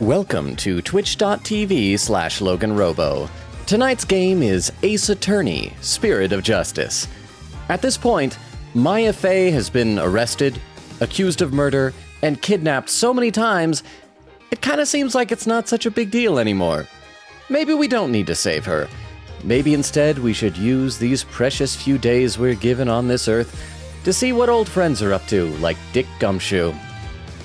Welcome to twitch.tv/LoganRobo. Tonight's game is Ace Attorney, Spirit of Justice. At this point, Maya Fey has been arrested, accused of murder, and kidnapped so many times, it kind of seems like it's not such a big deal anymore. Maybe we don't need to save her. Maybe instead we should use these precious few days we're given on this earth to see what old friends are up to, like Dick Gumshoe.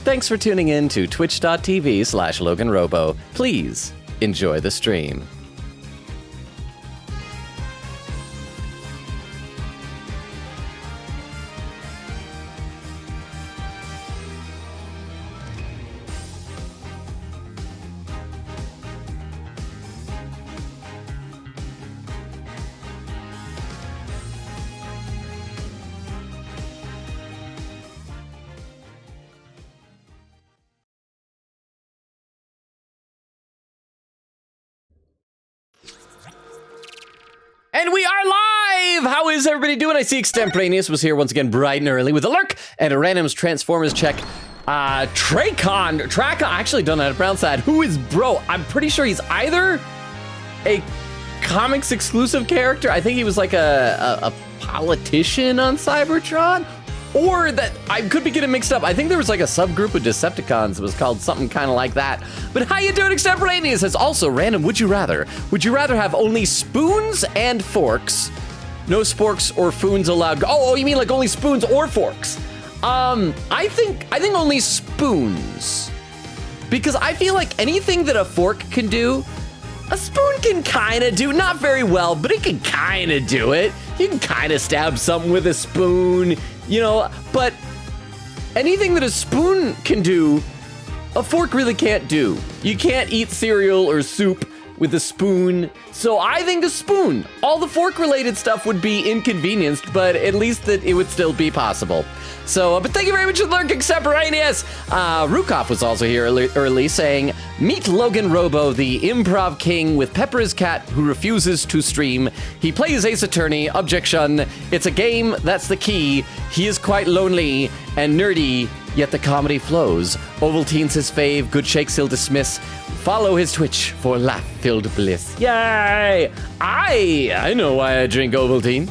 Thanks for tuning in to twitch.tv/LoganRobo. Please enjoy the stream. And we are live! How is everybody doing? I see Extemporaneous was here once again bright and early with a lurk and a randoms Transformers check. Tracon, I actually don't know how to pronounce that. Who is bro? I'm pretty sure he's either a comics exclusive character. I think he was like a politician on Cybertron. Or that, I could be getting mixed up. I think there was like a subgroup of Decepticons that was called something kind of like that. But how you doing, Extemporaneous? It's also random. Would you rather? Would you rather have only spoons and forks? No sporks or foons allowed. Oh, you mean like only spoons or forks? I think only spoons. Because I feel like anything that a fork can do, a spoon can kind of do. Not very well, but it can kind of do it. You can kind of stab something with a spoon. You know, but anything that a spoon can do, a fork really can't do. You can't eat cereal or soup with a spoon. So I think a spoon. All the fork-related stuff would be inconvenienced, but at least that it would still be possible. So, but thank you very much for the lurk, Extemporaneous. Rukov was also here early saying, meet Logan Robo, the improv king with Pepper's cat who refuses to stream. He plays Ace Attorney, objection. It's a game, that's the key. He is quite lonely and nerdy, yet the comedy flows. Ovaltine's his fave, good shakes he'll dismiss. Follow his Twitch for laugh-filled bliss. Yay! I know why I drink Ovaltine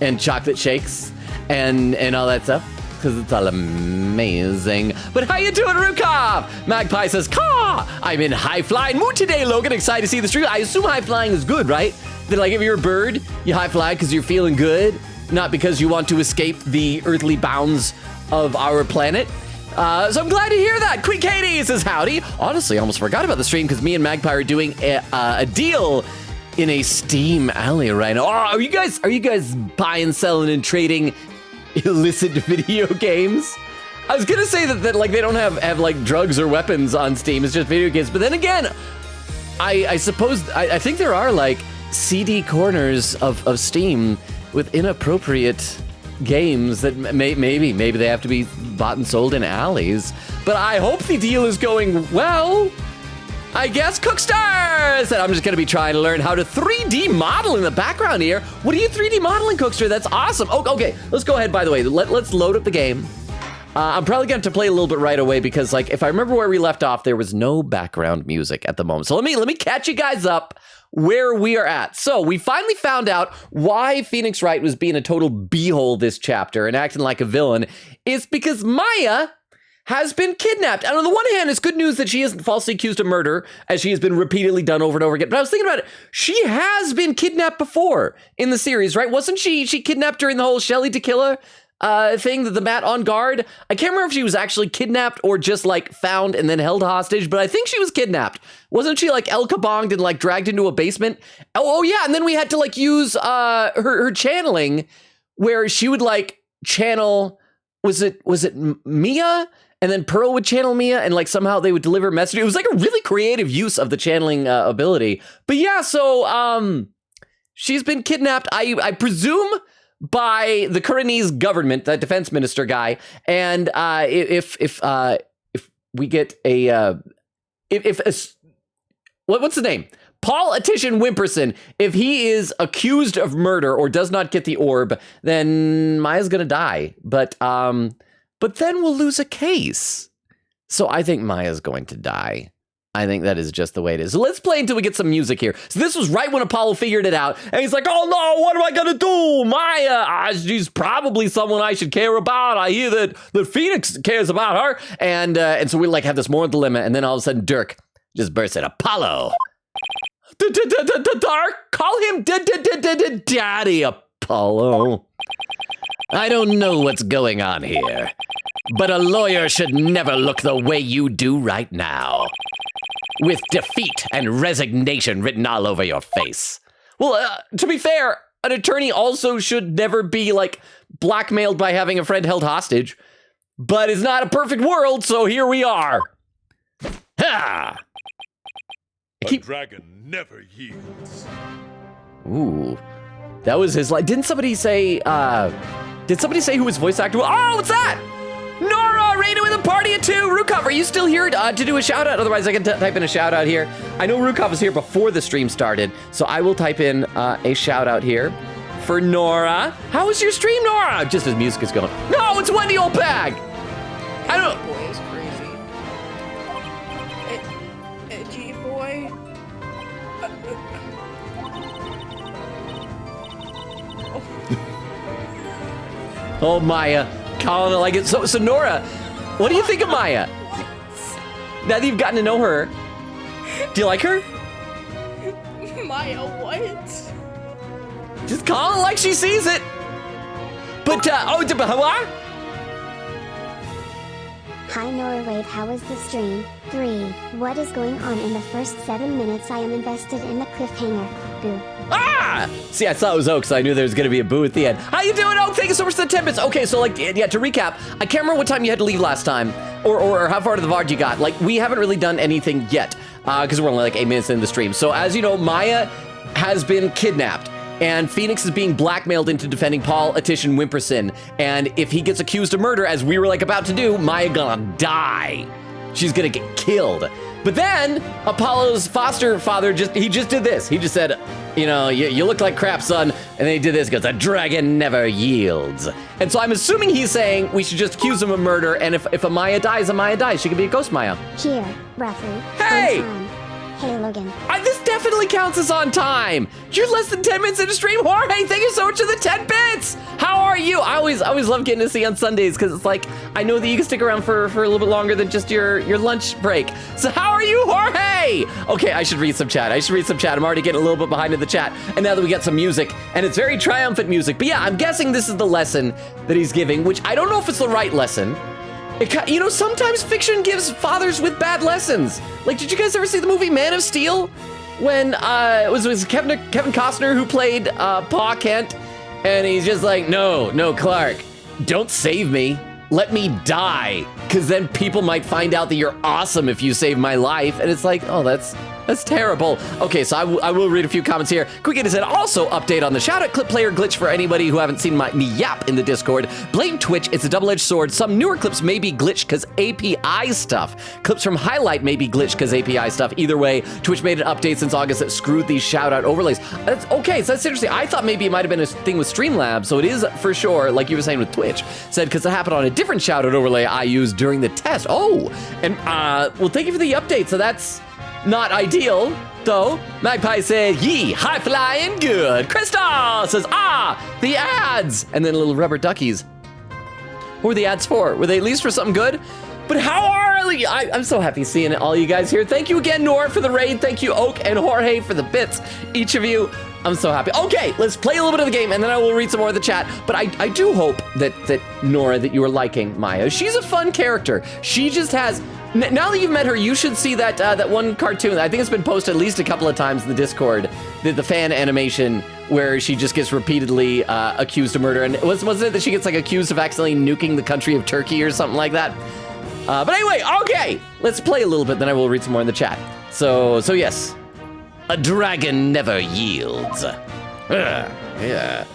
and chocolate shakes and all that stuff, because it's all amazing. But how you doing, Rukov? Magpie says, caw! I'm in high-flying mood today, Logan. Excited to see the stream. I assume high-flying is good, right? That like if you're a bird, you high-fly because you're feeling good, not because you want to escape the earthly bounds of our planet. So I'm glad to hear that. Queen Katie says howdy. Honestly, I almost forgot about the stream because me and Magpie are doing a deal in a Steam alley right now. Oh, are you guys buying, selling, and trading illicit video games? I was gonna say that like they don't have like drugs or weapons on Steam. It's just video games. But then again, I suppose I think there are like CD corners of Steam with inappropriate games that maybe they have to be bought and sold in alleys. But I hope the deal is going well. I guess Cookstar said I'm just gonna be trying to learn how to 3D model in the background here. What are you 3D modeling, Cookster? That's awesome. Oh, okay, let's go ahead, by the way. Let's load up the game. I'm probably going to have to play a little bit right away because like if I remember where we left off, there was no background music at the moment. So let me catch you guys up where we are at. So we finally found out why Phoenix Wright was being a total beehole this chapter and acting like a villain. It's because Maya has been kidnapped. And on the one hand, it's good news that she isn't falsely accused of murder, as she has been repeatedly done over and over again. But I was thinking about it. She has been kidnapped before in the series, right? Wasn't she kidnapped during the whole Shelley Tequila thing, the Matt on guard? I can't remember if she was actually kidnapped or just like found and then held hostage, but I think she was kidnapped. Wasn't she like El Kabonged and like dragged into a basement? Oh yeah, and then we had to like use her channeling, where she would like channel, was it Mia? And then Pearl would channel Mia, and like somehow they would deliver messages. It was like a really creative use of the channeling ability. But yeah, so she's been kidnapped, I presume, by the Kuranese government, the defense minister guy. And if we get what's the name? Politician Wimperson, if he is accused of murder or does not get the orb, then Maya's gonna die. But then we'll lose a case. So I think Maya's going to die. I think that is just the way it is. So let's play until we get some music here. So this was right when Apollo figured it out. And he's like, oh no, what am I going to do? Maya, she's probably someone I should care about. I hear that Phoenix cares about her. And so we like have this moral dilemma. And then all of a sudden, Dirk just bursts in, Apollo. Dark, call him Daddy Apollo. I don't know what's going on here, but a lawyer should never look the way you do right now, with defeat and resignation written all over your face. Well, to be fair, an attorney also should never be, like, blackmailed by having a friend held hostage, but it's not a perfect world, so here we are. Ha! A dragon never yields. Ooh, that was his line. Didn't somebody say who his voice actor was? Oh, what's that? Nora, rated with a party of 2. Rukov, are you still here to do a shout out? Otherwise, I can type in a shout out here. I know Rukov was here before the stream started, so I will type in a shout out here for Nora. How was your stream, Nora? Just as music is going. No, it's Wendy Oldbag. I don't. Boy is crazy. Edgy boy. Oh, Maya, calling it like it. So Nora, what do you think of Maya? Now that you've gotten to know her, do you like her? Maya, what? Just call it like she sees it. But, what? Hi Nora Wave, how was the stream? 3. What is going on in the first 7 minutes? I am invested in the cliffhanger. Boo. Ah! See, I thought it was Oak, so I knew there was going to be a boo at the end. How you doing, Oak? Thank you so much for the 10 bits. Okay, so, like, yeah, to recap, I can't remember what time you had to leave last time, or how far to the VAR you got. Like, we haven't really done anything yet, because we're only, like, 8 minutes into the stream. So, as you know, Maya has been kidnapped, and Phoenix is being blackmailed into defending Paul Attition Wimperson. And if he gets accused of murder, as we were, like, about to do, Maya gonna die. She's gonna get killed. But then Apollo's foster father just did this. He just said, you know, you look like crap, son. And then he did this, goes, a dragon never yields. And so I'm assuming he's saying we should just accuse him of murder. And if Amaya dies, Amaya dies. She could be a ghost Maya. Here, roughly. Hey! On time. Hey, Logan. This definitely counts as on time. You're less than 10 minutes into stream. Jorge, thank you so much for the 10 bits. How are you? I always love getting to see you on Sundays because it's like, I know that you can stick around for a little bit longer than just your lunch break. So how are you, Jorge? Okay, I should read some chat. I'm already getting a little bit behind in the chat. And now that we got some music, and it's very triumphant music. But yeah, I'm guessing this is the lesson that he's giving, which I don't know if it's the right lesson. You know, sometimes fiction gives fathers with bad lessons. Like, did you guys ever see the movie Man of Steel? When it was Kevin Costner who played Pa Kent, and he's just like, no, Clark, don't save me. Let me die, because then people might find out that you're awesome if you save my life. And it's like, oh, that's terrible. Okay, so I will read a few comments here. Quick said, also update on the shoutout clip player glitch for anybody who haven't seen me yap in the Discord. Blame Twitch, it's a double-edged sword. Some newer clips may be glitched because API stuff. Clips from Highlight may be glitched because API stuff. Either way, Twitch made an update since August that screwed these shoutout overlays. That's okay, so that's interesting. I thought maybe it might have been a thing with Streamlabs, so it is for sure, like you were saying with Twitch. Said, because it happened on a different shoutout overlay I used during the test. Oh, and well, thank you for the update. So that's not ideal, though. Magpie said, yee, high flying good. Crystal says, the ads. And then little rubber duckies. What were the ads for? Were they at least for something good? But how are you? I'm so happy seeing all you guys here. Thank you again, Nora, for the raid. Thank you, Oak and Jorge, for the bits. Each of you, I'm so happy. Okay, let's play a little bit of the game, and then I will read some more of the chat. But I do hope that Nora, that you are liking Maya. She's a fun character. She just has... Now that you've met her, you should see that one cartoon. I think it's been posted at least a couple of times in the Discord. The fan animation where she just gets repeatedly accused of murder. And wasn't it that she gets like accused of accidentally nuking the country of Turkey or something like that? But anyway, okay, let's play a little bit, then I will read some more in the chat. So yes, a dragon never yields. Yeah.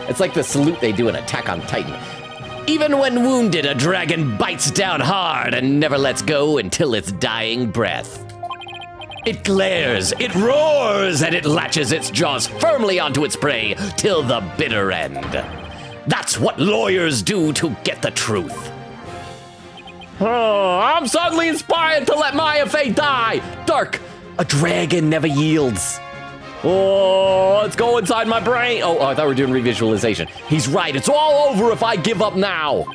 It's like the salute they do in Attack on Titan. Even when wounded, a dragon bites down hard and never lets go until its dying breath. It glares, it roars, and it latches its jaws firmly onto its prey till the bitter end. That's what lawyers do to get the truth. Oh, I'm suddenly inspired to let Maya Fey die. Dark, a dragon never yields. Oh, let's go inside my brain. Oh, I thought we were doing revisualization. He's right. It's all over if I give up now.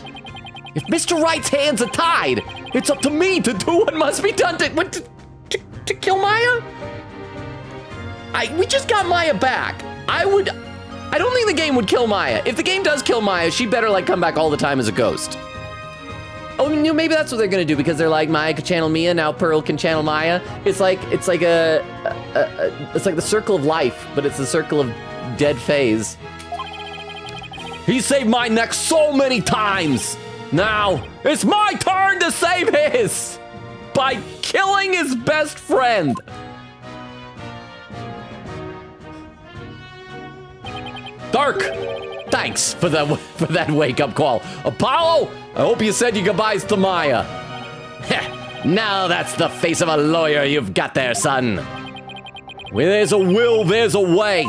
If Mr. Right's hands are tied, it's up to me to do what must be done to kill Maya. We just got Maya back. I don't think the game would kill Maya. If the game does kill Maya, she better like come back all the time as a ghost. Oh, maybe that's what they're gonna do because they're like Maya can channel Mia, now Pearl can channel Maya. It's like the circle of life, but it's the circle of dead phase. He saved my neck so many times. Now it's my turn to save his by killing his best friend. Dark, thanks for that wake-up call. Apollo, I hope you said your goodbyes to Maya. Now that's the face of a lawyer you've got there, son. Where there's a will, there's a way.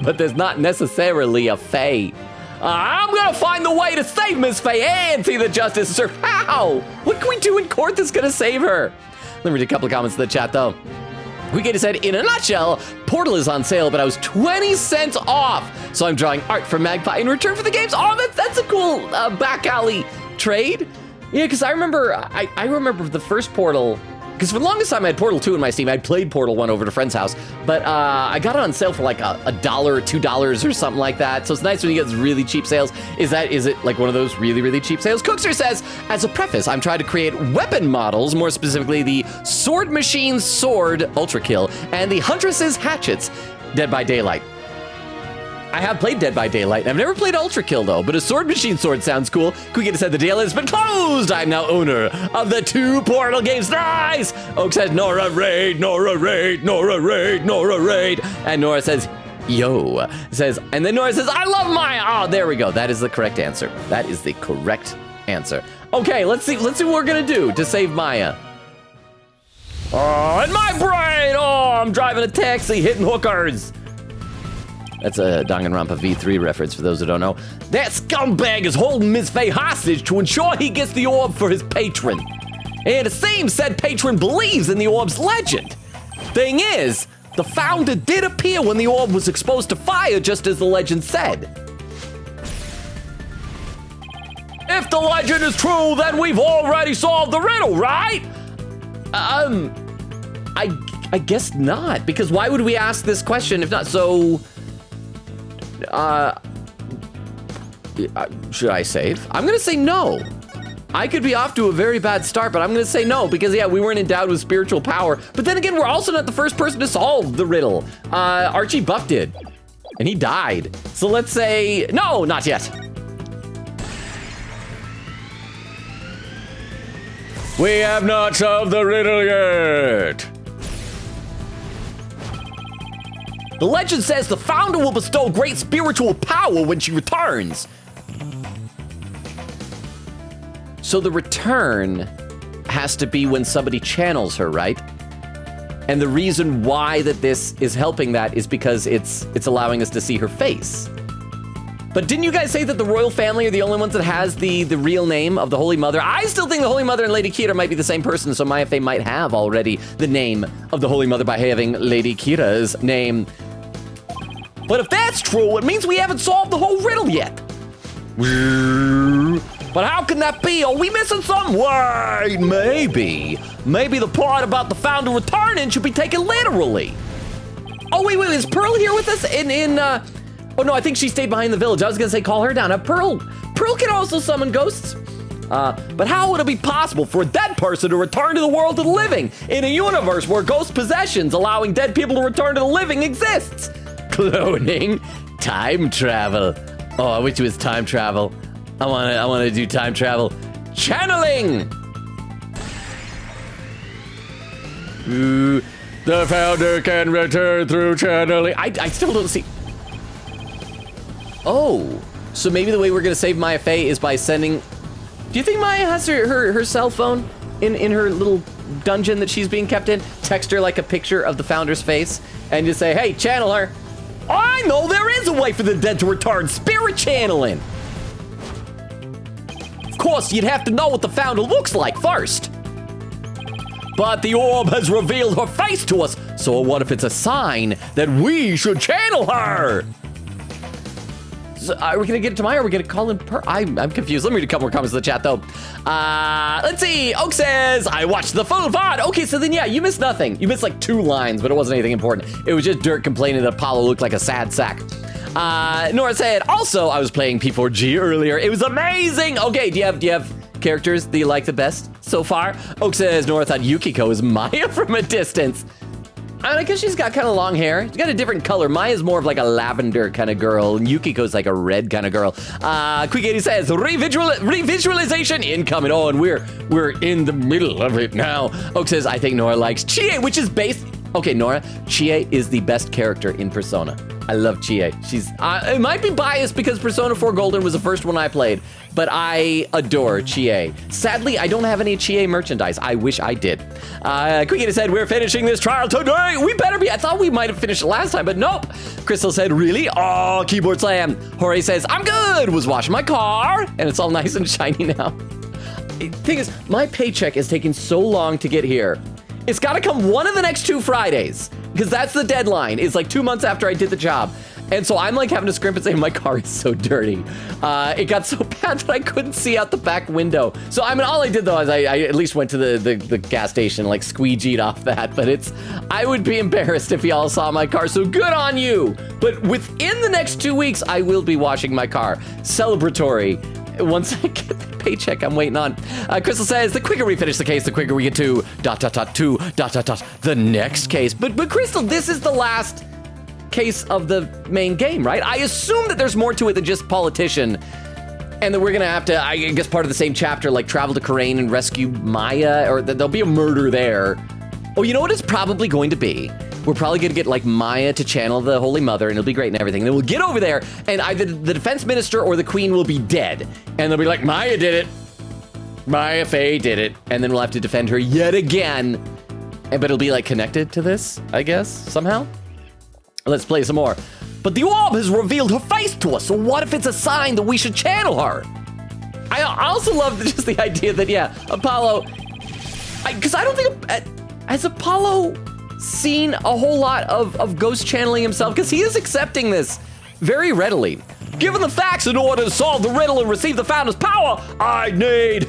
But there's not necessarily a Fae. I'm gonna find the way to save Miss Faye and see the justice served. How? What can we do in court that's gonna save her? Let me read a couple of comments in the chat, though. Wicked said, in a nutshell, Portal is on sale, but I was 20 cents off. So I'm drawing art from Magpie in return for the games. Oh, that's a cool back alley trade. Yeah, because I remember the first Portal, because for the longest time I had Portal 2 in my Steam. I'd played Portal 1 over at a friend's house, but I got it on sale for like $1 or $2 or something like that. So it's nice when you get really cheap sales. Is it like one of those really, really cheap sales? Cookster says, as a preface, I'm trying to create weapon models, more specifically the Sword Machine's Sword, Ultra Kill, and the Huntress's Hatchets, Dead by Daylight. I have played Dead by Daylight, and I've never played Ultra Kill, though, but a Sword Machine sword sounds cool. Quick said the deal has been closed. I'm now owner of the 2 Portal games. Nice! Oak says, Nora raid, Nora raid, Nora raid, Nora raid. And Nora says, yo. And then Nora says, I love Maya. Oh, there we go. That is the correct answer. That is the correct answer. Okay, let's see what we're gonna do to save Maya. Oh, in my brain! Oh, I'm driving a taxi, hitting hookers. That's a Danganronpa V3 reference for those who don't know. That scumbag is holding Ms. Faye hostage to ensure he gets the orb for his patron. And it seems said patron believes in the orb's legend. Thing is, the founder did appear when the orb was exposed to fire, just as the legend said. If the legend is true, then we've already solved the riddle, right? I guess not, because why would we ask this question if not so... should I save? I'm gonna say no. I could be off to a very bad start, but I'm gonna say no because yeah, we weren't endowed with spiritual power. But then again, we're also not the first person to solve the riddle. Archie Buff did, and he died. So let's say no, not yet. We have not solved the riddle yet. The legend says the founder will bestow great spiritual power when she returns. So the return has to be when somebody channels her, right? And the reason why that this is helping that is because it's allowing us to see her face. But didn't you guys say that the royal family are the only ones that has the real name of the Holy Mother? I still think the Holy Mother and Lady Kira might be the same person, so Maya Fey might have already the name of the Holy Mother by having Lady Kira's name. But if that's true, it means we haven't solved the whole riddle yet. But how can that be? Are we missing something? Wait, maybe the part about the founder returning should be taken literally. Oh, wait, is Pearl here with us oh no, I think she stayed behind the village. I was gonna say call her down. Pearl can also summon ghosts. But how would it be possible for a dead person to return to the world of the living in a universe where ghost possessions allowing dead people to return to the living exists? Cloning, time travel. Oh, I wish it was time travel. I wanna do time travel. Channeling! Ooh, the founder can return through channeling. I still don't see. Oh, so maybe the way we're gonna save Maya Fey is by sending. Do you think Maya has her cell phone in her little dungeon that she's being kept in? Text her like a picture of the founder's face and just say, hey, channel her. I know there is a way for the dead to return. Spirit channeling. course, you'd have to know what the founder looks like first. But the orb has revealed her face to us, so what if it's a sign that we should channel her? So are we gonna get it to Maya, or are we gonna call in I'm confused. Let me read a couple more comments in the chat, though. Let's see. Oak says, I watched the full VOD. Okay, so then, yeah, you missed nothing. You missed like 2 lines, but it wasn't anything important. It was just Dirt complaining that Apollo looked like a sad sack. Nora said, also, I was playing P4G earlier. It was amazing. Okay, do you have characters that you like the best so far? Oak says, Nora thought Yukiko was Maya from a distance. I guess she's got kind of long hair. She's got a different color. Maya's more of like a lavender kind of girl, and Yukiko's like a red kind of girl. Quick 80 says, revisualization incoming. Oh, and we're in the middle of it now. Oak says, I think Nora likes Chie, which is based... Okay, Nora, Chie is the best character in Persona. I love Chie. She's... it might be biased because Persona 4 Golden was the first one I played, but I adore Chie. Sadly, I don't have any Chie merchandise. I wish I did. Quickita said, we're finishing this trial today. We better be. I thought we might have finished it last time, but nope. Crystal said, really? Oh, keyboard slam. Jorge says, I'm good. Was washing my car, and it's all nice and shiny now. The thing is, my paycheck is taking so long to get here. It's got to come one of the next 2 Fridays, because that's the deadline. It's like 2 months after I did the job. And so I'm like having to scrimp and say, my car is so dirty. It got so bad that I couldn't see out the back window. So I mean, all I did though is I at least went to the gas station, like squeegeed off that. But I would be embarrassed if y'all saw my car. So good on you. But within the next 2 weeks, I will be washing my car. Celebratory. Once I get the paycheck I'm waiting on. Crystal says, the quicker we finish the case, the quicker we get to ... the next case. But Crystal, this is the last case of the main game, right? I assume that there's more to it than just politician, and that we're gonna have to, I guess, part of the same chapter, like travel to Karain and rescue Maya, or that there'll be a murder there. Oh, you know what it's probably going to be? We're probably gonna get like Maya to channel the Holy Mother, and it'll be great and everything. And then we'll get over there, and either the defense minister or the queen will be dead, and they'll be like, Maya did it. Maya Fey did it, and then we'll have to defend her yet again. But it'll be like connected to this, I guess, somehow. Let's play some more. But the orb has revealed her face to us, so what if it's a sign that we should channel her? I also love just the idea that, yeah, Apollo, because I don't think, has Apollo seen a whole lot of ghost channeling himself? Because he is accepting this very readily. Given the facts, in order to solve the riddle and receive the founder's power, I need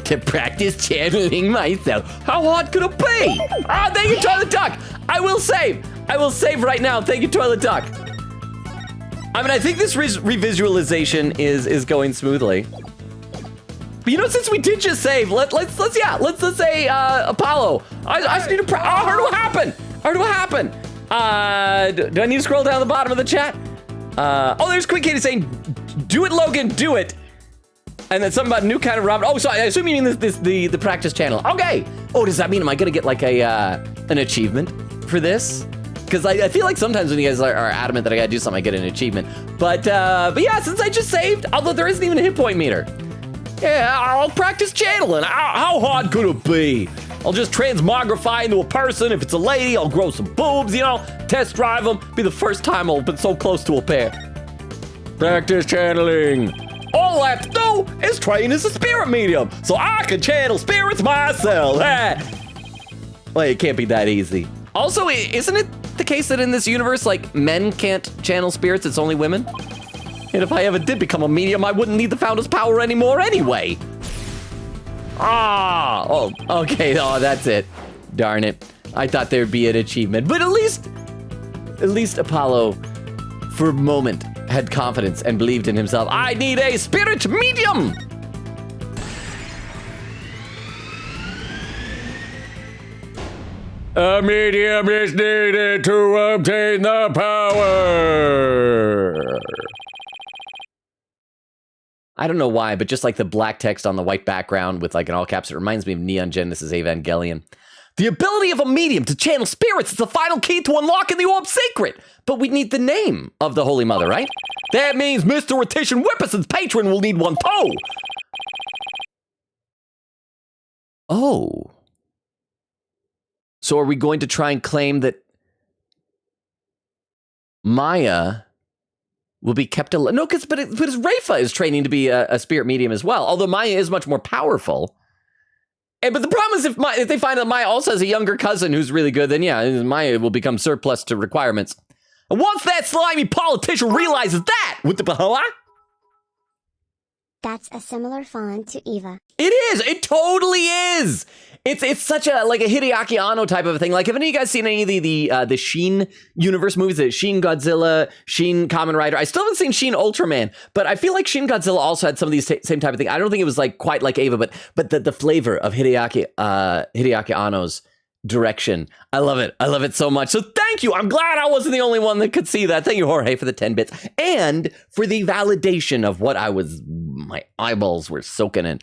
to practice channeling myself. How hard could it be? Thank you, Toilet Duck. I will save right now. Thank you, Toilet Duck. I mean, I think this revisualization is going smoothly. But you know, since we did just save, let's say Apollo. I just need to how do it happen? How do it happen? Do I need to scroll down the bottom of the chat? There's Quick Katie saying, do it, Logan, do it. And then something about new kind of Robert. Oh, so I assume you mean the practice channel. Okay. Oh, does that mean, am I gonna get like an achievement for this? Because I feel like sometimes when you guys are adamant that I gotta do something, I get an achievement. But yeah, since I just saved, although there isn't even a hit point meter. Yeah, I'll practice channeling. How hard could it be? I'll just transmogrify into a person. If it's a lady, I'll grow some boobs, you know, test drive them. Be the first time I've been so close to a pair. Practice channeling. All I have to do is train as a spirit medium, so I can channel spirits myself. Well, it can't be that easy. Also, isn't it the case that in this universe, like, men can't channel spirits, it's only women? And if I ever did become a medium, I wouldn't need the founder's power anymore anyway. Oh, okay, that's it. Darn it. I thought there'd be an achievement, but at least Apollo, for a moment, had confidence and believed in himself. I need a spirit medium! A medium is needed to obtain the power! I don't know why, but just like the black text on the white background with like an all caps, it reminds me of Neon Genesis Evangelion. The ability of a medium to channel spirits is the final key to unlocking the orb's secret. But we need the name of the Holy Mother, right? That means Mr. Rotation Whipperson's patron will need one too. Oh. So are we going to try and claim that Maya will be kept alive. No, but Rafa is training to be a spirit medium as well, although Maya is much more powerful. But the problem is if they find out Maya also has a younger cousin who's really good, then yeah, Maya will become surplus to requirements. And once that slimy politician realizes that, what the hell? That's a similar font to Eva. It is. It totally is. It's such a Hideaki Anno type of a thing. Like, have any of you guys seen any of the Shin universe movies? The Shin Godzilla, Shin Kamen Rider. I still haven't seen Shin Ultraman, but I feel like Shin Godzilla also had some of these same type of thing. I don't think it was like quite like Eva, but the flavor of Hideaki Anno's direction. I love it. I love it so much. So thank you. I'm glad I wasn't the only one that could see that. Thank you, Jorge, for the 10 bits and for the validation of what my eyeballs were soaking in.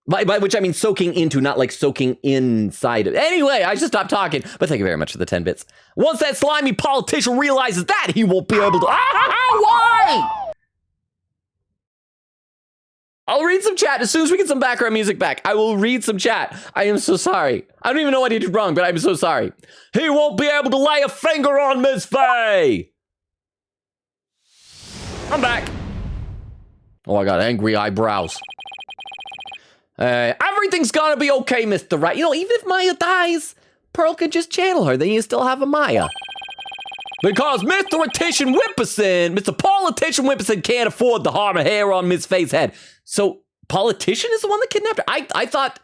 By which I mean soaking into, not like soaking inside of. Anyway, I should stop talking, but thank you very much for the 10 bits. Once that slimy politician realizes that, he won't be able to. Why? I'll read some chat as soon as we get some background music back. I will read some chat. I am so sorry. I don't even know what he did wrong, but I'm so sorry. He won't be able to lay a finger on Miss Faye. I'm back. Oh, I got angry eyebrows. Everything's gonna be okay, Mr. Right. You know, even if Maya dies, Pearl could just channel her. Then you still have a Maya. Because Mr. Politician Whipperson can't afford to harm a hair on Miss Faye's head. So, Politician is the one that kidnapped her? I thought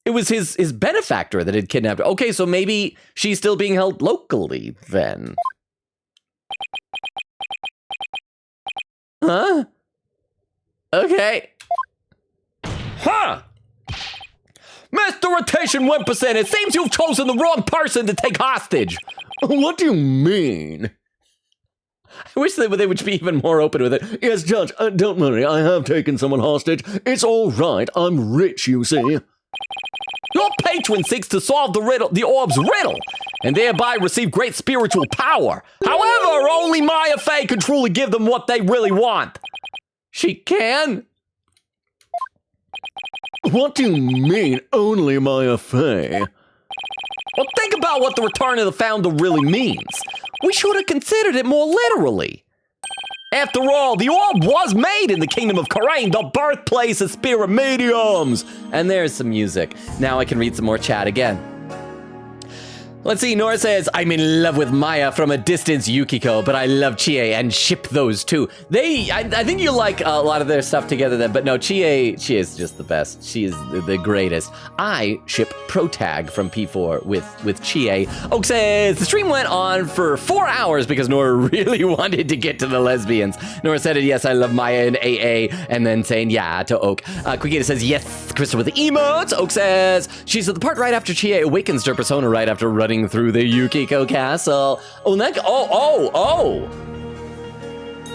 it was his benefactor that had kidnapped her. Okay, so maybe she's still being held locally then. Huh? Okay. Huh! Mr. Rotation Whipperson, it seems you've chosen the wrong person to take hostage. What do you mean? I wish they would be even more open with it. Yes, Judge, don't worry, I have taken someone hostage. It's all right, I'm rich, you see. Your patron seeks to solve the orb's riddle, and thereby receive great spiritual power. However, only Maya Faye can truly give them what they really want. She can? What do you mean, only Maya Faye? Well, think about what the return of the founder really means. We should have considered it more literally. After all, the orb was made in the kingdom of Karain, the birthplace of spirit mediums. And there's some music. Now I can read some more chat again. Let's see, Nora says, I'm in love with Maya from a distance, Yukiko, but I love Chie and ship those two. I think you like a lot of their stuff together then, but no, Chie is just the best. She is the greatest. I ship Protag from P4 with Chie. Oak says, the stream went on for 4 hours because Nora really wanted to get to the lesbians. Nora said, yes, I love Maya and AA, and then saying yeah to Oak. Quikita says, yes, Krista with the emotes. Oak says, she's at the part right after Chie awakens her persona right after running through the Yukiko castle.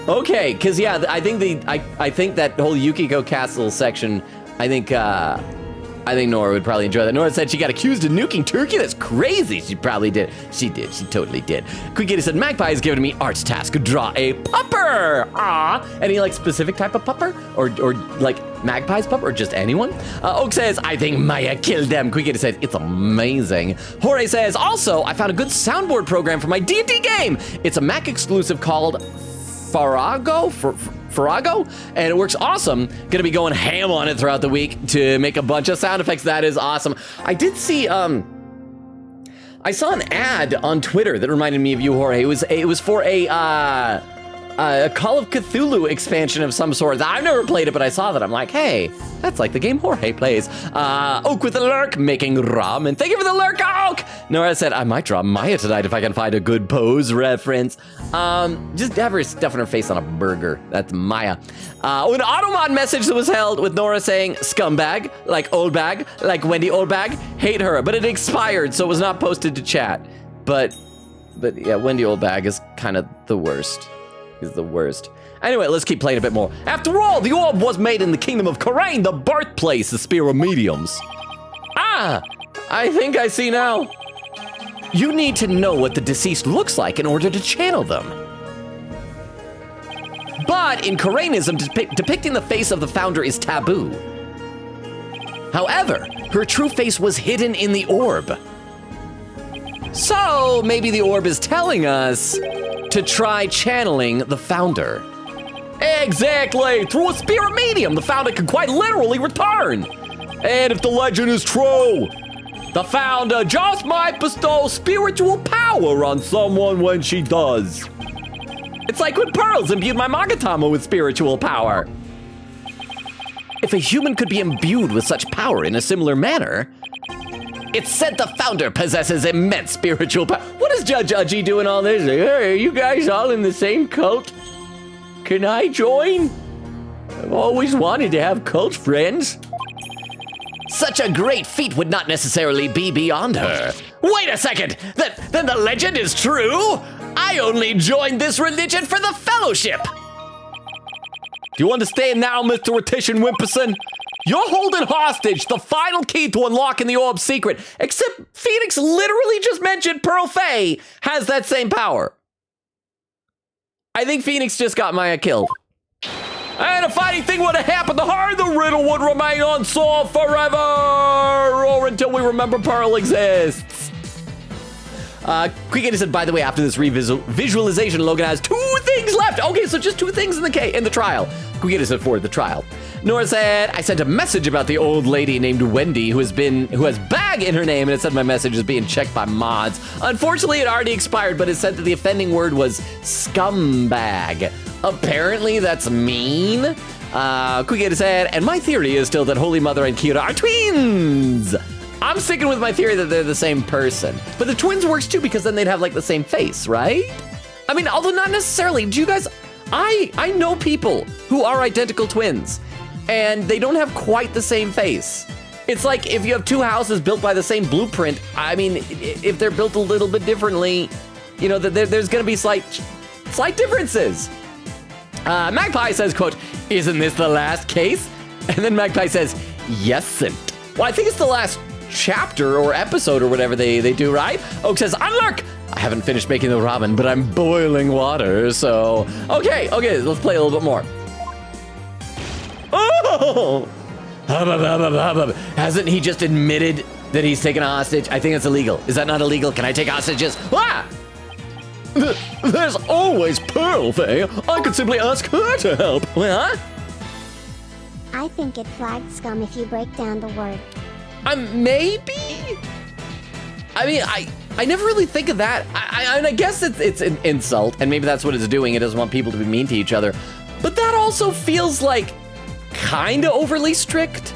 Okay, because yeah, I think that whole Yukiko castle section, I think Nora would probably enjoy that. Nora said she got accused of nuking Turkey. That's crazy. She probably did. She did. She totally did. Quickity said, Magpie has given me arts task. Draw a pupper. Any like specific type of pupper? Or like Magpie's pup or just anyone? Oak says, I think Maya killed them. Quickity says, it's amazing. Jorge says, also, I found a good soundboard program for my D&D game. It's a Mac exclusive called Farago, and it works awesome. Gonna be going ham on it throughout the week to make a bunch of sound effects. That is awesome. I did see, I saw an ad on Twitter that reminded me of you, Jorge. It was for a Call of Cthulhu expansion of some sort. I've never played it, but I saw that. I'm like, hey, that's like the game Jorge plays. Oak with a lurk, making ramen. Thank you for the lurk, Oak! Nora said, I might draw Maya tonight if I can find a good pose reference. Just have her stuffing her face on a burger. That's Maya. An Automod message that was held with Nora saying, scumbag, like old bag, like Wendy old bag, hate her, but it expired, so it was not posted to chat. But yeah, Wendy old bag is kind of the worst. Is the worst. Anyway, let's keep playing a bit more. After all, the orb was made in the kingdom of Karain, the birthplace of spirit mediums. I think I see now. You need to know what the deceased looks like in order to channel them. But in Karainism, depicting the face of the founder is taboo. However, her true face was hidden in the orb. So maybe the orb is telling us to try channeling the founder. Exactly! Through a spirit medium, the founder can quite literally return. And if the legend is true, the founder just might bestow spiritual power on someone when she does. It's like when Pearls imbued my Magatama with spiritual power. If a human could be imbued with such power in a similar manner, it's said the founder possesses immense spiritual power. What is Judge Udgy doing all this? Like, hey, are you guys all in the same cult? Can I join? I've always wanted to have cult friends. Such a great feat would not necessarily be beyond her. Wait a second! Then the legend is true? I only joined this religion for the fellowship! Do you understand now, Mr. Retition Wimperson? You're holding hostage the final key to unlocking the orb's secret, except Phoenix literally just mentioned Pearl Faye has that same power. I think Phoenix just got Maya killed. And if anything would have happened to her, the riddle would remain unsolved forever, or until we remember Pearl exists. Quick said, by the way, after this visualization, Logan has 2 things left. Okay, so just 2 things in the trial. Quick said for the trial. Nora said, I sent a message about the old lady named Wendy who has bag in her name, and it said my message is being checked by mods. Unfortunately, it already expired, but it said that the offending word was scumbag. Apparently, that's mean. Quick said, and my theory is still that Holy Mother and Kira are twins. I'm sticking with my theory that they're the same person. But the twins works too, because then they'd have like the same face, right? I mean, although not necessarily. Do you guys, I know people who are identical twins, and they don't have quite the same face. It's like if you have 2 houses built by the same blueprint, I mean, if they're built a little bit differently, you know, there's gonna be slight differences. Magpie says, quote, isn't this the last case? And then Magpie says, yes-ant. Well, I think it's the last chapter or episode or whatever they do, right? Oak says, unlock! I haven't finished making the ramen, but I'm boiling water, so... Okay, let's play a little bit more. Oh! Hasn't he just admitted that he's taken a hostage? I think it's illegal. Is that not illegal? Can I take hostages? Ah! There's always Pearl, Faye. I could simply ask her to help. Huh? I think it flagged scum if you break down the word. Maybe? I mean, I never really think of that. I guess it's an insult, and maybe that's what it's doing. It doesn't want people to be mean to each other. But that also feels like kind of overly strict.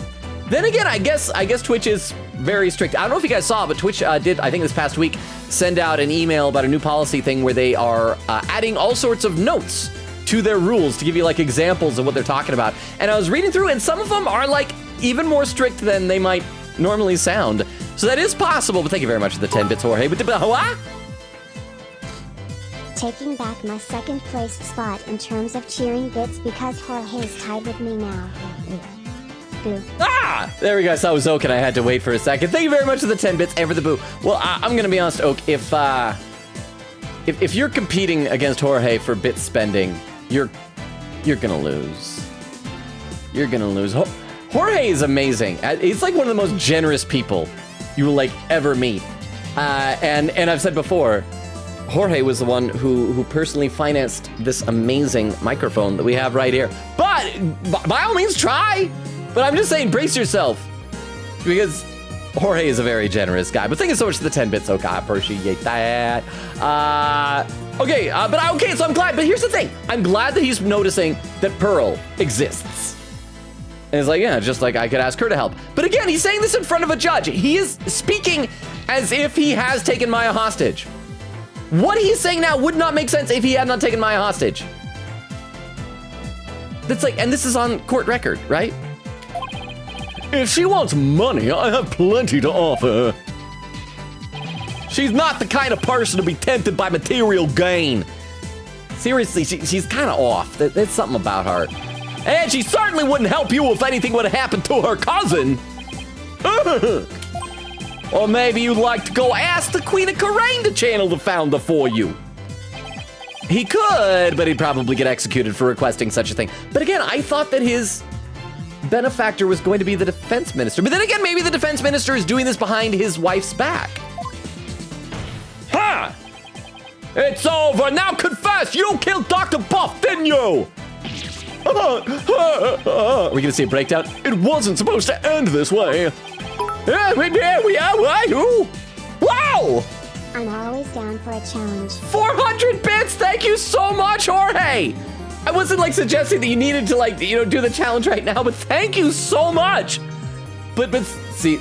Then again, I guess Twitch is very strict. I don't know if you guys saw, but Twitch did, I think this past week, send out an email about a new policy thing where they are adding all sorts of notes to their rules to give you like examples of what they're talking about. And I was reading through, and some of them are like even more strict than they might normally sound. So that is possible, but thank you very much for the 10 bits, Jorge. Taking back my 2nd place spot in terms of cheering bits because Jorge is tied with me now. Boo. Ah! There we go. I saw it was Oak and I had to wait for a second. Thank you very much for the 10 bits and for the boo. Well, I'm gonna be honest, Oak, if you're competing against Jorge for bit spending, you're gonna lose. You're gonna lose. Jorge is amazing. He's like one of the most generous people you will like ever meet. And I've said before, Jorge was the one who personally financed this amazing microphone that we have right here. But by all means, try. But I'm just saying, brace yourself, because Jorge is a very generous guy. But thank you so much for the 10 bits, Oak. I appreciate that. Okay, so I'm glad. But here's the thing: I'm glad that he's noticing that Pearl exists. And it's like, yeah, just like I could ask her to help. But again, he's saying this in front of a judge. He is speaking as if he has taken Maya hostage. What he's saying now would not make sense if he had not taken Maya hostage. That's like, and this is on court record, right? If she wants money, I have plenty to offer. She's not the kind of person to be tempted by material gain. Seriously, she's kind of off. There's something about her. And she certainly wouldn't help you if anything would have happened to her cousin. Or maybe you'd like to go ask the Queen of Karain to channel the founder for you. He could, but he'd probably get executed for requesting such a thing. But again, I thought that his benefactor was going to be the defense minister. But then again, maybe the defense minister is doing this behind his wife's back. Ha! It's over. Now confess. You killed Dr. Buff, didn't you? Are we gonna see a breakdown? It wasn't supposed to end this way. There we are. Wow! I'm always down for a challenge. 400 bits. Thank you so much, Jorge. I wasn't like suggesting that you needed to like do the challenge right now, but thank you so much. But see,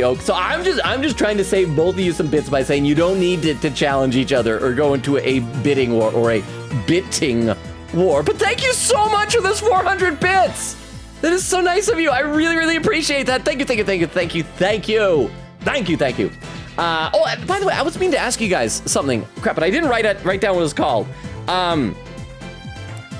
Oak. So I'm just trying to save both of you some bits by saying you don't need to challenge each other or go into a bidding war or a bitting war. But thank you so much for this 400 bits. That is so nice of you. I really, really appreciate that. Thank you. Oh, and by the way, I was meaning to ask you guys something. Crap, but I didn't write down what it was called.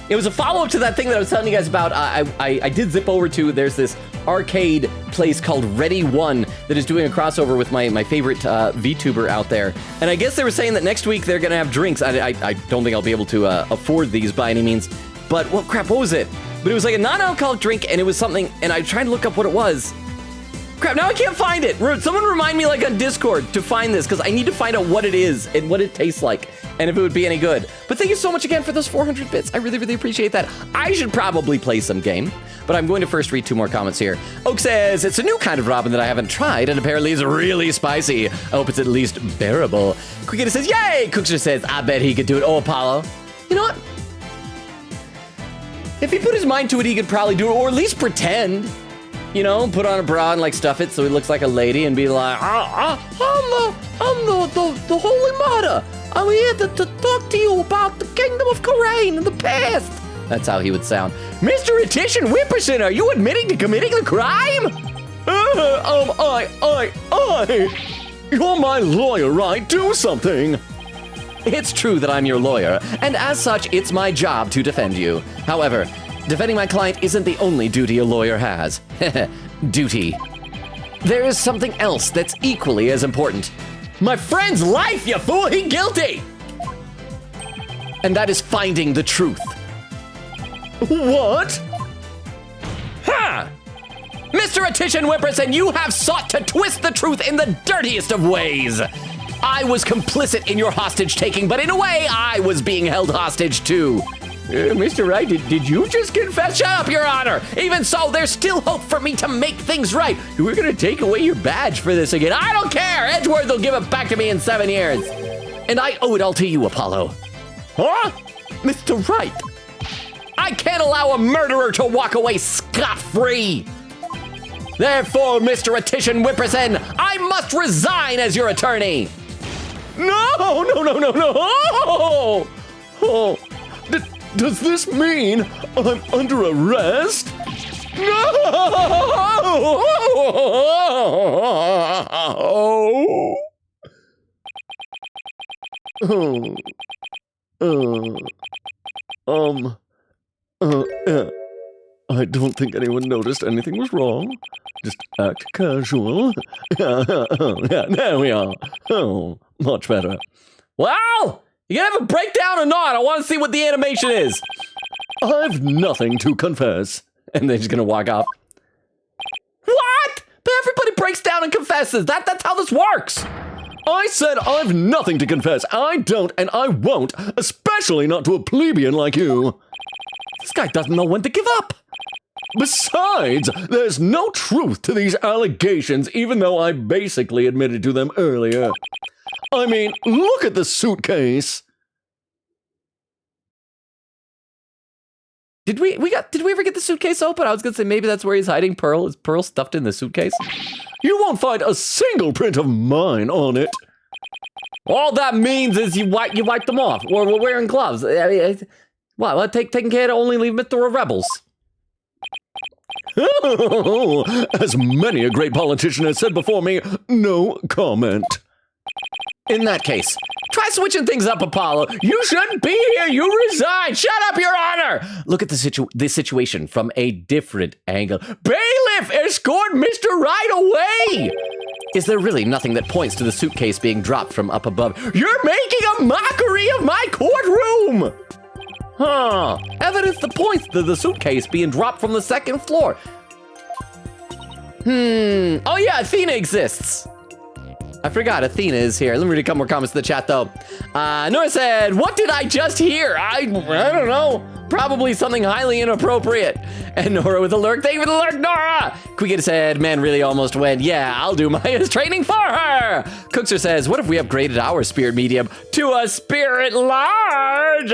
It was a follow-up to that thing that I was telling you guys about. I did zip over to, there's this arcade place called Ready One that is doing a crossover with my favorite VTuber out there. And I guess they were saying that next week they're going to have drinks. I don't think I'll be able to afford these by any means. But, well, crap, what was it? But it was like a non-alcoholic drink, and it was something, and I tried to look up what it was. Crap, now I can't find it. Someone remind me like on Discord to find this, because I need to find out what it is and what it tastes like and if it would be any good. But thank you so much again for those 400 bits. I really, really appreciate that. I should probably play some game, but I'm going to first read 2 more comments here. Oak says, it's a new kind of Robin that I haven't tried and apparently is really spicy. I hope it's at least bearable. Quickita says, yay! Cookster says, I bet he could do it. Oh, Apollo. You know what? If he put his mind to it, he could probably do it, or at least pretend. You know, put on a bra and like stuff it so he looks like a lady and be like, I'm the Holy Mother. I'm here to talk to you about the Kingdom of Khura'in in the past. That's how he would sound. Mr. Etition Whipperson, are you admitting to committing the crime? You're my lawyer, right? Do something. It's true that I'm your lawyer, and as such, it's my job to defend you. However, defending my client isn't the only duty a lawyer has. Duty. There is something else that's equally as important. My friend's life, you fool! He's guilty! And that is finding the truth. What? Ha! Mr. Etition Whipperson, you have sought to twist the truth in the dirtiest of ways. I was complicit in your hostage-taking, but in a way, I was being held hostage too. Mr. Wright, did you just confess? Shut up, Your Honor! Even so, there's still hope for me to make things right. We're gonna take away your badge for this again. I don't care! Edgeworth will give it back to me in 7 years. And I owe it all to you, Apollo. Huh? Mr. Wright, I can't allow a murderer to walk away scot-free. Therefore, Mr. Etition Whipperson, I must resign as your attorney. No! Oh. Does this mean I'm under arrest? No! I don't think anyone noticed anything was wrong. Just act casual. Yeah, there we are. Oh, much better. Well, you gonna have a breakdown or not? I want to see what the animation is. I've nothing to confess. And they're just gonna walk off. What? But everybody breaks down and confesses. That's how this works. I said I've nothing to confess. I don't and I won't, especially not to a plebeian like you. This guy doesn't know when to give up. Besides, there's no truth to these allegations, even though I basically admitted to them earlier. I mean, look at the suitcase. Did we ever get the suitcase open? I was gonna say maybe that's where he's hiding Pearl. Is Pearl stuffed in the suitcase? You won't find a single print of mine on it. All that means is you wipe them off, or we're wearing gloves. Well, taking care to only leave them at the rebels. As many a great politician has said before me, no comment. In that case, try switching things up, Apollo. You shouldn't be here. You resign. Shut up, Your Honor. Look at this situation from a different angle. Bailiff, escort Mr. Right away. Is there really nothing that points to the suitcase being dropped from up above? You're making a mockery of my courtroom. Huh. Evidence that points to the suitcase being dropped from the 2nd floor. Oh yeah, Athena exists. I forgot Athena is here. Let me read a couple more comments in the chat, though. Nora said, what did I just hear? I don't know. Probably something highly inappropriate. And Nora with a lurk. Thank you for the lurk, Nora. Quiggita said, man really almost went. Yeah, I'll do Maya's training for her. Cookster says, what if we upgraded our spirit medium to a spirit large?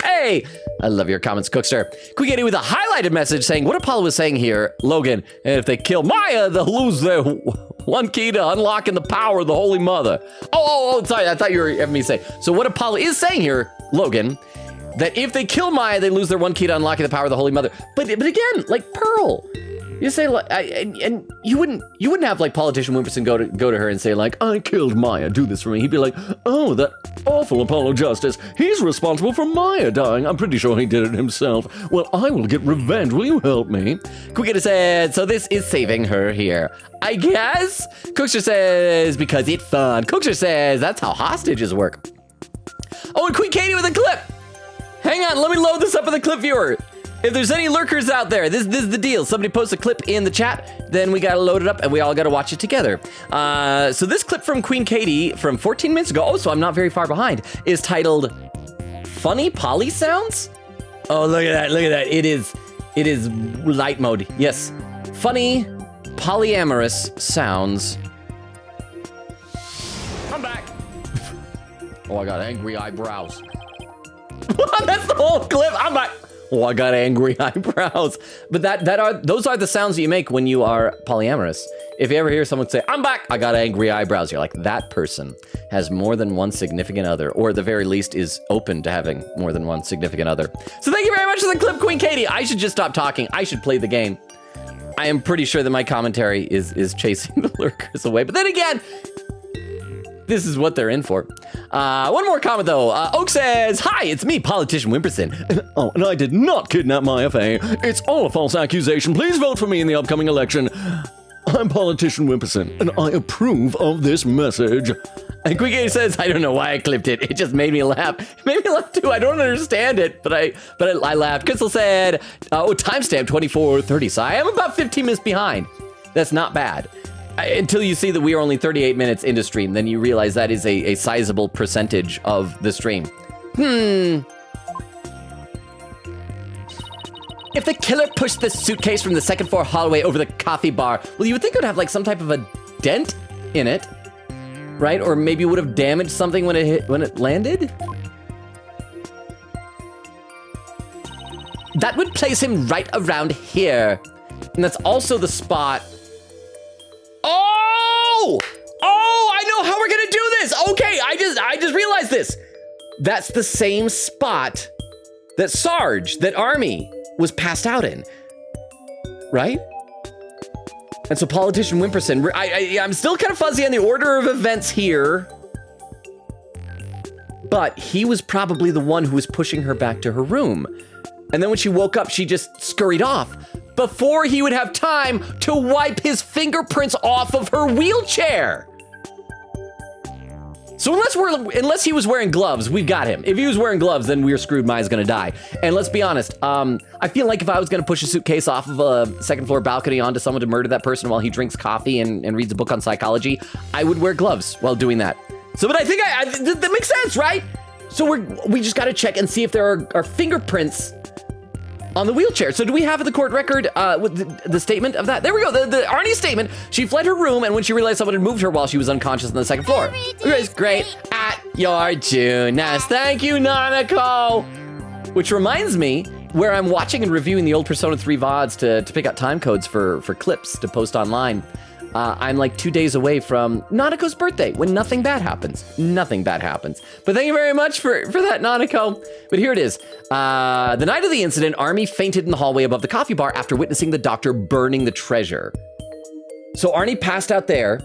Hey, I love your comments, Cookster. Quiggita with a highlighted message saying, what Apollo was saying here, Logan, if they kill Maya, they'll lose their one key to unlocking the power of the Holy Mother. Oh, sorry, I thought you were having me say. So what Apollo is saying here, Logan, that if they kill Maya, they lose their one key to unlocking the power of the Holy Mother. But again, like Pearl, you say, and you wouldn't have like politician Wimperson go to her and say like, I killed Maya, do this for me. He'd be like, oh, that awful Apollo Justice. He's responsible for Maya dying. I'm pretty sure he did it himself. Well, I will get revenge. Will you help me? Quiggita said, so this is saving her here. I guess? Cookster says, because it's fun. Cookster says, that's how hostages work. Oh, and Queen Katie with a clip. Hang on, let me load this up in the clip viewer. If there's any lurkers out there, this is the deal. Somebody posts a clip in the chat, then we gotta load it up and we all gotta watch it together. So this clip from Queen Katie from 14 minutes ago, so I'm not very far behind, is titled Funny Poly Sounds? Oh, look at that. It is light mode. Yes, funny polyamorous sounds. Come back. Oh, I got angry eyebrows. That's the whole clip. I'm like, oh, I got angry eyebrows. But those are the sounds that you make when you are polyamorous. If you ever hear someone say, I'm back, I got angry eyebrows, you're like, that person has more than one significant other, or at the very least is open to having more than one significant other. So thank you very much for the clip, Queen Katie. I should just stop talking. I should play the game. I am pretty sure that my commentary is chasing the lurkers away. But then again, this is what they're in for. One more comment, though. Oak says, hi, it's me, Politician Wimperson. Oh, and I did not kidnap my FA. It's all a false accusation. Please vote for me in the upcoming election. I'm Politician Wimperson, and I approve of this message. And Quickie says, I don't know why I clipped it. It just made me laugh. It made me laugh, too. I don't understand it, but I laughed. Crystal said, timestamp 24:30. So I am about 15 minutes behind. That's not bad. Until you see that we are only 38 minutes into stream, then you realize that is a sizable percentage of the stream. If the killer pushed the suitcase from the second floor hallway over the coffee bar, well, you would think it would have like some type of a dent in it, right? Or maybe it would have damaged something when it landed? That would place him right around here. And that's also the spot. Oh, I know how we're gonna do this. Okay, I just realized this. That's the same spot that Sarge, that Army, was passed out in, right? And so Politician Wimperson, I'm still kind of fuzzy on the order of events here, but he was probably the one who was pushing her back to her room. And then when she woke up, she just scurried off before he would have time to wipe his fingerprints off of her wheelchair. So unless he was wearing gloves, we've got him. If he was wearing gloves, then we're screwed. Maya's gonna die. And let's be honest, I feel like if I was gonna push a suitcase off of a second floor balcony onto someone to murder that person while he drinks coffee and reads a book on psychology, I would wear gloves while doing that. So, but I think that makes sense, right? So we just gotta check and see if there are fingerprints on the wheelchair. So do we have the court record with the statement of that? There we go, the Arnie statement. She fled her room, and when she realized someone had moved her while she was unconscious on the second floor. It was great at your Tunas. Thank you, Nanako. Which reminds me, where I'm watching and reviewing the old Persona 3 VODs to pick out time codes for clips to post online. I'm like 2 days away from Nanako's birthday, when nothing bad happens. Nothing bad happens. But thank you very much for that, Nanako. But here it is. The night of the incident, Army fainted in the hallway above the coffee bar after witnessing the doctor burning the treasure. So Arnie passed out there.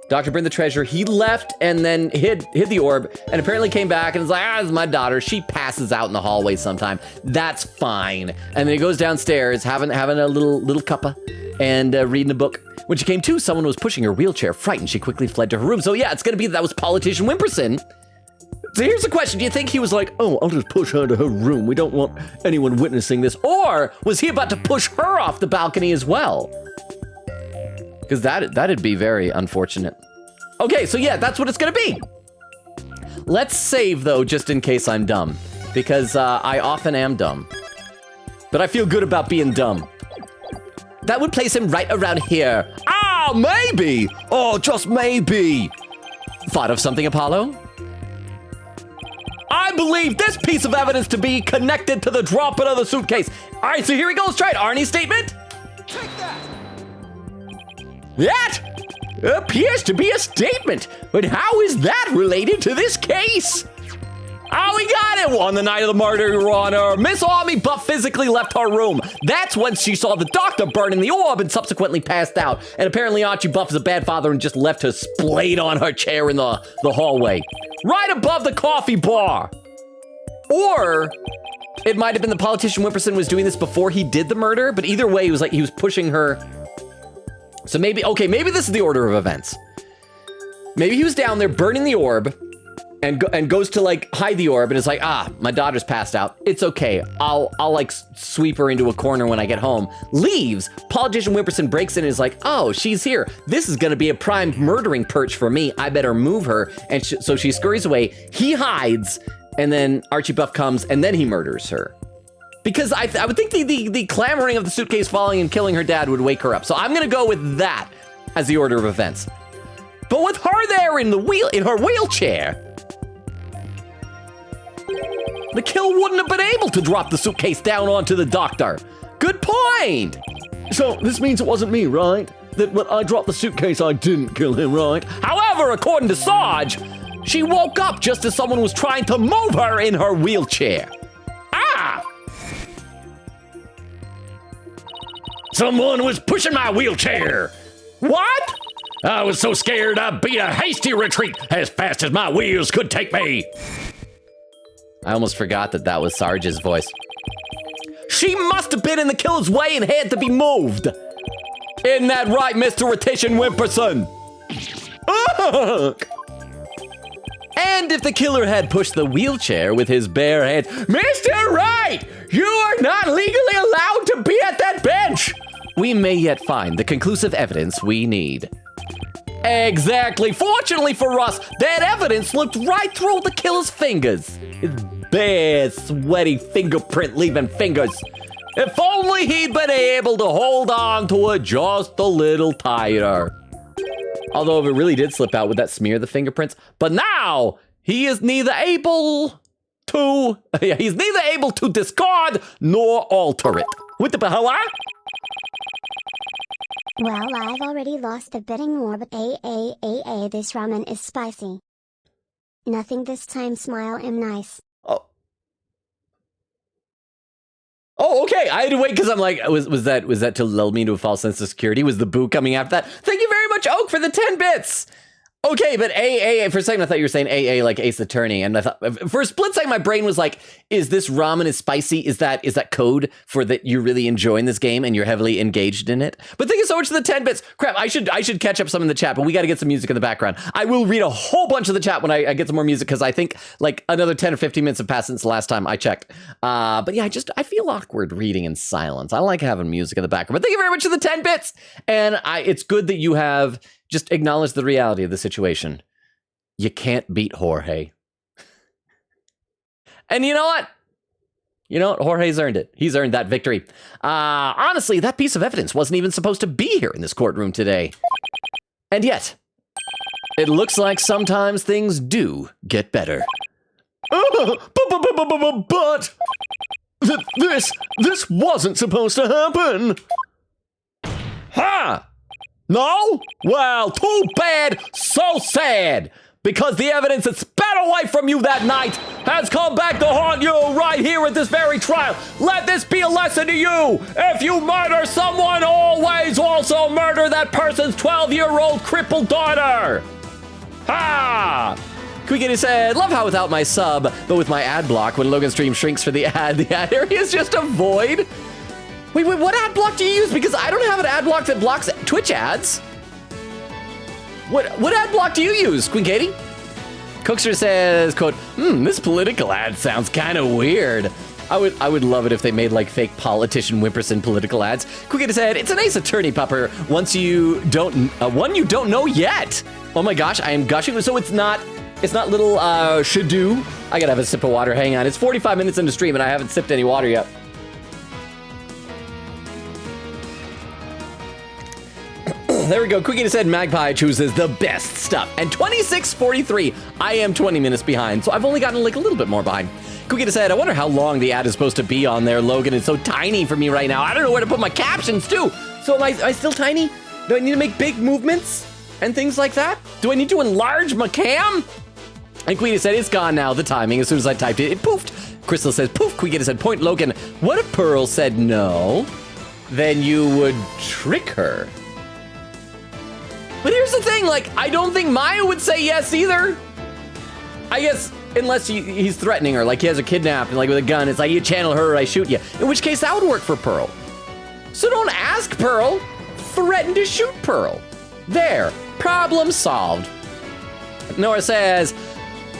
Doctor burned the treasure. He left and then hid the orb, and apparently came back and was like, it's my daughter. She passes out in the hallway sometime. That's fine. And then he goes downstairs, having a little cuppa and reading a book. When she came to, someone was pushing her wheelchair. Frightened, she quickly fled to her room. So yeah, it's gonna be that was Politician Wimperson. So here's the question. Do you think he was like, oh, I'll just push her to her room. We don't want anyone witnessing this. Or was he about to push her off the balcony as well? Because that'd be very unfortunate. Okay, so yeah, that's what it's gonna be. Let's save, though, just in case I'm dumb. Because I often am dumb. But I feel good about being dumb. That would place him right around here. Ah, maybe! Oh, just maybe! Thought of something, Apollo? I believe this piece of evidence to be connected to the dropping of the suitcase. All right, so here we go. Let's try it. Arnie's statement. Take that! That appears to be a statement, but how is that related to this case? Oh, we got it! On the night of the murder, Your Honor, Miss Army Buff physically left her room. That's when she saw the doctor burning the orb and subsequently passed out. And apparently Archie Buff is a bad father and just left her splayed on her chair in the hallway. Right above the coffee bar. Or it might have been the politician Wimperson was doing this before he did the murder, but either way, it was like he was pushing her. So maybe this is the order of events. Maybe he was down there burning the orb and goes to like hide the orb and is like, my daughter's passed out. It's okay. I'll like sweep her into a corner when I get home. Leaves. Politician Wimperson breaks in and is like, oh, she's here. This is going to be a prime murdering perch for me. I better move her. And so she scurries away. He hides. And then Archie Buff comes and then he murders her. Because I would think the clamoring of the suitcase falling and killing her dad would wake her up. So I'm going to go with that as the order of events. But with her there in her wheelchair, the kill wouldn't have been able to drop the suitcase down onto the doctor. Good point. So this means it wasn't me, right? That when I dropped the suitcase, I didn't kill him, right? However, according to Sarge, she woke up just as someone was trying to move her in her wheelchair. Someone was pushing my wheelchair. What? I was so scared I beat a hasty retreat as fast as my wheels could take me. I almost forgot that was Sarge's voice. She must have been in the killer's way and had to be moved. Isn't that right, Mr. Rotation Wimperson? And if the killer had pushed the wheelchair with his bare hand, Mr. Wright, you are not legally allowed to be at that bench. We may yet find the conclusive evidence we need. Exactly. Fortunately for us, that evidence looked right through the killer's fingers. His bare, sweaty fingerprint-leaving fingers. If only he'd been able to hold on to it just a little tighter. Although if it really did slip out, would that smear the fingerprints? But now, he is neither able to discard nor alter it. What the hell? Well, I've already lost a bidding war, but this ramen is spicy. Nothing this time, smile am nice. Oh, okay. I had to wait because I'm like, was that to lull me into a false sense of security? Was the boo coming after that? Thank you very much, Oak, for the 10 bits. Okay, but AA, for a second I thought you were saying AA like Ace Attorney, and I thought, for a split second my brain was like, is this ramen is spicy? Is that code for that you're really enjoying this game and you're heavily engaged in it? But thank you so much for the 10 bits. Crap, I should catch up some in the chat, but we got to get some music in the background. I will read a whole bunch of the chat when I get some more music, because I think like another 10 or 15 minutes have passed since the last time I checked. But yeah, I feel awkward reading in silence. I like having music in the background. But thank you very much for the 10 bits. And it's good that you have just acknowledge the reality of the situation. You can't beat Jorge. And you know what? Jorge's earned it. He's earned that victory. Honestly, that piece of evidence wasn't even supposed to be here in this courtroom today. And yet, it looks like sometimes things do get better. But this wasn't supposed to happen. Ha! No? Well, too bad, so sad. Because the evidence that sped away from you that night has come back to haunt you right here at this very trial. Let this be a lesson to you. If you murder someone, always also murder that person's 12-year-old crippled daughter. Ha! Quickity said, love how without my sub, but with my ad block, when Logan stream shrinks for the ad area is just a void. Wait, what ad block do you use? Because I don't have an ad block that blocks Twitch ads. What ad block do you use, Queen Katie? Cookster says, quote, this political ad sounds kind of weird. I would love it if they made like fake politician Wimperson political ads. Quickita said, it's a nice attorney pupper one you don't know yet. Oh my gosh, I am gushing. So it's not little Shadoo. I gotta have a sip of water. Hang on. It's 45 minutes into stream and I haven't sipped any water yet. There we go. Quickita said Magpie chooses the best stuff. And 26:43. I am 20 minutes behind, so I've only gotten like a little bit more behind. Quickita said, I wonder how long the ad is supposed to be on there, Logan. It's so tiny for me right now. I don't know where to put my captions too. So am I still tiny? Do I need to make big movements and things like that? Do I need to enlarge my cam? And Quickita said, it's gone now. The timing, as soon as I typed it, it poofed. Crystal says, poof. Quickita said, point Logan. What if Pearl said no? Then you would trick her. But here's the thing, like, I don't think Maya would say yes either. I guess, unless he's threatening her, like he has her kidnapped and like with a gun, it's like you channel her or I shoot you. In which case that would work for Pearl. So don't ask Pearl, threaten to shoot Pearl. There, problem solved. Nora says,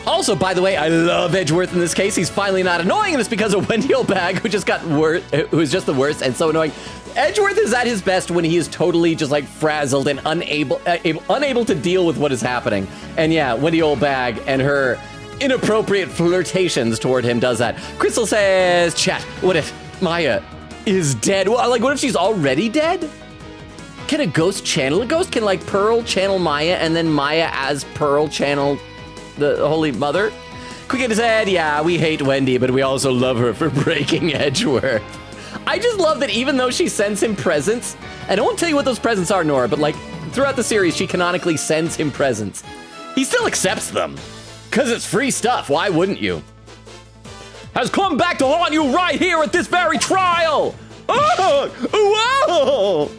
also, by the way, I love Edgeworth in this case. He's finally not annoying, and it's because of Wendy O'Bag, who just got worse, who's just the worst and so annoying. Edgeworth is at his best when he is totally just like frazzled and unable to deal with what is happening. And yeah, Wendy O'Bag and her inappropriate flirtations toward him does that. Crystal says, chat, what if Maya is dead? Well, like, what if she's already dead? Can a ghost channel a ghost? Can like Pearl channel Maya and then Maya as Pearl channel the Holy Mother? Quickita said, yeah, we hate Wendy, but we also love her for breaking Edgeworth. I just love that even though she sends him presents, and I won't tell you what those presents are, Nora, but like throughout the series, she canonically sends him presents. He still accepts them, because it's free stuff. Why wouldn't you? Has come back to haunt you right here at this very trial. Oh, whoa!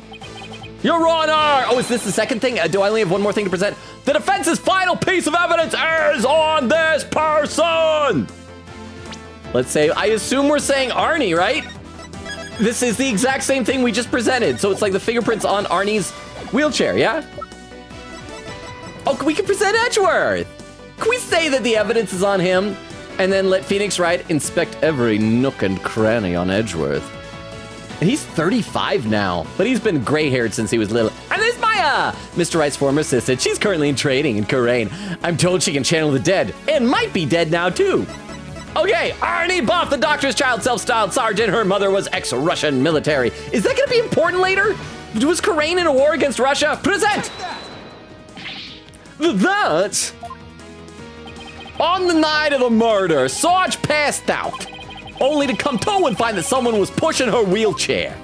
Your Honor! Oh, is this the second thing? Do I only have one more thing to present? The defense's final piece of evidence is on this person! Let's say, I assume we're saying Arnie, right? This is the exact same thing we just presented. So it's like the fingerprints on Arnie's wheelchair, yeah? Oh, we can present Edgeworth. Can we say that the evidence is on him and then let Phoenix Wright inspect every nook and cranny on Edgeworth? And he's 35 now, but he's been gray-haired since he was little. And there's Maya, Mr. Wright's former assistant. She's currently in training in Karain. I'm told she can channel the dead and might be dead now too. Okay, Arnie Buff, the doctor's child, self-styled sergeant. Her mother was ex-Russian military. Is that gonna be important later? Was Karain in a war against Russia? Present! That, on the night of the murder, Sarge passed out, only to come to and find that someone was pushing her wheelchair.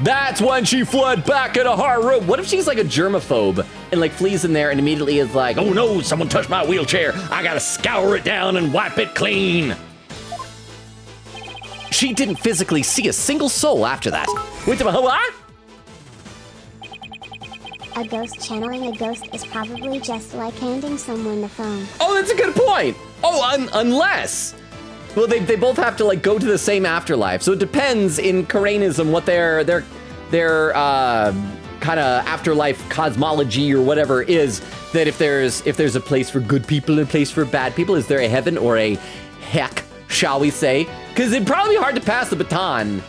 That's when she fled back into her room. What if she's like a germaphobe and like flees in there and immediately is like, oh no, someone touched my wheelchair. I gotta scour it down and wipe it clean. She didn't physically see a single soul after that. Wait a minute, what? A ghost channeling a ghost is probably just like handing someone the phone. Oh, that's a good point. Oh, unless... Well, they both have to like go to the same afterlife, so it depends in Karainism what their kind of afterlife cosmology or whatever is. That if there's a place for good people and a place for bad people, is there a heaven or a heck, shall we say? Because it'd probably be hard to pass the baton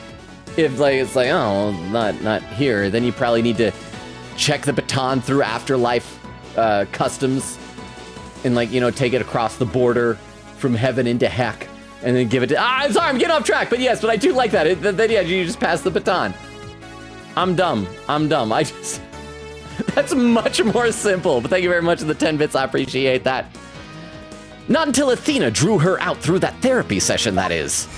if like it's like, oh, not here. Then you probably need to check the baton through afterlife customs and like, you know, take it across the border from heaven into heck. And then give it to... I'm sorry, I'm getting off track. But yes, but I do like that. Yeah, you just pass the baton. I'm dumb. I just... That's much more simple. But thank you very much for the 10 bits. I appreciate that. Not until Athena drew her out through that therapy session, that is.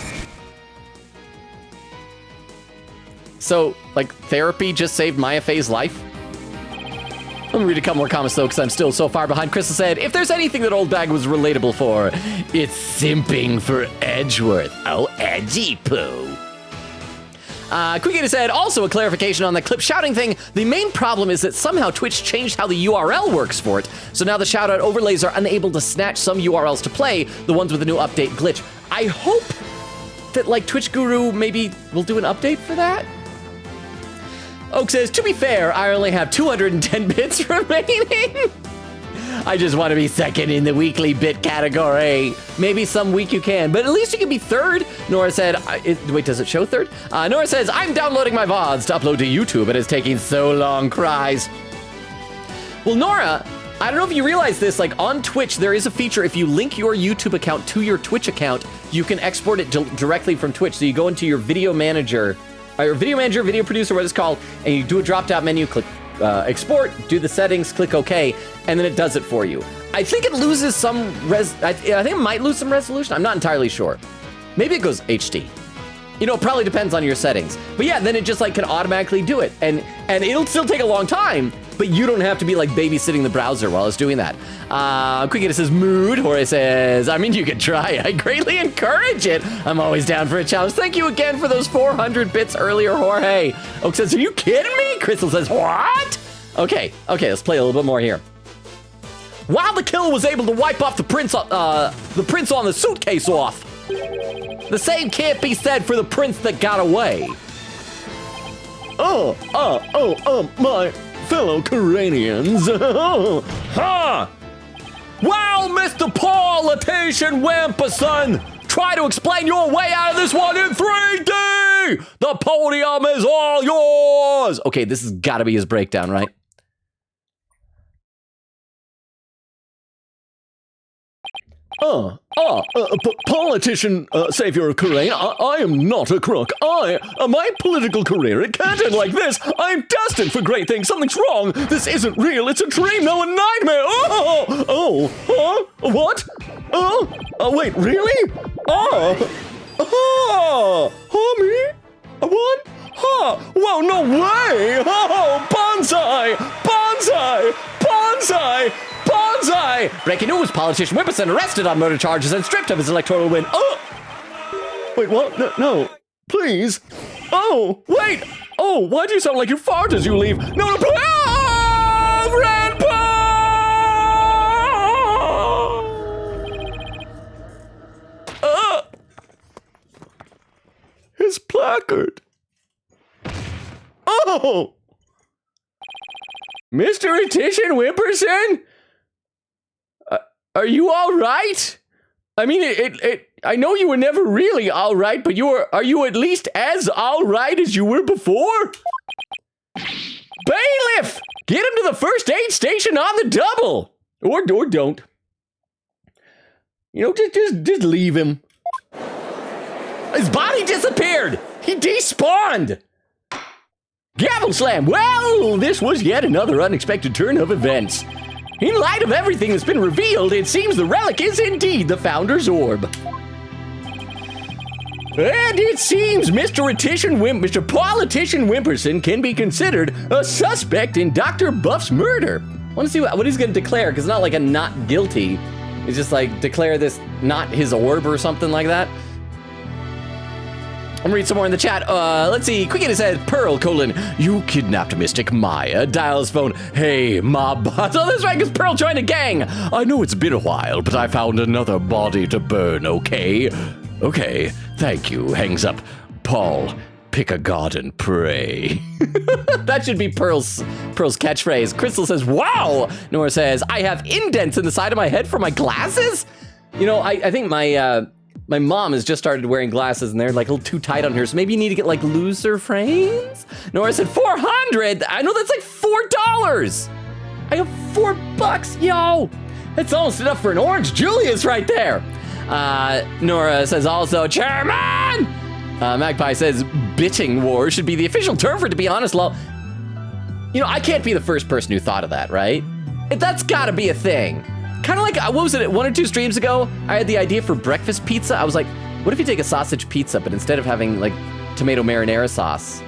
So, like, therapy just saved Maya Faye's life? Let me read a couple more comments, though, because I'm still so far behind. Crystal said, if there's anything that Old Bag was relatable for, it's simping for Edgeworth. Oh, edgy poo. Quickita said, also a clarification on the clip shouting thing. The main problem is that somehow Twitch changed how the URL works for it. So now the shoutout overlays are unable to snatch some URLs to play, the ones with the new update glitch. I hope that, like, Twitch Guru maybe will do an update for that. Oak says, to be fair, I only have 210 bits remaining. I just want to be second in the weekly bit category. Maybe some week you can, but at least you can be third. Nora said, wait, does it show third? Nora says, I'm downloading my VODs to upload to YouTube and it's taking so long, cries. Well, Nora, I don't know if you realize this, like on Twitch, there is a feature, if you link your YouTube account to your Twitch account, you can export it directly from Twitch. So you go into your video manager, video producer, what it's called, and you do a drop-down menu, click export, do the settings, click OK, and then it does it for you. I think it loses some I think it might lose some resolution. I'm not entirely sure. Maybe it goes HD. You know, it probably depends on your settings. But yeah, then it just like can automatically do it. And it'll still take a long time, but you don't have to be like babysitting the browser while it's doing that. Quickly, it says mood. Jorge says, I mean, you could try. I greatly encourage it. I'm always down for a challenge. Thank you again for those 400 bits earlier, Jorge. Oak says, are you kidding me? Crystal says, what? Okay, let's play a little bit more here. While the killer was able to wipe off the prints on the suitcase off, the same can't be said for the prince that got away. My fellow Coranians. Well, Mr. Politician Wimperson, try to explain your way out of this one in 3D. The podium is all yours. Okay, this has got to be his breakdown, right? Politician, Savior of Corrane, I am not a crook. My political career, it can't end like this. I'm destined for great things. Something's wrong. This isn't real. It's a dream, no, a nightmare. What? Wait, really? Me? What? Whoa, no way. Bonsai. Breaking news, politician Wimperson arrested on murder charges and stripped of his electoral win. Wait, what? No, please. Wait. Why do you sound like you fart as you leave? No, Grandpa! His placard. Mr. Letition Wimperson? Are you all right? I mean, I know you were never really all right, but are you at least as all right as you were before? Bailiff! Get him to the first aid station on the double! Or don't. You know, just leave him. His body disappeared! He despawned! Gavel slam! Well, this was yet another unexpected turn of events. In light of everything that's been revealed, it seems the relic is indeed the Founder's Orb. And it seems Mr. Politician Wimperson can be considered a suspect in Dr. Buff's murder. I want to see what he's going to declare, because it's not like a not guilty. It's just like, declare this not his orb or something like that. I'm gonna read some more in the chat. Let's see. Quick, it says, Pearl, you kidnapped Mystic Maya. Dials phone, hey, mob boss. Oh, that's right, because Pearl joined a gang. I know it's been a while, but I found another body to burn, okay? Okay, thank you. Hangs up. Paul, pick a god and pray. That should be Pearl's catchphrase. Crystal says, wow. Nora says, I have indents in the side of my head for my glasses? You know, I think my mom has just started wearing glasses and they're like a little too tight on her, so maybe you need to get like looser frames? Nora said, 400? I know that's like $4. I have $4, yo. That's almost enough for an Orange Julius right there. Nora says also, Chairman! Magpie says, bitching war should be the official term for it, to be honest, lol. You know, I can't be the first person who thought of that, right? That's gotta be a thing. Kind of like, what was it, 1 or 2 streams ago? I had the idea for breakfast pizza. I was like, what if you take a sausage pizza, but instead of having like tomato marinara sauce,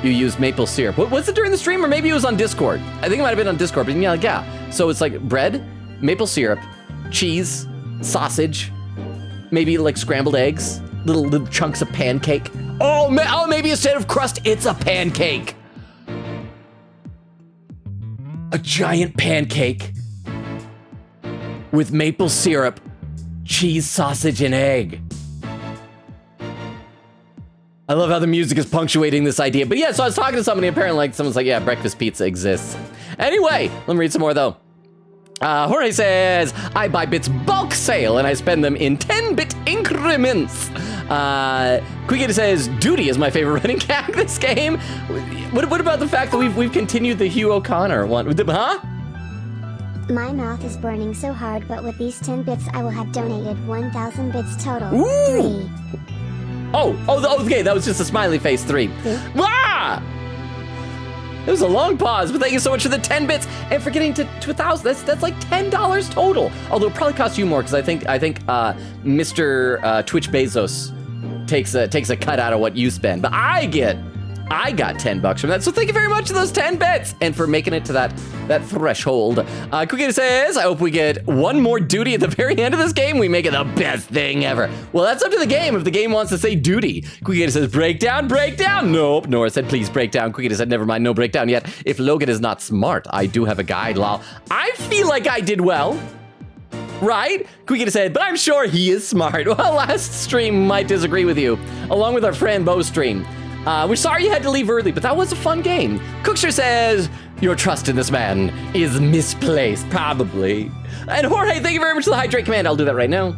you use maple syrup? What was it during the stream, or maybe it was on Discord? I think it might have been on Discord, but yeah. So it's like bread, maple syrup, cheese, sausage, maybe like scrambled eggs, little chunks of pancake. Oh, maybe instead of crust, it's a pancake. A giant pancake with maple syrup, cheese, sausage, and egg. I love how the music is punctuating this idea. But yeah, so I was talking to somebody, apparently like someone's like, yeah, breakfast pizza exists. Anyway, let me read some more though. Jorge says, I buy bits bulk sale and I spend them in 10-bit increments. Quickity says, Duty is my favorite running gag this game. What about the fact that we've continued the Hugh O'Connor one? Huh? My mouth is burning so hard, but with these 10 bits I will have donated 1,000 bits total. Ooh. 3. Okay, that was just a smiley face 3. Ah! It was a long pause, but thank you so much for the 10 bits and for getting to 1,000. That's like $10 total. Although it probably costs you more because I think Mr. Twitch Bezos takes a cut out of what you spend. But I got $10 from that. So thank you very much for those 10 bits and for making it to that threshold. Quickity says, I hope we get one more duty at the very end of this game. We make it the best thing ever. Well, that's up to the game. If the game wants to say duty. Quickity says, breakdown. Nope. Nora said, please breakdown. Quickity said, never mind, no breakdown yet. If Logan is not smart, I do have a guide, lol. I feel like I did well. Right? Quickity said, but I'm sure he is smart. Well, last stream might disagree with you, along with our friend Bo's stream. We're sorry you had to leave early, but that was a fun game. Cookster says, your trust in this man is misplaced, probably. And Jorge, thank you very much for the hydrate command. I'll do that right now.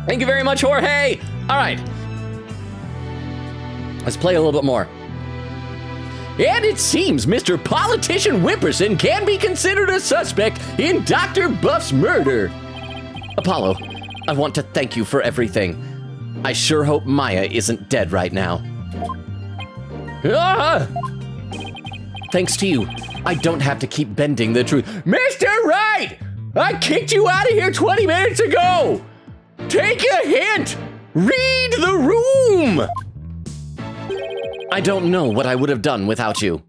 Thank you very much, Jorge. All right. Let's play a little bit more. And it seems Mr. Politician Whipperson can be considered a suspect in Dr. Buff's murder. Apollo, I want to thank you for everything. I sure hope Maya isn't dead right now. Ah! Thanks to you, I don't have to keep bending the truth. Mr. Wright! I kicked you out of here 20 minutes ago! Take a hint! Read the room! I don't know what I would have done without you.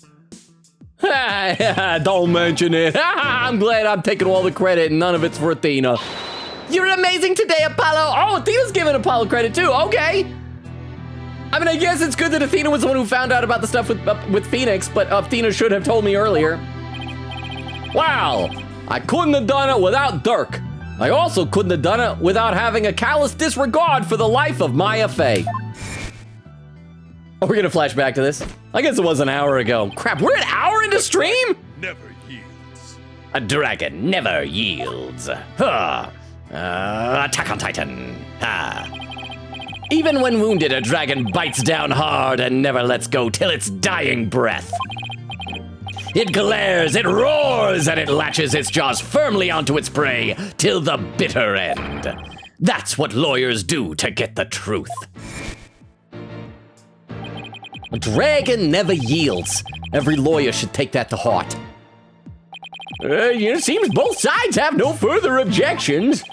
Don't mention it. I'm glad I'm taking all the credit and none of it's for Athena. You're amazing today, Apollo. Oh, Athena's giving Apollo credit too. Okay. I mean, I guess it's good that Athena was the one who found out about the stuff with Phoenix, but Athena should have told me earlier. Wow, I couldn't have done it without Dirk. I also couldn't have done it without having a callous disregard for the life of Maya Fey. Oh, we're gonna flash back to this? I guess it was an hour ago. Crap, we're an hour into stream? Never yields. A dragon never yields. Huh. Attack on Titan. Even when wounded, a dragon bites down hard and never lets go till its dying breath. It glares, it roars, and it latches its jaws firmly onto its prey till the bitter end. That's what lawyers do to get the truth. A dragon never yields. Every lawyer should take that to heart. It seems both sides have no further objections.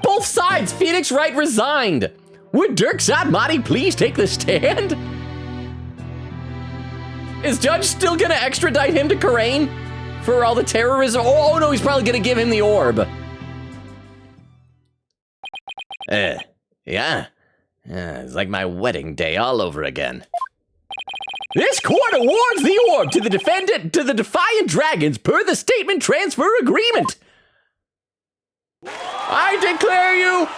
Both sides, Phoenix Wright resigned. Would Dirk Zadmati please take the stand? Is Judge still gonna extradite him to Karain for all the terrorism? Oh no, he's probably gonna give him the orb. Yeah. It's like my wedding day all over again. This court awards the orb to the defendant, to the Defiant Dragons per the statement transfer agreement. I declare you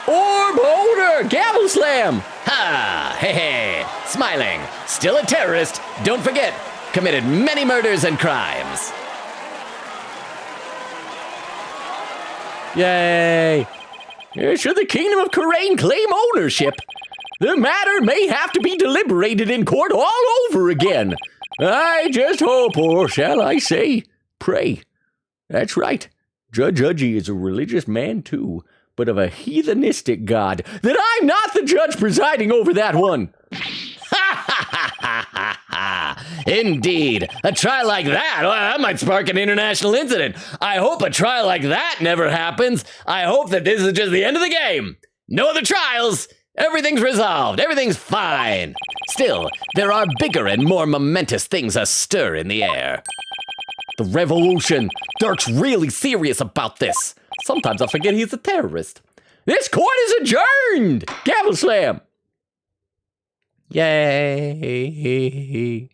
orb holder, gavel slam. Ha, hey, smiling, still a terrorist, don't forget, committed many murders and crimes. Yay. Should the Kingdom of Karain claim ownership, the matter may have to be deliberated in court all over again. I just hope, or shall I say, pray. That's right. Judge Udgy is a religious man too, but of a heathenistic god, that I'm not the judge presiding over that one. Ha ha ha ha ha ha! Indeed, a trial like that, well, that might spark an international incident. I hope a trial like that never happens. I hope that this is just the end of the game. No other trials. Everything's resolved. Everything's fine. Still, there are bigger and more momentous things astir in the air. The revolution. Dirk's really serious about this. Sometimes I forget he's a terrorist. This court is adjourned. Gavel slam. Yay.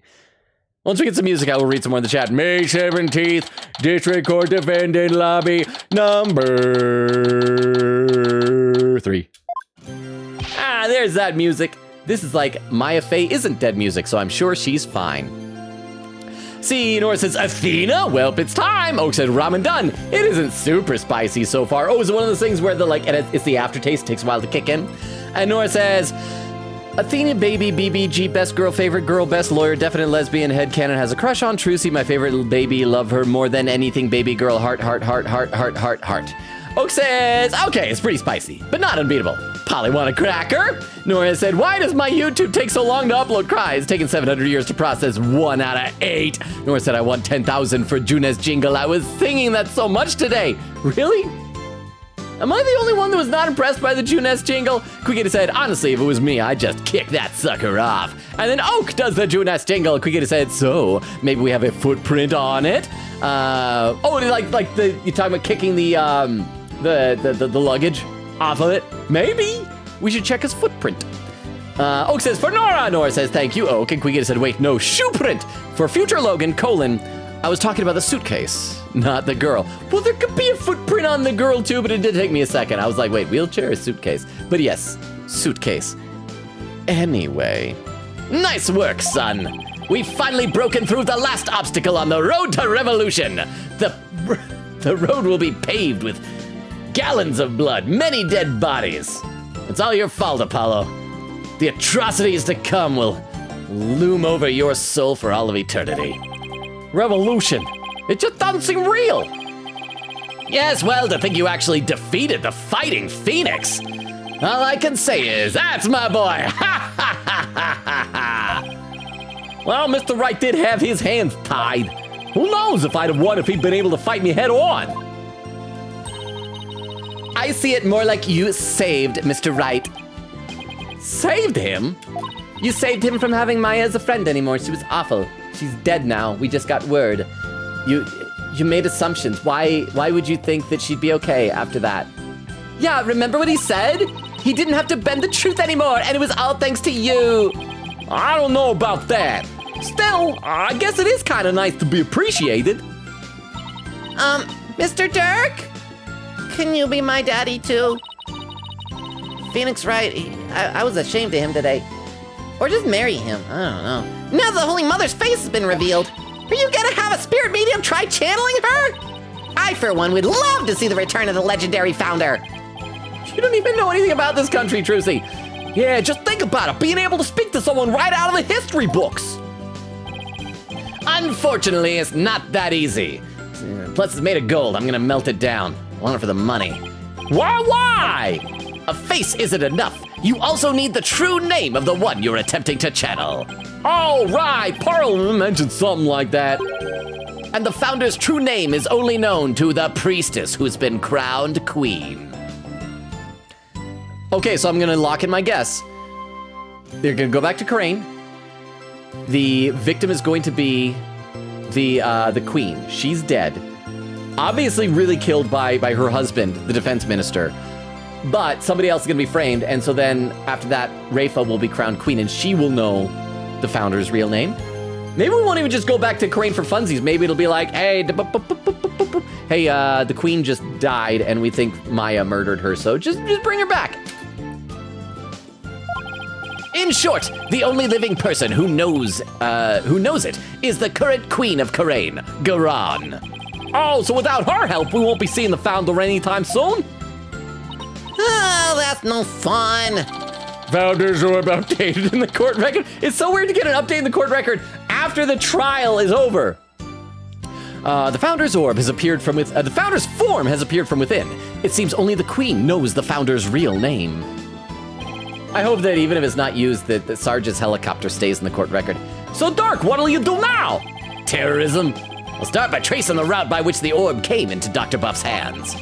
Once we get some music, I will read some more in the chat. May 17th, District Court Defendant Lobby number 3. There's that music. This is like Maya Fey isn't dead music, so I'm sure she's fine. See, Nora says, Athena? Well, it's time. Oak said, ramen done. It isn't super spicy so far. Oh, it's one of those things where it's the aftertaste, takes a while to kick in. And Nora says, Athena, baby, BBG, best girl, favorite girl, best lawyer, definite lesbian, headcanon, has a crush on Trucy, my favorite little baby, love her more than anything, baby girl, heart, heart, heart, heart, heart, heart, heart. Oak says, okay, it's pretty spicy, but not unbeatable. Polly want a cracker? Nora said, why does my YouTube take so long to upload cries? Taking 700 years to process 1 out of 8. Nora said, I want 10,000 for June's jingle. I was singing that so much today. Really? Am I the only one that was not impressed by the Junes jingle? Quickita said, honestly, if it was me, I'd just kick that sucker off. And then Oak does the Junes jingle. Quickita said, so maybe we have a footprint on it. You talking about kicking the luggage off of it? Maybe. We should check his footprint. Oak says, for Nora. Nora says, thank you, Oak. And Quickita said, wait, no, shoe print. For future Logan, I was talking about the suitcase, not the girl. Well, there could be a footprint on the girl too, but it did take me a second. I was like, wait, wheelchair or suitcase? But yes, suitcase. Anyway, nice work, son. We've finally broken through the last obstacle on the road to revolution. The road will be paved with gallons of blood, many dead bodies. It's all your fault, Apollo. The atrocities to come will loom over your soul for all of eternity. Revolution. It just doesn't seem real. Yes, well, to think you actually defeated the Fighting Phoenix. All I can say is, that's my boy. Ha ha ha ha ha. Well, Mr. Wright did have his hands tied. Who knows if I'd have won if he'd been able to fight me head on. I see it more like you saved Mr. Wright. Saved him? You saved him from having Maya as a friend anymore. She was awful. She's dead now. We just got word. You made assumptions. Why would you think that she'd be okay after that? Yeah, remember what he said? He didn't have to bend the truth anymore, and it was all thanks to you. I don't know about that. Still, I guess it is kind of nice to be appreciated. Mr. Dirk? Can you be my daddy too? Phoenix Wright, I was ashamed of him today. Or just marry him, I don't know. Now the Holy Mother's face has been revealed. Are you gonna have a spirit medium try channeling her? I, for one, would love to see the return of the legendary founder. You don't even know anything about this country, Trucy. Yeah, just think about it, being able to speak to someone right out of the history books. Unfortunately, it's not that easy. Plus, it's made of gold. I'm gonna melt it down. I want it for the money. Why? A face isn't enough. You also need the true name of the one you're attempting to channel. Oh, right, Pearl mentioned something like that. And the founder's true name is only known to the priestess who's been crowned queen. Okay, so I'm gonna lock in my guess. They're gonna go back to Crane. The victim is going to be the queen. She's dead. Obviously really killed by her husband, the defense minister. But somebody else is gonna be framed, and so then after that, Rafa will be crowned queen, and she will know the founder's real name. Maybe we won't even just go back to Crane for funsies. Maybe it'll be like, hey, the queen just died, and we think Maya murdered her, so just bring her back. In short, the only living person who knows it is the current queen of Karain, Garan. Oh, so without her help, we won't be seeing the founder anytime soon? Oh, that's no fun. Founders are updated in the court record. It's so weird to get an update in the court record after the trial is over. The founder's orb has appeared from within. The founder's form has appeared from within. It seems only the queen knows the founder's real name. I hope that even if it's not used, that Sarge's helicopter stays in the court record. So, Dark, what'll you do now? Terrorism. We'll start by tracing the route by which the orb came into Dr. Buff's hands.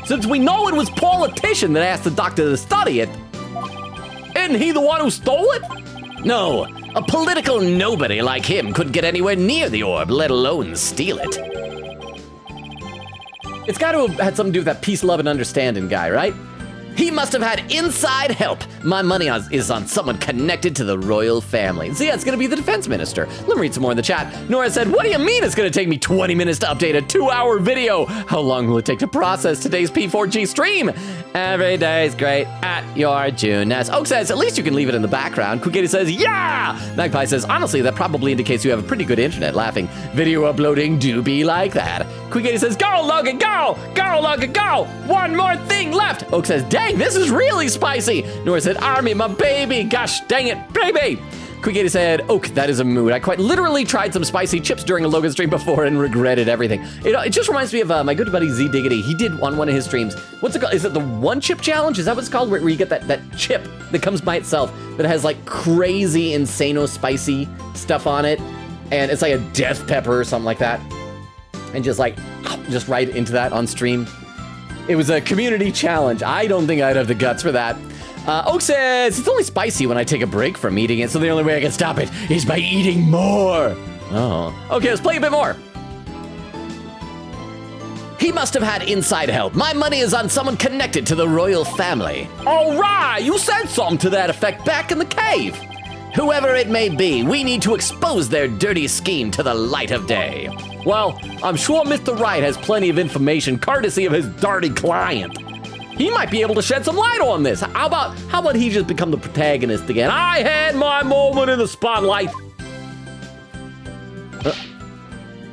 Since we know it was politician that asked the doctor to study it, isn't he the one who stole it? No, a political nobody like him couldn't get anywhere near the orb, let alone steal it. It's got to have had something to do with that peace, love, and understanding guy, right? He must have had inside help. My money is on someone connected to the royal family. So yeah, it's gonna be the defense minister. Let me read some more in the chat. Nora said, what do you mean it's gonna take me 20 minutes to update a 2-hour video? How long will it take to process today's P4G stream? Every day is great at your Juness. Oak says, at least you can leave it in the background. Kukiti says, yeah! Magpie says, honestly, that probably indicates you have a pretty good internet. Laughing. Video uploading do be like that. Quick80 says, go, Logan, go! Go, Logan, go! One more thing left! Oak says, dang, this is really spicy! Nora said, Army, my baby! Gosh, dang it, baby! Quick80 said, Oak, that is a mood. I quite literally tried some spicy chips during a Logan stream before and regretted everything. It just reminds me of my good buddy Z Diggity. He did on one of his streams. What's it called? Is it the one chip challenge? Is that what it's called? Where you get that chip that comes by itself that has like crazy, insano spicy stuff on it. And it's like a death pepper or something like that. And just right into that on stream. It was a community challenge. I don't think I'd have the guts for that. Oak says, it's only spicy when I take a break from eating it, so the only way I can stop it is by eating more. Oh. Okay, let's play a bit more. He must have had inside help. My money is on someone connected to the royal family. All right, you said something to that effect back in the cave. Whoever it may be, we need to expose their dirty scheme to the light of day. Well, I'm sure Mr. Wright has plenty of information courtesy of his dirty client. He might be able to shed some light on this. How about he just become the protagonist again? I had my moment in the spotlight.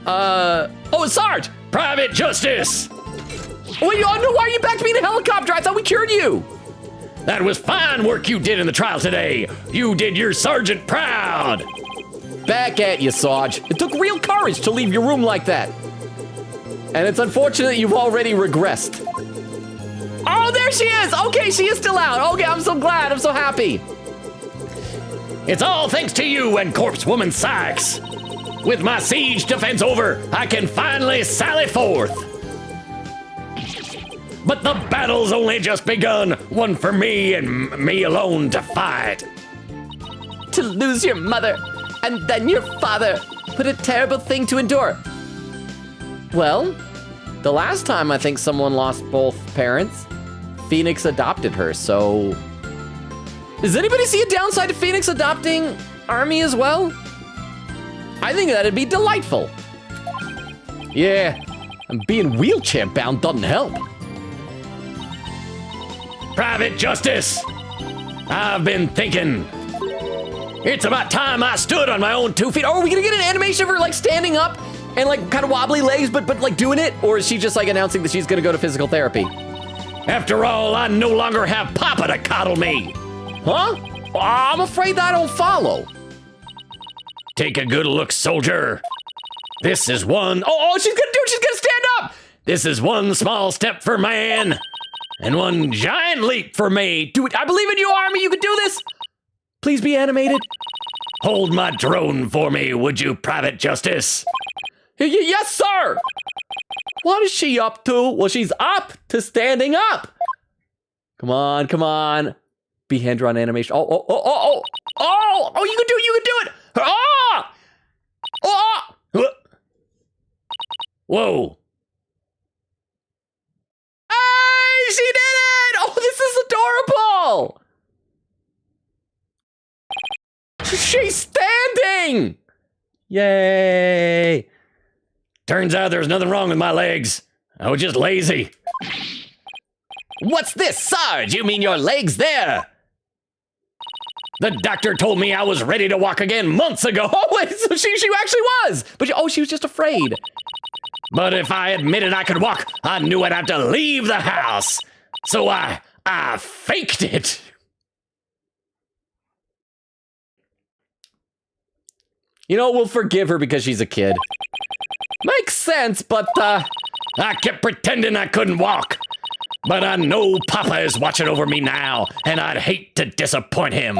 Oh, Sarge! Private Justice! Wait, why are you back to being a helicopter? I thought we cured you. That was fine work you did in the trial today. You did your sergeant proud. Back at you, Sarge. It took real courage to leave your room like that. And it's unfortunate you've already regressed. Oh, there she is! Okay, she is still out. Okay, I'm so glad. I'm so happy. It's all thanks to you and Corpse Woman Sykes. With my siege defense over, I can finally sally forth. But the battle's only just begun. One for me and me alone to fight. To lose your mother and then your father. What a terrible thing to endure. Well, the last time I think someone lost both parents, Phoenix adopted her, so... Does anybody see a downside to Phoenix adopting Army as well? I think that'd be delightful. Yeah, and being wheelchair bound doesn't help. Private Justice, I've been thinking. It's about time I stood on my own 2 feet. Oh, are we gonna get an animation of her like standing up and like kind of wobbly legs, but like doing it? Or is she just like announcing that she's gonna go to physical therapy? After all, I no longer have Papa to coddle me. Huh? I'm afraid I don't follow. Take a good look, soldier. This is one... Oh, she's gonna stand up! This is one small step for man, and one giant leap for me. Do it. I believe in you, Army. You can do this. Please be animated. Hold my drone for me, would you, Private Justice? Yes, sir. What is she up to? Well, she's up to standing up. Come on, come on. Be hand-drawn animation. Oh, you can do it. Whoa. Hey, she did it! Oh, this is adorable. She's standing. Yay. Turns out there's nothing wrong with my legs. I was just lazy. What's this, Sarge? You mean your legs there? The doctor told me I was ready to walk again months ago. Oh, wait, so she actually was. But she was just afraid. But if I admitted I could walk, I knew I'd have to leave the house. So I faked it. You know, we'll forgive her because she's a kid. Makes sense, but I kept pretending I couldn't walk. But I know Papa is watching over me now, and I'd hate to disappoint him.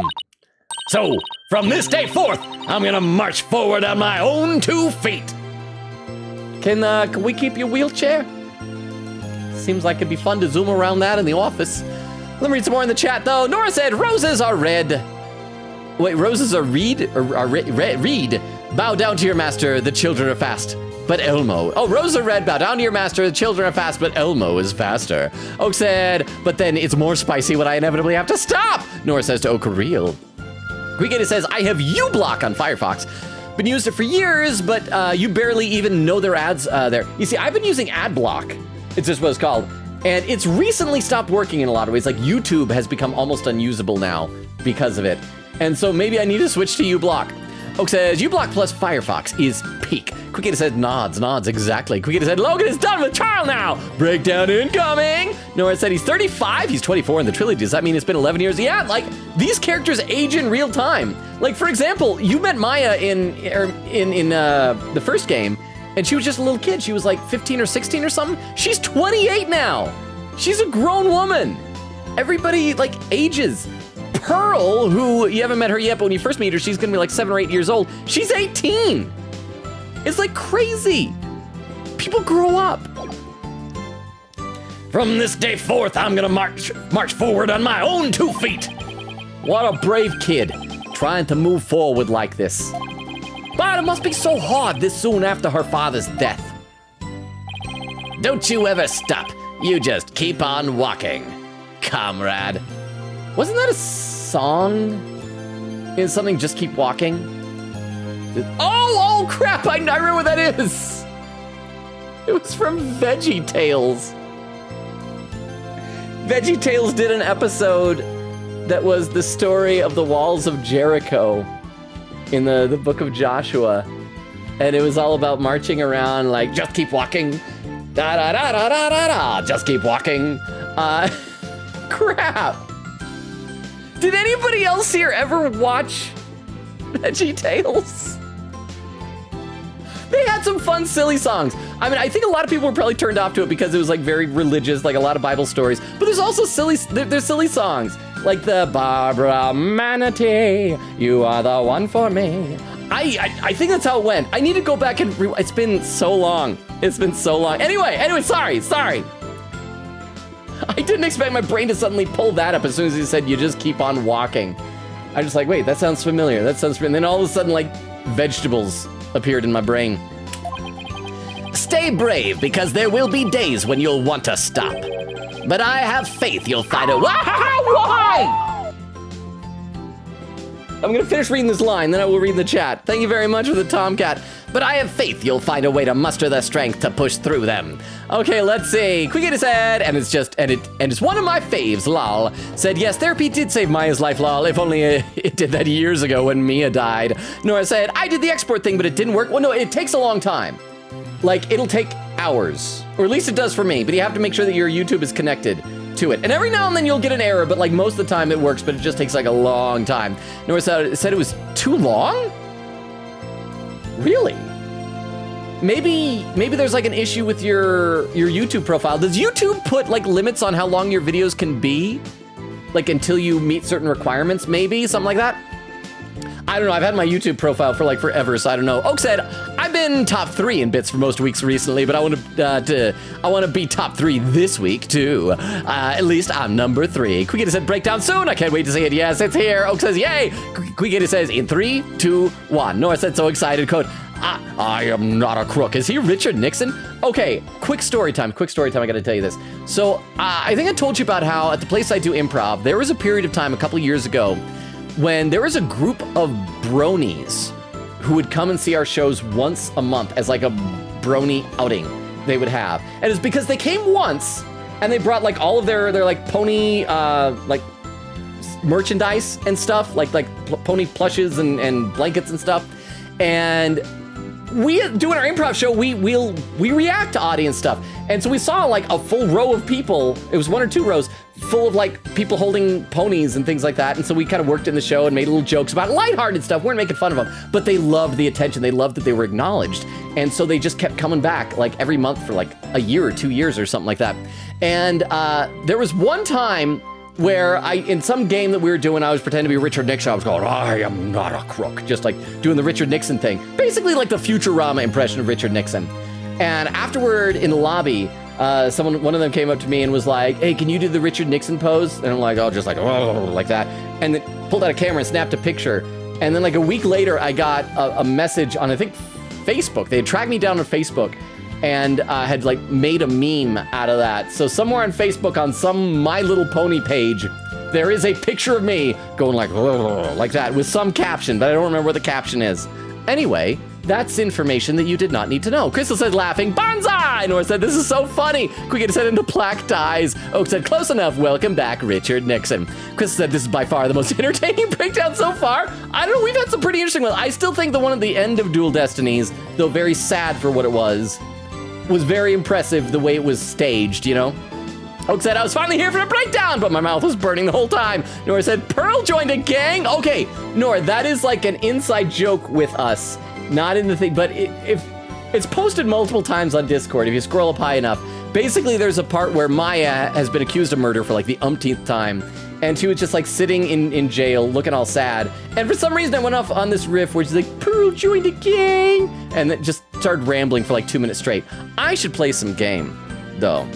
So, from this day forth, I'm gonna march forward on my own 2 feet. Can we keep your wheelchair? Seems like it'd be fun to zoom around that in the office. Let me read some more in the chat, though. Nora said, roses are red. Wait, roses are reed? Reed. Bow down to your master, the children are fast. But Elmo. Oh, roses are red, bow down to your master, the children are fast, but Elmo is faster. Oak said, but then it's more spicy when I inevitably have to stop. Nora says to Oak, real. Quick80 says, I have uBlock on Firefox. Been used it for years, but you barely even know their ads there. You see, I've been using AdBlock. It's just what it's called. And it's recently stopped working in a lot of ways. Like YouTube has become almost unusable now because of it. And so maybe I need to switch to uBlock. Oak says, uBlock plus Firefox is peak. Quickita said, nods, exactly. Quickita said, Logan is done with trial now. Breakdown incoming. Nora said he's 35, he's 24 in the trilogy. Does that mean it's been 11 years? Yeah, like, these characters age in real time. Like, for example, you met Maya in the first game, and she was just a little kid. She was like 15 or 16 or something. She's 28 now. She's a grown woman. Everybody, like, ages. Pearl, who you haven't met her yet, but when you first meet her, she's gonna be like 7 or 8 years old. She's 18. It's like crazy. People grow up. From this day forth, I'm gonna march forward on my own 2 feet. What a brave kid, trying to move forward like this. But it must be so hard this soon after her father's death. Don't you ever stop. You just keep on walking, comrade. Wasn't that a song? Is something Just Keep Walking? Oh crap, I remember what that is. It was from VeggieTales. VeggieTales did an episode that was the story of the walls of Jericho in the book of Joshua. And it was all about marching around like, just keep walking. Da da da da da da da, just keep walking. Crap. Did anybody else here ever watch VeggieTales? They had some fun, silly songs. I mean, I think a lot of people were probably turned off to it because it was like very religious, like a lot of Bible stories. But there's also there's silly songs, like the Barbara Manatee, you are the one for me. I think that's how it went. I need to go back and it's been so long. It's been so long. Anyway, sorry. I didn't expect my brain to suddenly pull that up as soon as he said, you just keep on walking. I was just like, wait, that sounds familiar. And then all of a sudden, like, vegetables appeared in my brain. Stay brave, because there will be days when you'll want to stop. But I have faith you'll find a... Why? I'm gonna finish reading this line, then I will read the chat. Thank you very much for the Tomcat. But I have faith you'll find a way to muster the strength to push through them. Okay, let's see. Quickita said, and it's one of my faves, lol. Said, yes, therapy did save Maya's life, lol. If only it did that years ago when Mia died. Nora said, I did the export thing, but it didn't work. Well, no, it takes a long time. Like, it'll take hours. Or at least it does for me, but you have to make sure that your YouTube is connected to it. And every now and then you'll get an error, but like most of the time it works, but it just takes like a long time. Nora said it was too long? Really? Maybe there's like an issue with your YouTube profile. Does YouTube put like limits on how long your videos can be? Like until you meet certain requirements, maybe? Something like that? I don't know, I've had my YouTube profile for like forever, so I don't know. Oak said, I've been top 3 in bits for most weeks recently, but I want to be top 3 this week too. At least I'm number 3. Quickita said, breakdown soon. I can't wait to see it. Yes, it's here. Oak says, yay. Quickita says, in 3, 2, 1. Nora said, so excited. Code, I am not a crook. Is he Richard Nixon? Okay, quick story time. I gotta tell you this. So I think I told you about how at the place I do improv, there was a period of time a couple of years ago when there was a group of bronies who would come and see our shows once a month as like a brony outing they would have. And it's because they came once and they brought like all of their like pony like merchandise and stuff, like pony plushes and blankets and stuff. And we doing our improv show, we react to audience stuff. And so we saw like a full row of people, it was 1 or 2 rows, full of like people holding ponies and things like that. And so we kind of worked in the show and made little jokes about lighthearted stuff. We weren't making fun of them, but they loved the attention. They loved that they were acknowledged. And so they just kept coming back like every month for like a year or 2 years or something like that. And there was one time where in some game that we were doing, I was pretending to be Richard Nixon. I was going, I am not a crook. Just like doing the Richard Nixon thing. Basically like the Futurama impression of Richard Nixon. And afterward in the lobby, one of them came up to me and was like, hey, can you do the Richard Nixon pose? And I'm like, oh, just like, oh, like that. And then pulled out a camera and snapped a picture. And then like a week later, I got a message on, I think, Facebook. They had tracked me down on Facebook and had like made a meme out of that. So somewhere on Facebook on some My Little Pony page, there is a picture of me going like that with some caption, but I don't remember what the caption is. Anyway, That's information that you did not need to know. Crystal said, laughing, Banzai! Nora said, this is so funny. Quicket said, into plaque dies. Oak said, close enough. Welcome back, Richard Nixon. Crystal said, this is by far the most entertaining breakdown so far. I don't know, we've had some pretty interesting ones. I still think the one at the end of Dual Destinies, though very sad for what it was very impressive the way it was staged, you know? Oak said, I was finally here for a breakdown, but my mouth was burning the whole time. Nora said, Pearl joined a gang? Okay, Nora, that is like an inside joke with us. Not in the thing, but if it's posted multiple times on Discord, if you scroll up high enough, basically there's a part where Maya has been accused of murder for like the umpteenth time, and she was just like sitting in jail looking all sad. And for some reason I went off on this riff where she's like, Pearl joined a gang, and then just started rambling for like 2 minutes straight. I should play some game, though.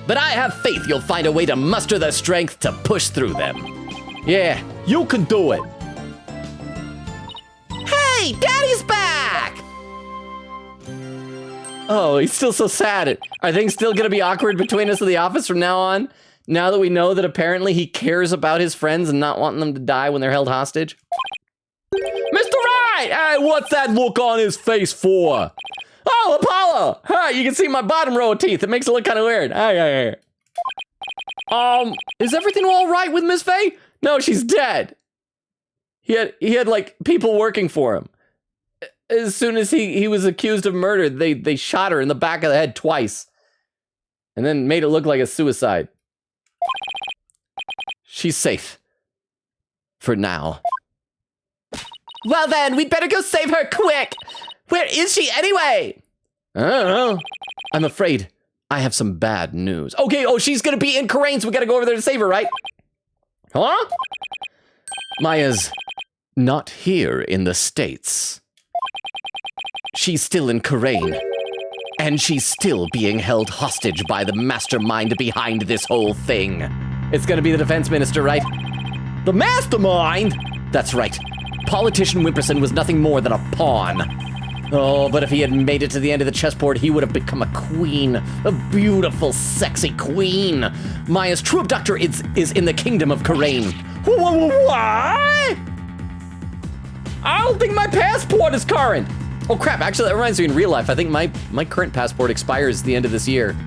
But I have faith you'll find a way to muster the strength to push through them. Yeah, you can do it. Hey, Daddy's back! Oh, he's still so sad. Are things still gonna be awkward between us in the office from now on? Now that we know that apparently he cares about his friends and not wanting them to die when they're held hostage? Mr. Right! Hey, what's that look on his face for? Oh, Apollo! Hi, you can see my bottom row of teeth. It makes it look kind of weird. Hey. Is everything all right with Miss Faye? No, she's dead. He had like people working for him. As soon as he was accused of murder, they shot her in the back of the head twice. And then made it look like a suicide. She's safe. For now. Well then, we'd better go save her quick! Where is she anyway? I don't know. I'm afraid I have some bad news. Okay, she's gonna be in Karain, so we gotta go over there to save her, right? Huh? Maya's not here in the States. She's still in Karain. And she's still being held hostage by the mastermind behind this whole thing. It's gonna be the defense minister, right? The mastermind? That's right. Politician Wimperson was nothing more than a pawn. Oh, but if he had made it to the end of the chessboard, he would have become a queen. A beautiful, sexy queen. Maya's true abductor is in the kingdom of Karain. What? I don't think my passport is current. Oh crap, actually that reminds me, in real life, I think my current passport expires at the end of this year.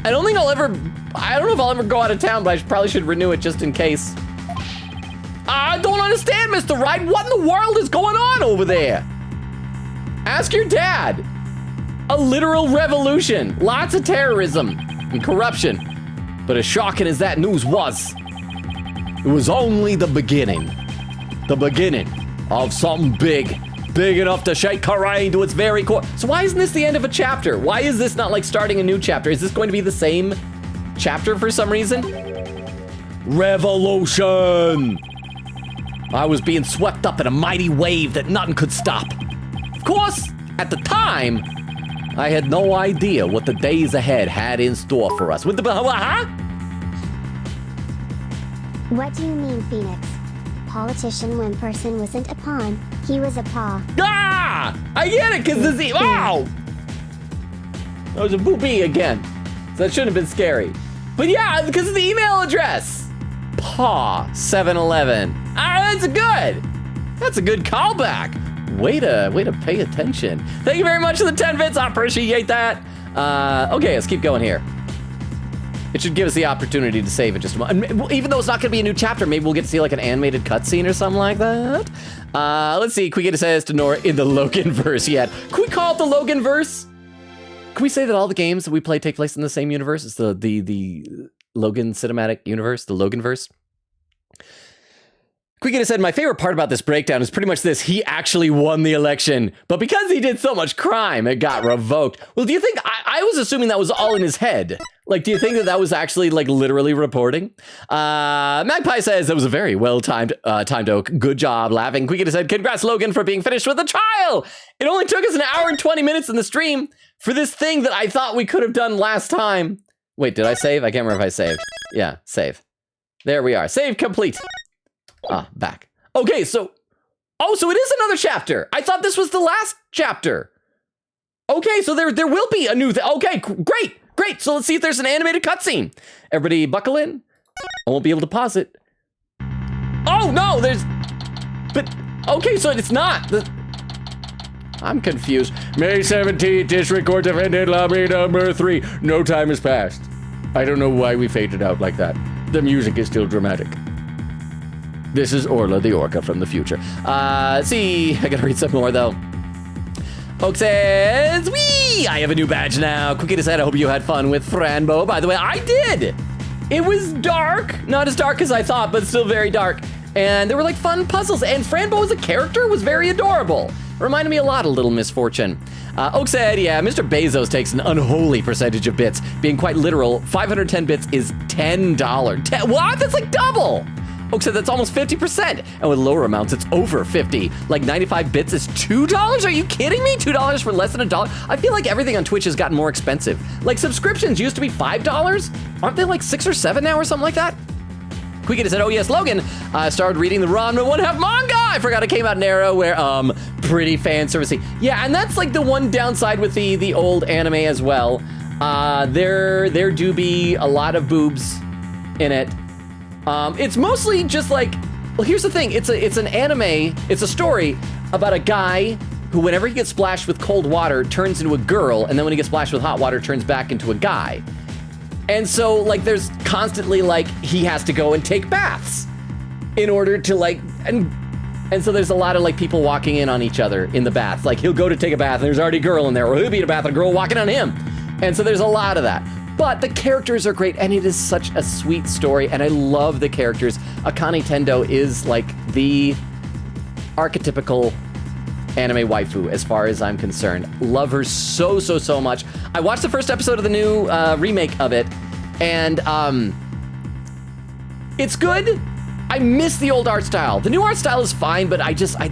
I don't know if I'll ever go out of town, but I probably should renew it just in case. I don't understand, Mr. Wright. What in the world is going on over there? Ask your dad. A literal revolution. Lots of terrorism and corruption. But as shocking as that news was, it was only the beginning. The beginning of something big. Big enough to shake Karain to its very core. So why isn't this the end of a chapter? Why is this not like starting a new chapter? Is this going to be the same chapter for some reason? Revolution! I was being swept up in a mighty wave that nothing could stop. Of course, at the time, I had no idea what the days ahead had in store for us. With the huh? What do you mean, Phoenix? Politician Wimperson wasn't a pawn, he was a paw. Ah! I get it, because this wow! That was a boopy again. So that shouldn't have been scary. But yeah, because of the email address. Paw 711. Ah, that's a good callback. Way to pay attention. Thank you very much for the 10 bits. I appreciate that. Okay, let's keep going here. It should give us the opportunity to save it just a moment. Even though it's not gonna be a new chapter, maybe we'll get to see like an animated cutscene or something like that. Let's see, can we get a says to Nora in the Logan verse yet? Can we call it the Logan verse? Can we say that all the games that we play take place in the same universe? It's the Logan cinematic universe, the Logan verse? Quickita said, my favorite part about this breakdown is pretty much this. He actually won the election, but because he did so much crime, it got revoked. Well, do you think, I was assuming that was all in his head. Like, do you think that was actually like literally reporting? Magpie says, that was a very well-timed oak. Good job, laughing. Quickita said, congrats, Logan, for being finished with the trial. It only took us an hour and 20 minutes in the stream for this thing that I thought we could have done last time. Wait, did I save? I can't remember if I saved. Yeah, save. There we are. Save complete. Back. Okay, so it is another chapter. I thought this was the last chapter. Okay, so there will be a new thing. Okay, great. So let's see if there's an animated cutscene. Everybody buckle in. I won't be able to pause it. Oh, no, but, okay, so it's not. I'm confused. May 17th, District Court Defendant Lobby number 3. No time has passed. I don't know why we faded out like that. The music is still dramatic. This is Orla the Orca from the future. See, I gotta read some more though. Oak says, wee! I have a new badge now. Quickie said, I hope you had fun with Franbo. By the way, I did. It was dark. Not as dark as I thought, but still very dark. And there were like fun puzzles. And Franbo as a character was very adorable. Reminded me a lot of Little Misfortune. Oak said, yeah, Mr. Bezos takes an unholy percentage of bits. Being quite literal, 510 bits is $10. What? That's like double. Oak said that's almost 50%. And with lower amounts, it's over 50. Like 95 bits is $2? Are you kidding me? $2 for less than $1? I feel like everything on Twitch has gotten more expensive. Like subscriptions used to be $5. Aren't they like 6 or 7 now or something like that? Quicket said, oh yes, Logan, I started reading the Ranma 1/2 manga. I forgot it came out in an era where, pretty fan servicey. Yeah, and that's like the one downside with the old anime as well. There do be a lot of boobs in it. It's mostly just like, well, here's the thing. It's an anime, it's a story about a guy who, whenever he gets splashed with cold water, turns into a girl, and then when he gets splashed with hot water, turns back into a guy. And so, like, there's constantly, like, he has to go and take baths in order to, like, and so there's a lot of, like, people walking in on each other in the bath. Like, he'll go to take a bath, and there's already a girl in there, or he'll be in a bath, and a girl walking on him. And so there's a lot of that. But the characters are great, and it is such a sweet story, and I love the characters. Akane Tendo is, like, the archetypical anime waifu, as far as I'm concerned. Love her so, so, so much. I watched the first episode of the new remake of it, and it's good. I miss the old art style. The new art style is fine, but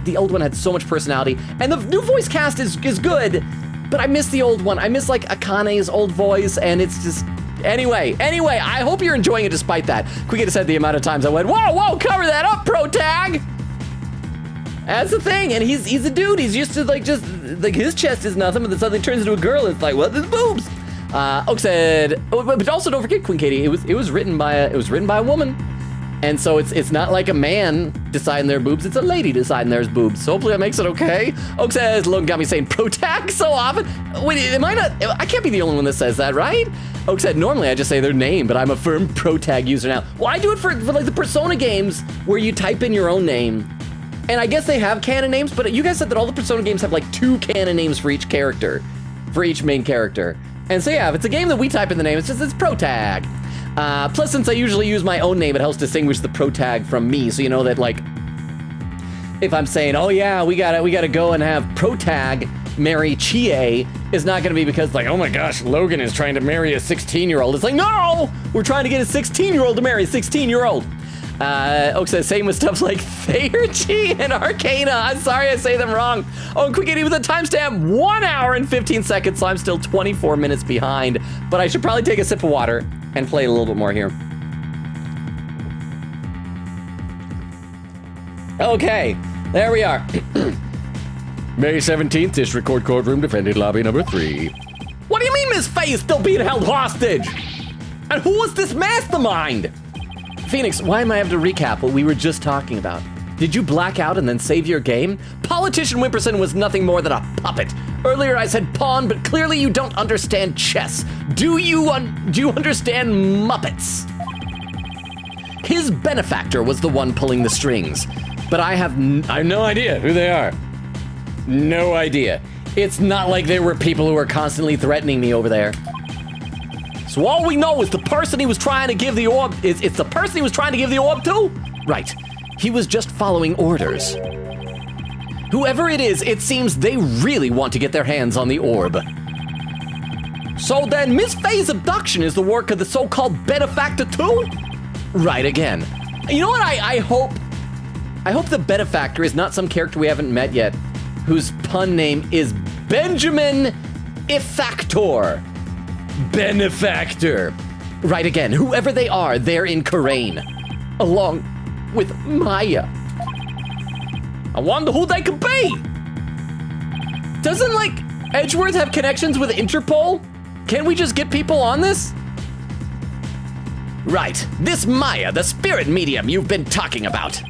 the old one had so much personality, and the new voice cast is good, but I miss the old one. I miss, like, Akane's old voice, and it's just... Anyway, I hope you're enjoying it despite that. Quick said the amount of times I went, whoa, cover that up, pro tag! That's the thing, and he's a dude. He's used to, like, just, like, his chest is nothing, but then suddenly turns into a girl, and it's like, what, there's boobs? Oak said, but also don't forget, Queen Katie, it was written by a woman. And so it's not like a man deciding their boobs, it's a lady deciding their boobs. So hopefully that makes it okay. Oak says, Logan got me saying pro tag so often. Wait, I can't be the only one that says that, right? Oak said, normally I just say their name, but I'm a firm pro tag user now. Well, I do it for like the Persona games where you type in your own name. And I guess they have canon names, but you guys said that all the Persona games have like 2 canon names for each character, for each main character. And so yeah, if it's a game that we type in the name, it's pro tag. Plus, since I usually use my own name, it helps distinguish the pro tag from me. So you know that, like, if I'm saying, oh yeah, we gotta go and have pro tag marry Chie, is not gonna be because, like, oh my gosh, Logan is trying to marry a 16-year-old. It's like, no, we're trying to get a 16-year-old to marry a 16-year-old. Oak says, same with stuff like Theurgy and Arcana. I'm sorry I say them wrong. Oh, and Quickity with a timestamp, 1 hour and 15 seconds, so I'm still 24 minutes behind. But I should probably take a sip of water and play a little bit more here. Okay, there we are. May 17th, District Court Courtroom, Defendant Lobby number 3. What do you mean Miss Faye is still being held hostage? And who was this mastermind? Phoenix, why am I having to recap what we were just talking about? Did you black out and then save your game? Politician Wimperson was nothing more than a puppet. Earlier I said pawn, but clearly you don't understand chess. Do you understand Muppets? His benefactor was the one pulling the strings, but I have no idea who they are. No idea. It's not like there were people who were constantly threatening me over there. So all we know is the person he was trying to give the orb it's the person he was trying to give the orb to? Right. He was just following orders. Whoever it is, it seems they really want to get their hands on the orb. So then Miss Faye's abduction is the work of the so-called benefactor too? Right again. You know what I hope the benefactor is not some character we haven't met yet, whose pun name is Benjamin Effactor. Benefactor. Right again, whoever they are, they're in Karain. Along with Maya. I wonder who they could be. Doesn't, like, Edgeworth have connections with Interpol? Can't we just get people on this? Right, this Maya, the spirit medium you've been talking about.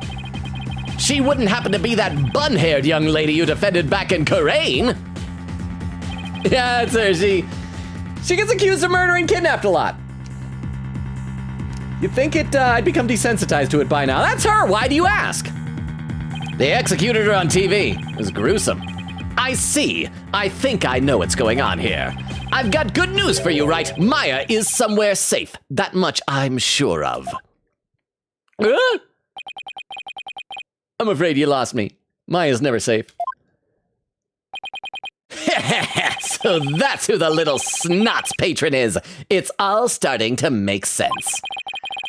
she wouldn't happen to be that bun-haired young lady you defended back in Korean. Yeah, that's her. She gets accused of murder and kidnapped a lot. You'd think I'd become desensitized to it by now. That's her. Why do you ask? They executed her on TV. It was gruesome. I see. I think I know what's going on here. I've got good news for you, right? Maya is somewhere safe. That much I'm sure of. I'm afraid you lost me. Maya's never safe. So that's who the little snot's patron is. It's all starting to make sense.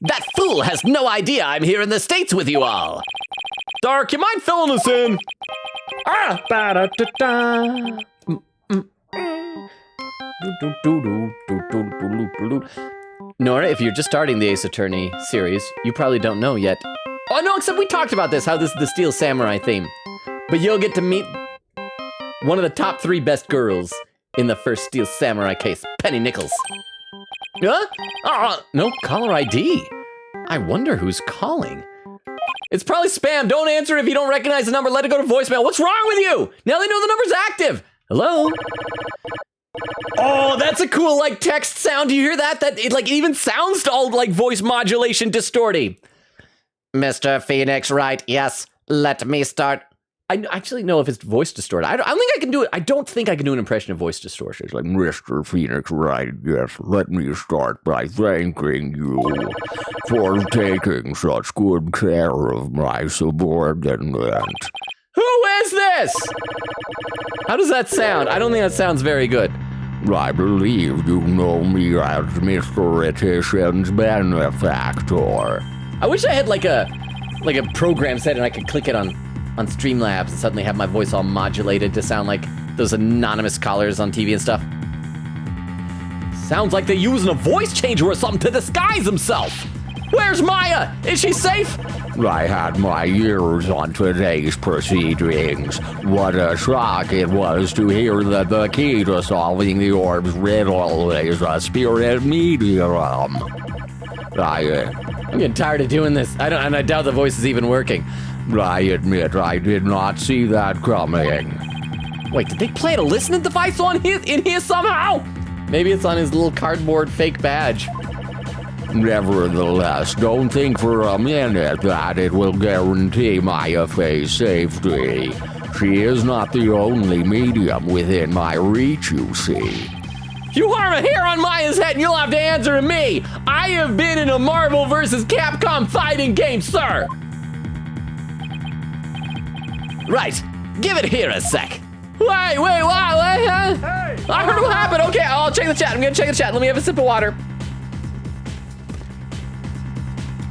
That fool has no idea I'm here in the States with you all. Dark, you mind filling us in? Nora, if you're just starting the Ace Attorney series, you probably don't know yet. Oh no, except we talked about this, how this is the Steel Samurai theme. But you'll get to meet one of the top 3 best girls in the first Steel Samurai case, Penny Nichols. Huh? No caller ID. I wonder who's calling. It's probably spam. Don't answer if you don't recognize the number. Let it go to voicemail. What's wrong with you? Now they know the number's active. Hello? Oh, that's a cool, like, text sound. Do you hear that? That it even sounds all like voice modulation distorty. Mr. Phoenix, right? Yes. Let me start. I actually know if it's voice distorted. I don't think I can do it. I don't think I can do an impression of voice distortion. It's like, Mr. Phoenix, right? Yes. Let me start by thanking you for taking such good care of my subordinate. Who is this? How does that sound? I don't think that sounds very good. I believe you know me as Mr. Retission's benefactor. I wish I had like a program set and I could click it on Streamlabs and suddenly have my voice all modulated to sound like those anonymous callers on TV and stuff. Sounds like they're using a voice changer or something to disguise himself. Where's Maya? Is she safe? I had my ears on today's proceedings. What a shock it was to hear that the key to solving the orb's riddle is a spirit medium. I'm getting tired of doing this. And I doubt the voice is even working. I admit I did not see that coming. Wait, did they plant a listening device in here somehow? Maybe it's on his little cardboard fake badge. Nevertheless, don't think for a minute that it will guarantee Maya Faye's safety. She is not the only medium within my reach, you see. You harm a hair on Maya's head and you'll have to answer to me. I have been in a Marvel vs. Capcom fighting game, sir. Right, give it here a sec. Wait, wow, huh? Hey, I heard what happened. Okay, I'll check the chat. I'm gonna check the chat. Let me have a sip of water.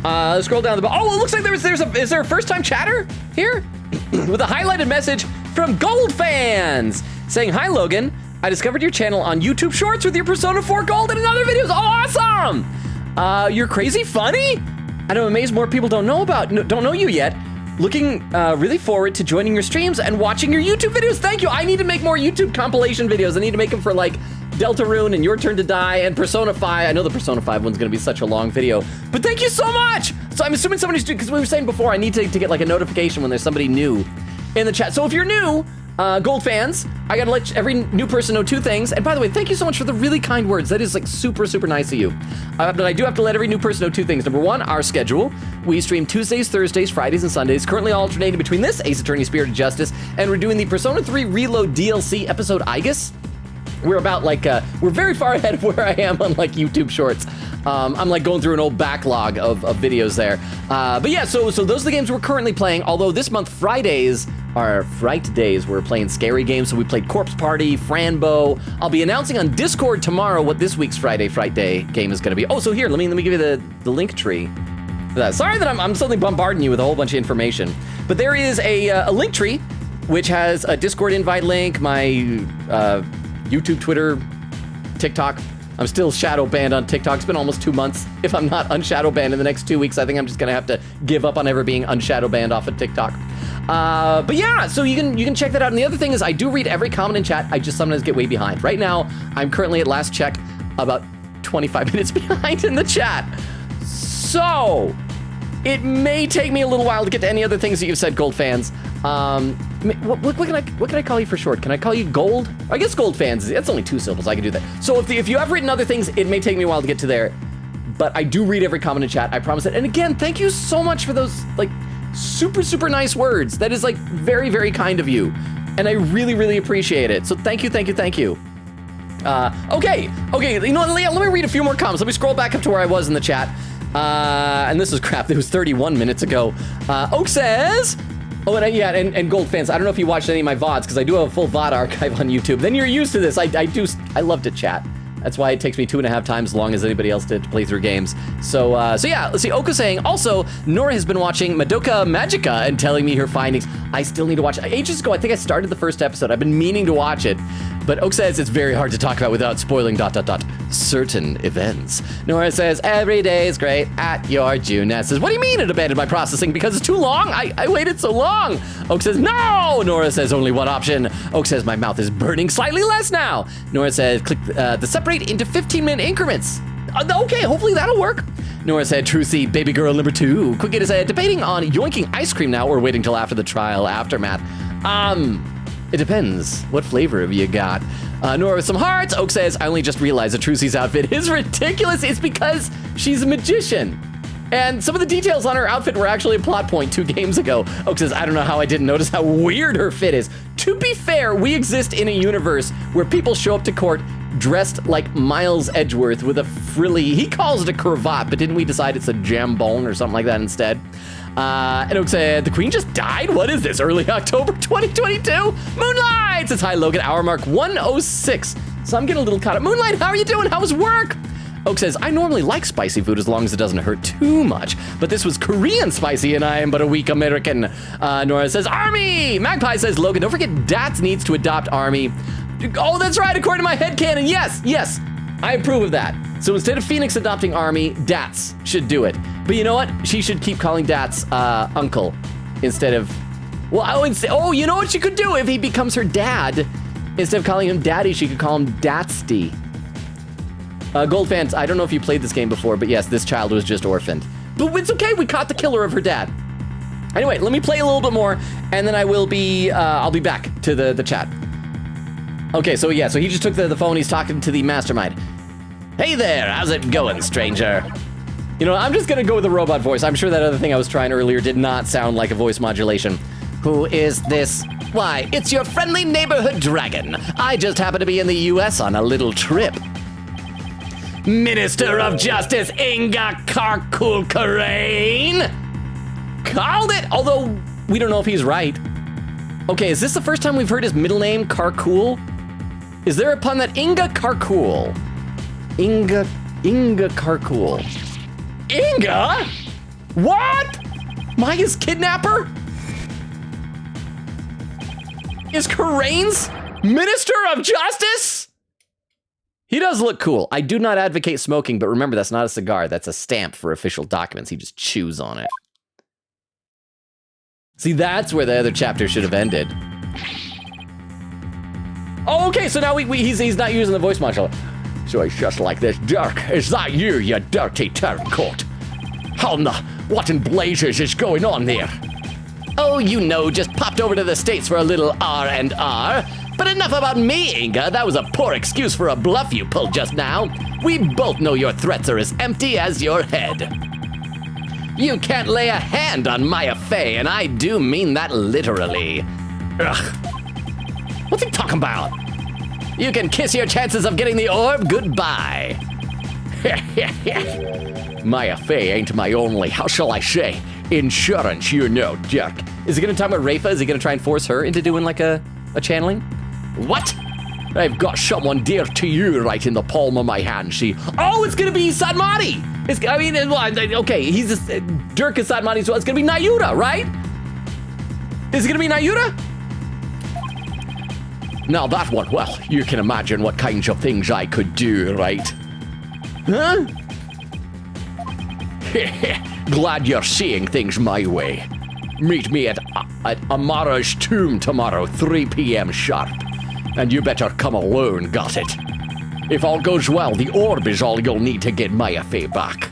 Let's scroll down the bottom. Oh, it looks like is there a first-time chatter here? With a highlighted message from Gold Fans saying, "Hi, Logan. I discovered your channel on YouTube Shorts with your Persona 4 Gold and other videos. Awesome! You're crazy funny? And I'm amazed more people don't know you yet. Looking really forward to joining your streams and watching your YouTube videos. Thank you. I need to make more YouTube compilation videos. I need to make them for like Deltarune and Your Turn to Die and Persona 5. I know the Persona 5 one's gonna be such a long video, but thank you so much. So I'm assuming somebody's doing, because we were saying before, I need to get like a notification when there's somebody new in the chat. So if you're new, Gold Fans, I gotta let every new person know 2 things. And by the way, thank you so much for the really kind words. That is like super, super nice of you. But I do have to let every new person know 2 things. Number 1, our schedule. We stream Tuesdays, Thursdays, Fridays, and Sundays, currently alternating between this, Ace Attorney Spirit of Justice, and we're doing the Persona 3 Reload DLC episode Igus. We're about like, we're very far ahead of where I am on like YouTube Shorts. I'm like going through an old backlog of videos there. But yeah, so those are the games we're currently playing. Although this month, Fridays are Fright Days. We're playing scary games. So we played Corpse Party, Franbo. I'll be announcing on Discord tomorrow what this week's Friday Fright Day game is going to be. Oh, so here, let me give you the link tree. Sorry that I'm suddenly bombarding you with a whole bunch of information. But there is a link tree, which has a Discord invite link, my YouTube, Twitter, TikTok. I'm still shadow banned on TikTok. It's been almost 2 months. If I'm not unshadow banned in the next 2 weeks, I think I'm just gonna have to give up on ever being unshadow banned off of TikTok. But yeah, so you can check that out. And the other thing is I do read every comment in chat. I just sometimes get way behind. Right now, I'm currently at last check about 25 minutes behind in the chat. So It may take me a little while to get to any other things that you've said, Gold fans. What can I call you for short? Can I call you Gold? I guess Gold fans. That's only 2 syllables. I can do that. So if you have written other things, it may take me a while to get to there. But I do read every comment in chat. I promise it. And again, thank you so much for those like super, super nice words. That is like very, very kind of you. And I really, really appreciate it. So thank you, thank you, thank you. Okay. You know what, Leah, let me read a few more comments. Let me scroll back up to where I was in the chat. And this is crap. It was 31 minutes ago. Oak says, and Gold fans, I don't know if you watched any of my VODs because I do have a full VOD archive on YouTube. Then you're used to this. I love to chat. That's why it takes me 2.5 times as long as anybody else did to play through games. So yeah, let's see. Oka saying, also, Nora has been watching Madoka Magica and telling me her findings. I still need to watch it. Ages ago, I think I started the first episode. I've been meaning to watch it. But Oak says it's very hard to talk about without spoiling ... certain events. Nora says, every day is great at your Juness says, what do you mean it abandoned my processing? Because it's too long? I waited so long. Oak says, no! Nora says, only one option. Oak says, my mouth is burning slightly less now. Nora says, click the separate into 15-minute increments. Okay, hopefully that'll work. Nora said, Trucy, baby girl number 2. Quick said, debating on yoinking ice cream now or waiting till after the trial aftermath. It depends. What flavor have you got? Nora with some hearts. Oak says, I only just realized that Trucy's outfit is ridiculous. It's because she's a magician. And some of the details on her outfit were actually a plot point 2 games ago. Oak says, I don't know how I didn't notice how weird her fit is. To be fair, we exist in a universe where people show up to court dressed like Miles Edgeworth with a frilly, he calls it a cravat, but didn't we decide it's a jambone or something like that instead? And Oak said, the queen just died? What is this, early October 2022? Moonlight says, hi Logan, hour mark 106. So I'm getting a little caught up. Moonlight, how are you doing? How was work? Oak says, I normally like spicy food as long as it doesn't hurt too much, but this was Korean spicy and I am but a weak American. Nora says, Army! Magpie says, Logan, don't forget Dats needs to adopt Army. Oh, that's right, according to my headcanon, yes, I approve of that. So instead of Phoenix adopting Army, Dats should do it. But you know what? She should keep calling Dats Uncle instead of, well, I would say, oh, you know what she could do if he becomes her dad? Instead of calling him Daddy, she could call him Datsty. Gold fans, I don't know if you played this game before, but yes, this child was just orphaned. But it's okay, we caught the killer of her dad. Anyway, let me play a little bit more, and then I'll be back to the chat. Okay, so yeah, so he just took the phone, he's talking to the mastermind. Hey there, how's it going, stranger? You know, I'm just gonna go with the robot voice. I'm sure that other thing I was trying earlier did not sound like a voice modulation. Who is this? Why, it's your friendly neighborhood dragon. I just happened to be in the US on a little trip. Minister of Justice Inga Karkul Karain? Called it, although we don't know if he's right. Okay, is this the first time we've heard his middle name, Karkul? Is there a pun that Inga Karkul? Inga Karkul. Inga? What? Maya's kidnapper? Is Karain's Minister of Justice? He does look cool. I do not advocate smoking, but remember, that's not a cigar. That's a stamp for official documents. He just chews on it. See, that's where the other chapter should have ended. Oh, okay, so now he's not using the voice modulator. So it's just like this. Dirk, is that you dirty turncoat? What in blazes is going on there? Oh, you know, just popped over to the States for a little R&R. But enough about me, Inga. That was a poor excuse for a bluff you pulled just now. We both know your threats are as empty as your head. You can't lay a hand on Maya Fey, and I do mean that literally. Ugh. What's he talking about? You can kiss your chances of getting the orb goodbye. Maya Fey ain't my only, how shall I say, insurance, you know, Dirk. Is he gonna talk about Rafa? Is he gonna try and force her into doing like a channeling? What? I've got someone dear to you right in the palm of my hand, see? Oh, it's gonna be Sadmati! Okay, he's just, Dirk is Sadmati as well. It's gonna be Nayuta, right? Is it gonna be Nayuta? Now that one, well, you can imagine what kinds of things I could do, right? Huh? Glad you're seeing things my way. Meet me at Amara's tomb tomorrow, 3 p.m. sharp. And you better come alone, got it? If all goes well, the orb is all you'll need to get Maya Fey back.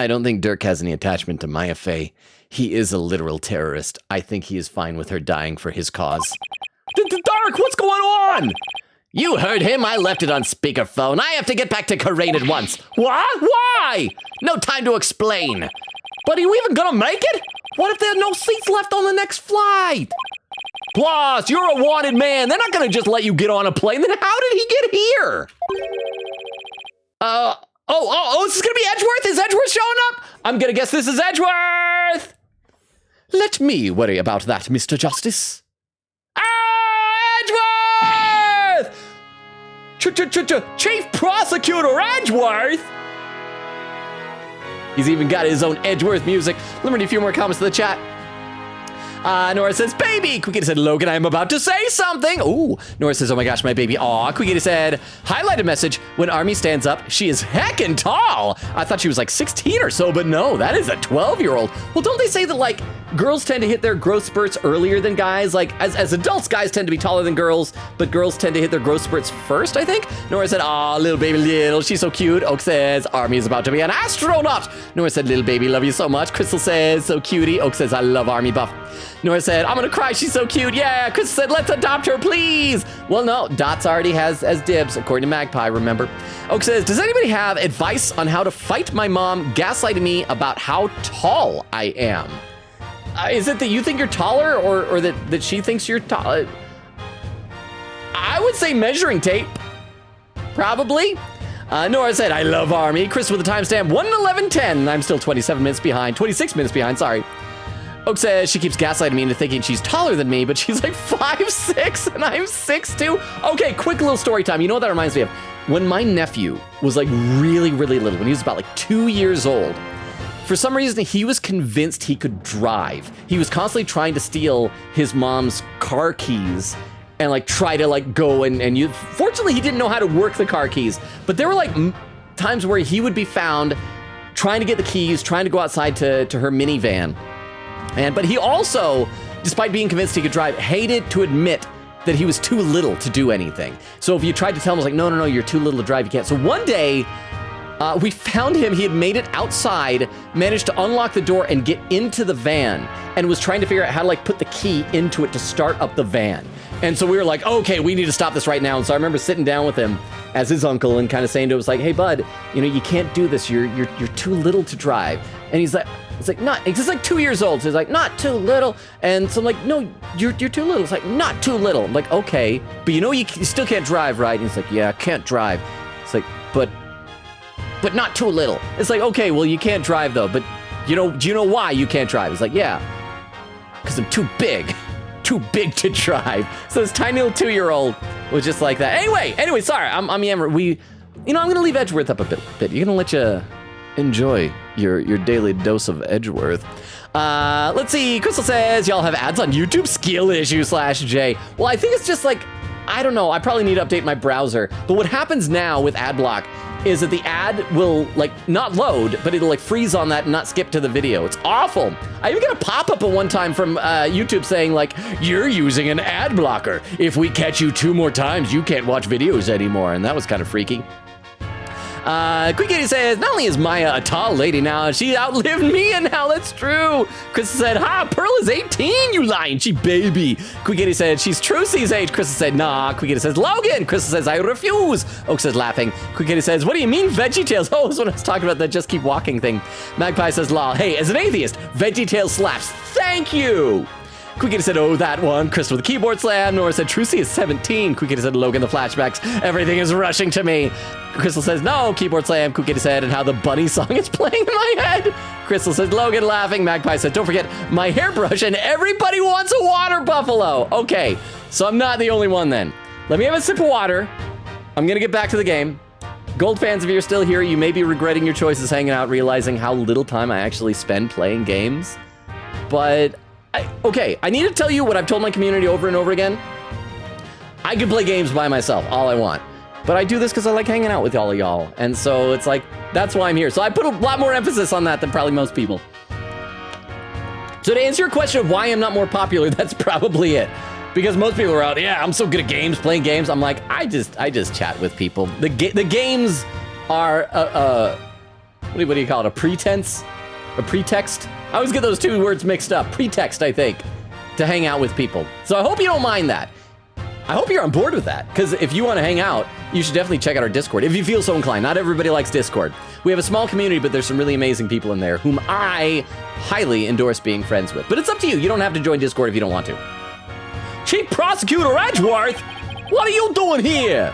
I don't think Dirk has any attachment to Maya Fey. He is a literal terrorist. I think he is fine with her dying for his cause. Dark, what's going on? You heard him. I left it on speakerphone. I have to get back to Karain at once. What? Why? No time to explain. But are you even gonna make it? What if there are no seats left on the next flight? Plus, you're a wanted man. They're not gonna just let you get on a plane. Then how did he get here? This is gonna be Edgeworth? Is Edgeworth showing up? I'm gonna guess this is Edgeworth. Let me worry about that, Mr. Justice. Edgeworth! Chief Prosecutor Edgeworth? He's even got his own Edgeworth music. Let me read a few more comments to the chat. Nora says, baby. Quickity said, Logan, I'm about to say something. Ooh. Nora says, oh my gosh, my baby. Aw. Quickity said, highlighted message. When Army stands up, she is heckin' tall. I thought she was like 16 or so, but no, that is a 12-year-old. Well, don't they say that like girls tend to hit their growth spurts earlier than guys? Like as adults, guys tend to be taller than girls, but girls tend to hit their growth spurts first, I think. Nora said, aw, little baby, little. She's so cute. Oak says, Army is about to be an astronaut. Nora said, little baby, love you so much. Crystal says, so cutie. Oak says, I love Army buff. Nora said, I'm gonna cry, she's so cute. Yeah, Chris said, let's adopt her, please. Well, no, Dots already has as dibs, according to Magpie, remember. Oak says, does anybody have advice on how to fight my mom gaslighting me about how tall I am? Is it that you think you're taller or that she thinks you're tall? I would say measuring tape, probably. Nora said, I love Army. Chris with the timestamp, 1:11:10. I'm still 26 minutes behind, sorry. Oak says she keeps gaslighting me into thinking she's taller than me, but she's like 5'6" and I'm 6'2". Okay, quick little story time. You know what that reminds me of? When my nephew was like really, really little, when he was about like 2 years old, for some reason, he was convinced he could drive. He was constantly trying to steal his mom's car keys and like try to like go and use. Fortunately, he didn't know how to work the car keys, but there were like times where he would be found trying to get the keys, trying to go outside to her minivan. But he also, despite being convinced he could drive, hated to admit that he was too little to do anything. So if you tried to tell him, it was like, no, you're too little to drive, you can't. So one day, we found him, he had made it outside, managed to unlock the door and get into the van, and was trying to figure out how to like put the key into it to start up the van. And so we were like, okay, we need to stop this right now. And so I remember sitting down with him as his uncle and kind of saying to him, like, hey bud, you can't do this, you're too little to drive. And he's like, he's like 2 years old. So he's like, not too little. And so I'm like, no, you're too little. It's like, not too little. I'm like, okay, but you still can't drive, right? And he's like, yeah, I can't drive. It's like, but not too little. It's like, okay, well, you can't drive though, but do you know why you can't drive? It's like, yeah, because I'm too big to drive. So this tiny little 2-year-old was just like that. Anyway, sorry, I'm yammering. I'm gonna leave Edgeworth up a bit. You're gonna let you enjoy your daily dose of Edgeworth. Let's see. Crystal says y'all have ads on YouTube. Skill issue /J. Well, I think it's just like, I don't know. I probably need to update my browser. But what happens now with ad block is that the ad will like not load, but it'll like freeze on that and not skip to the video. It's awful. I even got a pop-up at one time from YouTube saying like, you're using an ad blocker. If we catch you 2 more times, you can't watch videos anymore. And that was kind of freaky. Quick Kitty says, not only is Maya a tall lady now, she outlived me, and now that's true. Crystal said, Pearl is 18, you lying, she baby. Quick Kitty said, she's Trucy's age. Crystal said, nah. Quick Kitty says, Logan. Crystal says, I refuse. Oak says, laughing. Quick Kitty says, what do you mean, VeggieTales? Oh, that's what I was talking about, that just keep walking thing. Magpie says, lol. Hey, as an atheist, VeggieTales slaps. Thank you. Quickity said, oh, that one. Crystal with the keyboard slam. Nora said, Trucy is 17. Quickity said, Logan, the flashbacks. Everything is rushing to me. Crystal says, no, keyboard slam. Quickity said, and how the bunny song is playing in my head. Crystal says, Logan laughing. Magpie said, don't forget my hairbrush, and everybody wants a water buffalo. Okay, so I'm not the only one then. Let me have a sip of water. I'm going to get back to the game. Gold fans, if you're still here, you may be regretting your choices hanging out, realizing how little time I actually spend playing games. But I need to tell you what I've told my community over and over again. I can play games by myself, all I want. But I do this because I like hanging out with all of y'all. And so it's like, that's why I'm here. So I put a lot more emphasis on that than probably most people. So to answer your question of why I'm not more popular, that's probably it. Because most people are out, yeah, I'm so good at games, playing games. I'm like, I just chat with people. The games are what do you call it? A pretense? A pretext? I always get those two words mixed up. Pretext, I think, to hang out with people. So I hope you don't mind that. I hope you're on board with that, because if you want to hang out, you should definitely check out our Discord, if you feel so inclined. Not everybody likes Discord. We have a small community, but there's some really amazing people in there whom I highly endorse being friends with. But it's up to you. You don't have to join Discord if you don't want to. Chief Prosecutor Edgeworth, what are you doing here?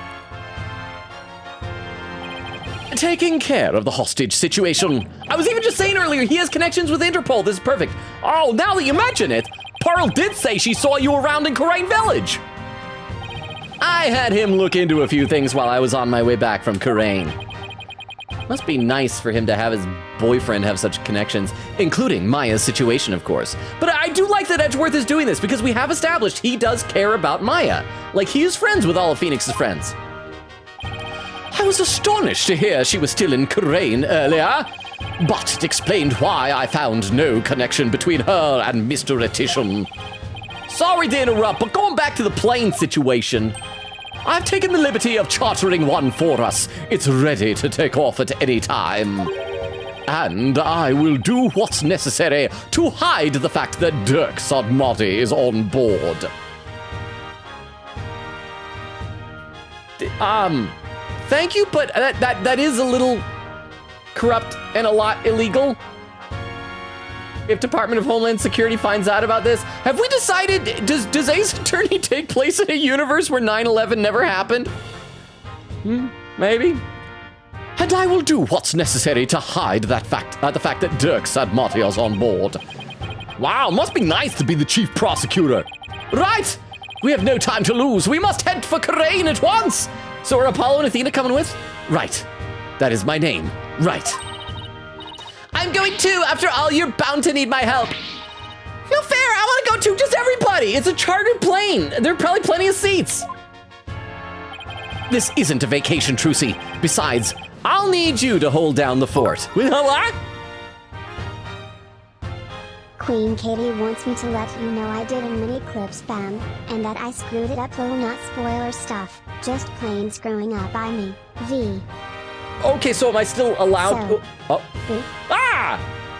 Taking care of the hostage situation. I was even just saying earlier, he has connections with Interpol. This is perfect. Oh, now that you mention it, Pearl did say she saw you around in Karain Village. I had him look into a few things while I was on my way back from Karain. Must be nice for him to have his boyfriend have such connections, including Maya's situation, of course. But I do like that Edgeworth is doing this because we have established he does care about Maya. Like, he is friends with all of Phoenix's friends. I was astonished to hear she was still in Karain earlier, but it explained why I found no connection between her and Mr. Etition. Sorry to interrupt, but going back to the plane situation, I've taken the liberty of chartering one for us. It's ready to take off at any time. And I will do what's necessary to hide the fact that Dirk Sodmati is on board. Thank you, but that is a little corrupt and a lot illegal. If Department of Homeland Security finds out about this, have we decided, does Ace Attorney take place in a universe where 9/11 never happened? Maybe. And I will do what's necessary to hide that fact, the fact that Dirk Sadmatios on board. Wow, must be nice to be the chief prosecutor. Right, we have no time to lose. We must head for Karain at once. So are Apollo and Athena coming with? Right, that is my name, right. I'm going too. After all, you're bound to need my help. No fair. I want to go too. Just everybody. It's a chartered plane. There are probably plenty of seats. This isn't a vacation, Trucy. Besides, I'll need you to hold down the fort. What? Queen Katie wants me to let you know I did a mini clip spam, and that I screwed it up. Little not spoiler stuff. Just plain screwing up by me. V. Okay, so am I still allowed? So,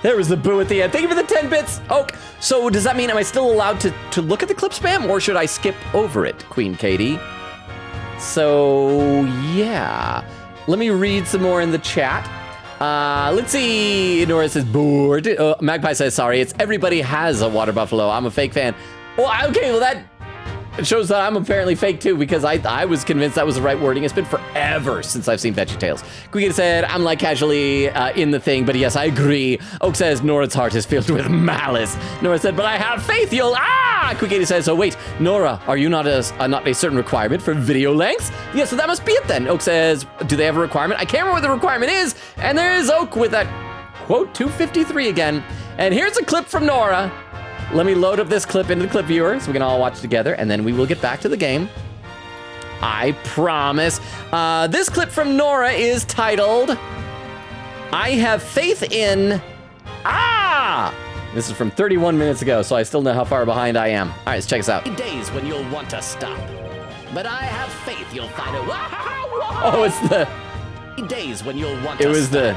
There was the boo at the end. Thank you for the 10 bits. Okay, so does that mean am I still allowed to look at the clip spam, or should I skip over it, Queen Katie? So yeah, let me read some more in the chat. Let's see. Nora says bored. Magpie says sorry. It's everybody has a water buffalo. I'm a fake fan. Well, okay, well that. It shows that I'm apparently fake too, because I was convinced that was the right wording. It's been forever since I've seen VeggieTales. Queen said, I'm like casually in the thing, but yes, I agree. Oak says, Nora's heart is filled with malice. Nora said, but I have faith you'll, Queen says, oh wait, Nora, are you not a certain requirement for video lengths? Yeah, so that must be it then. Oak says, do they have a requirement? I can't remember what the requirement is. And there's Oak with that quote 253 again. And here's a clip from Nora. Let me load up this clip into the clip viewer so we can all watch together, and then we will get back to the game. I promise. This clip from Nora is titled, I Have Faith in... This is from 31 minutes ago, so I still know how far behind I am. All right, let's check this out. Days when you'll want to stop, but I have faith you'll find a... Oh, it's the... Days when you'll want to stop,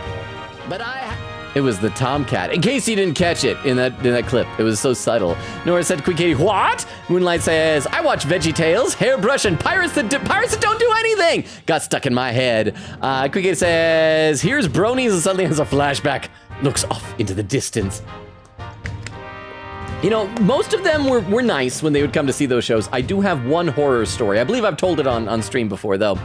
but It was the Tomcat. In case you didn't catch it in that clip, it was so subtle. Nora said, Queen Katie, what? Moonlight says, I watch VeggieTales, Hairbrush, and Pirates that don't do anything. Got stuck in my head. Queen Katie says, here's Bronies, and suddenly has a flashback. Looks off into the distance. You know, most of them were nice when they would come to see those shows. I do have one horror story. I believe I've told it on stream before, though.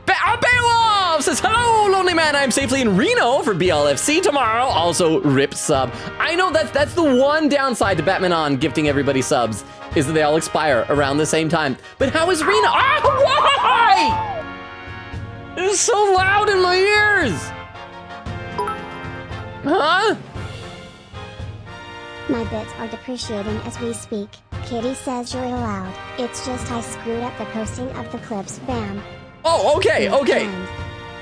Beowulf says, hello, lonely man. I'm safely in Reno for BLFC tomorrow. Also, rip sub. I know that's the one downside to Batman On gifting everybody subs, is that they all expire around the same time. But how is Reno? Why? It's so loud in my ears. Huh? My bits are depreciating as we speak. Kitty says you're allowed. It's just I screwed up the posting of the clips. Bam. Oh, okay.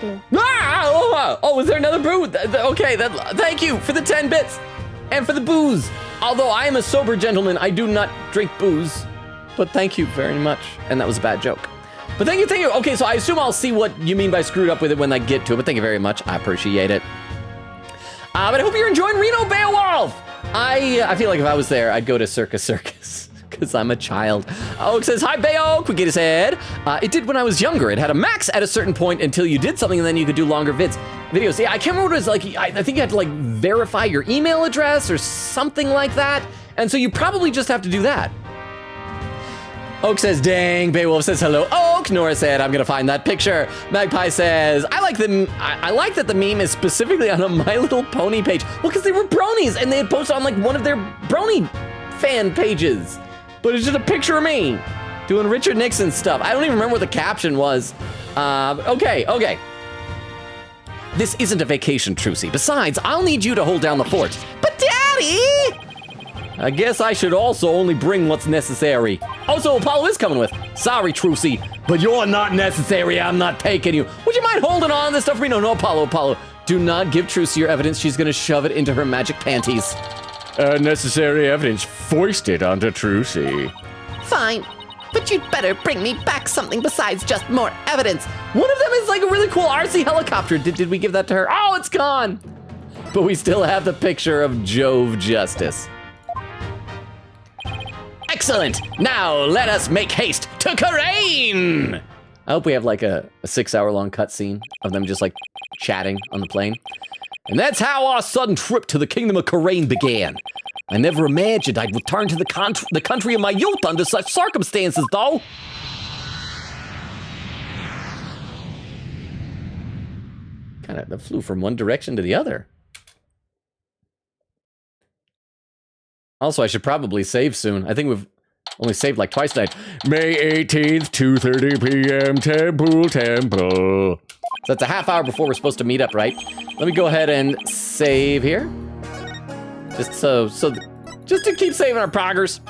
Boo. Oh, is there another boo? Okay, thank you for the 10 bits and for the booze. Although I am a sober gentleman, I do not drink booze. But thank you very much. And that was a bad joke. But thank you. Okay, so I assume I'll see what you mean by screwed up with it when I get to it. But thank you very much. I appreciate it. But I hope you're enjoying Reno Beowulf. I feel like if I was there, I'd go to Circus, because I'm a child. Oak says, hi, Bayo. Quick get his head. It did when I was younger. It had a max at a certain point until you did something, and then you could do longer videos. Yeah, I can't remember what it was like. I think you had to like verify your email address or something like that. And so you probably just have to do that. Oak says, dang. Beowulf says, hello, Oak. Nora said, I'm gonna find that picture. Magpie says, I like that the meme is specifically on a My Little Pony page. Well, because they were bronies, and they had posted on like one of their brony fan pages. But it's just a picture of me doing Richard Nixon stuff. I don't even remember what the caption was. Okay. This isn't a vacation, Trucy. Besides, I'll need you to hold down the fort. But Daddy! I guess I should also only bring what's necessary. Also, Apollo is coming with. Sorry, Trucy, but you're not necessary. I'm not taking you. Would you mind holding on to this stuff for me? No, Apollo. Do not give Trucy your evidence. She's gonna shove it into her magic panties. Necessary evidence foisted onto Trucy. Fine, but you'd better bring me back something besides just more evidence. One of them is like a really cool RC helicopter. Did we give that to her? Oh, it's gone. But we still have the picture of Jove Justice. Excellent. Now let us make haste to Karain. I hope we have like a 6-hour-long cutscene of them just like chatting on the plane. And that's how our sudden trip to the kingdom of Karain began. I never imagined I'd return to the country of my youth under such circumstances, though. Kind of flew from one direction to the other. Also, I should probably save soon. I think we've only saved like twice tonight. May 18th, 2:30 p.m. Temple. So that's a half hour before we're supposed to meet up, right? Let me go ahead and save here. Just just to keep saving our progress.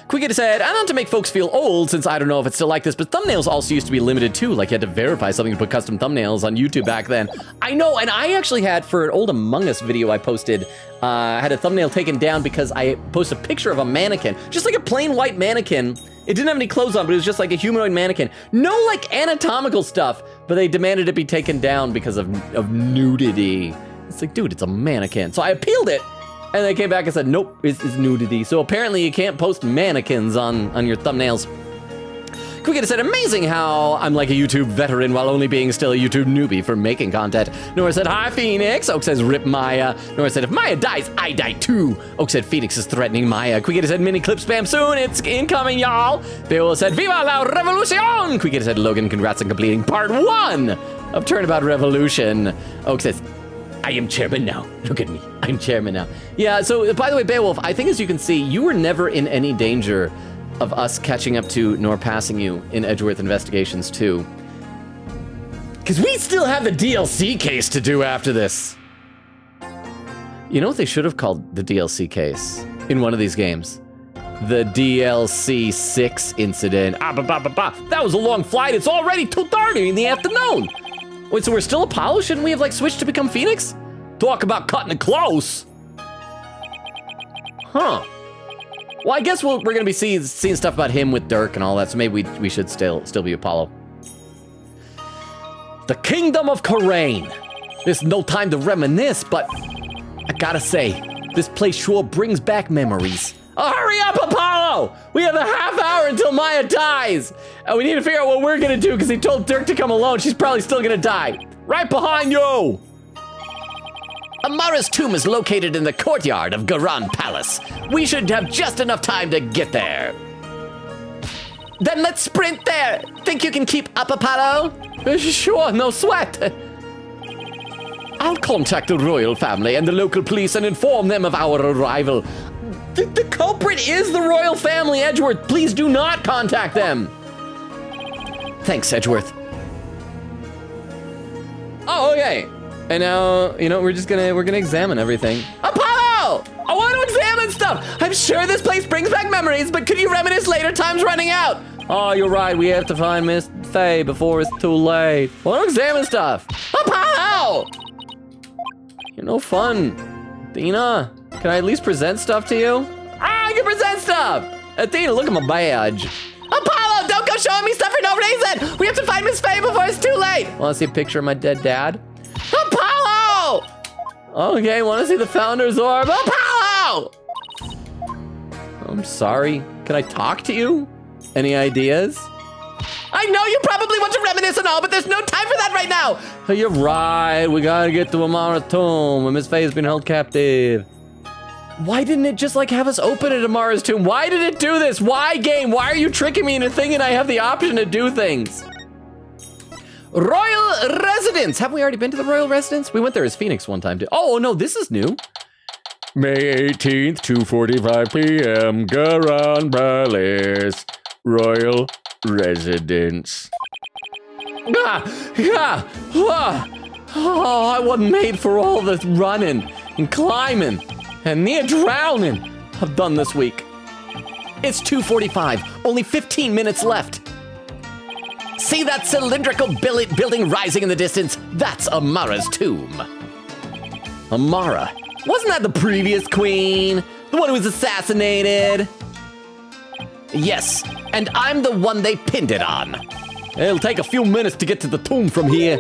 Quickity said, I don't have to make folks feel old since I don't know if it's still like this, but thumbnails also used to be limited too. Like you had to verify something to put custom thumbnails on YouTube back then. I know, and I actually had, for an old Among Us video I posted, had a thumbnail taken down because I posted a picture of a mannequin, just like a plain white mannequin. It didn't have any clothes on, but it was just like a humanoid mannequin. No like anatomical stuff, but they demanded it be taken down because of nudity. It's like, dude, it's a mannequin. So I appealed it. And they came back and said, nope, it's nudity. So apparently you can't post mannequins on your thumbnails. Quickity said, amazing how I'm like a YouTube veteran while only being still a YouTube newbie for making content. Nora said, hi, Phoenix. Oak says, rip Maya. Nora said, if Maya dies, I die too. Oak said, Phoenix is threatening Maya. Quickity said, mini clip spam soon. It's incoming, y'all. Beowulf said, viva la revolution. Quickity said, Logan, congrats on completing part 1 of Turnabout Revolution. Oak says, I am chairman now. Look at me. I'm chairman now. Yeah, so by the way, Beowulf, I think as you can see, you were never in any danger of us catching up to nor passing you in Edgeworth Investigations 2. Because we still have the DLC case to do after this. You know what they should have called the DLC case in one of these games? The DLC 6 incident. That was a long flight. It's already 2:30 in the afternoon. Wait, so we're still Apollo? Shouldn't we have like switched to become Phoenix? Talk about cutting it close. Huh. Well, I guess we're gonna be seeing stuff about him with Dirk and all that, so maybe we should still be Apollo. The Kingdom of Karain. There's no time to reminisce, but I gotta say, this place sure brings back memories. Oh, hurry up, Apollo! We have a half hour until Maya dies! And we need to figure out what we're gonna do because he told Dirk to come alone. She's probably still gonna die. Right behind you! Amara's tomb is located in the courtyard of Garan Palace. We should have just enough time to get there. Then let's sprint there! Think you can keep up, Apollo? Sure, no sweat. I'll contact the royal family and the local police and inform them of our arrival. The culprit is the royal family, Edgeworth. Please do not contact them. Thanks, Edgeworth. Oh, okay. And now, you know, we're gonna examine everything. Apollo! I want to examine stuff. I'm sure this place brings back memories, but could you reminisce later? Time's running out. Oh, you're right. We have to find Miss Faye before it's too late. I want to examine stuff. Apollo! You're no fun. Dina, can I at least present stuff to you? I can present stuff! Athena, look at my badge. Apollo, don't go showing me stuff for no reason! We have to find Miss Faye before it's too late! Want to see a picture of my dead dad? Apollo! Okay, want to see the Founder's Orb? Oh, pow! I'm sorry. Can I talk to you? Any ideas? I know you probably want to reminisce and all, but there's no time for that right now. Oh, you're right. We gotta get to Amara's tomb when Miss Faye's been held captive. Why didn't it just like have us open at Amara's tomb? Why did it do this? Why, game? Why are you tricking me into thinking I have the option to do things? Royal Residence. Have we already been to the Royal Residence? We went there as Phoenix one time too. Oh no, this is new. May 18th, 2:45 p.m. Garan Palace, Royal Residence. Oh, I wasn't made for all this running and climbing and near drowning I've done this week. It's 2:45, only 15 minutes left. See that cylindrical building rising in the distance? That's Amara's tomb. Amara. Wasn't that the previous queen? The one who was assassinated? Yes, and I'm the one they pinned it on. It'll take a few minutes to get to the tomb from here.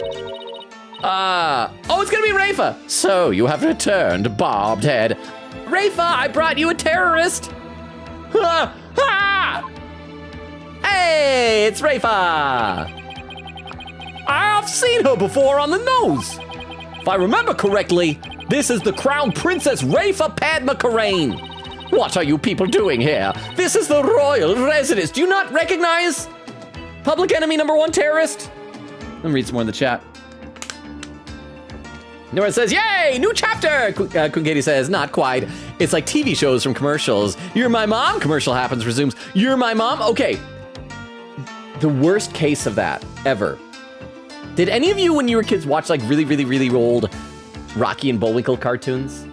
Oh, it's gonna be Rafa. So you have returned, bobbed head. Rafa, I brought you a terrorist. Ha! Ha! Hey, it's Rafa. I've seen her before on the nose. If I remember correctly, this is the Crown Princess Rafa Padma Karain. What are you people doing here? This is the Royal Residence. Do you not recognize Public Enemy #1 terrorist? Let me read some more in the chat. Nora says, yay, new chapter. Queen Katie says, not quite. It's like TV shows from commercials. You're my mom. Commercial happens, resumes. You're my mom. Okay. The worst case of that ever. Did any of you, when you were kids, watch like really old Rocky and Bullwinkle cartoons?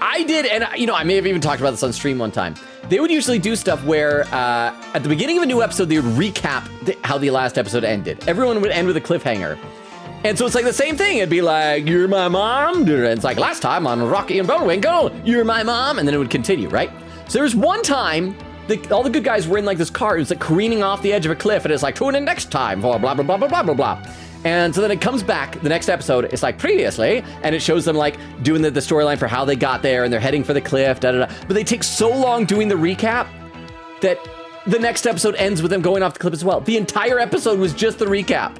I did, and I may have even talked about this on stream one time. They would usually do stuff where at the beginning of a new episode, they would recap how the last episode ended. Everyone would end with a cliffhanger. And so it's like the same thing. It'd be like, you're my mom. And it's like, last time on Rocky and Bullwinkle, you're my mom. And then it would continue, right? So there was one time, all the good guys were in like this car. It was like careening off the edge of a cliff. And it's like, tune in next time for blah, blah, blah, blah, blah, blah, blah. And so then it comes back, the next episode, it's like previously, and it shows them like doing the storyline for how they got there and they're heading for the cliff, da da da. But they take so long doing the recap that the next episode ends with them going off the cliff as well. The entire episode was just the recap.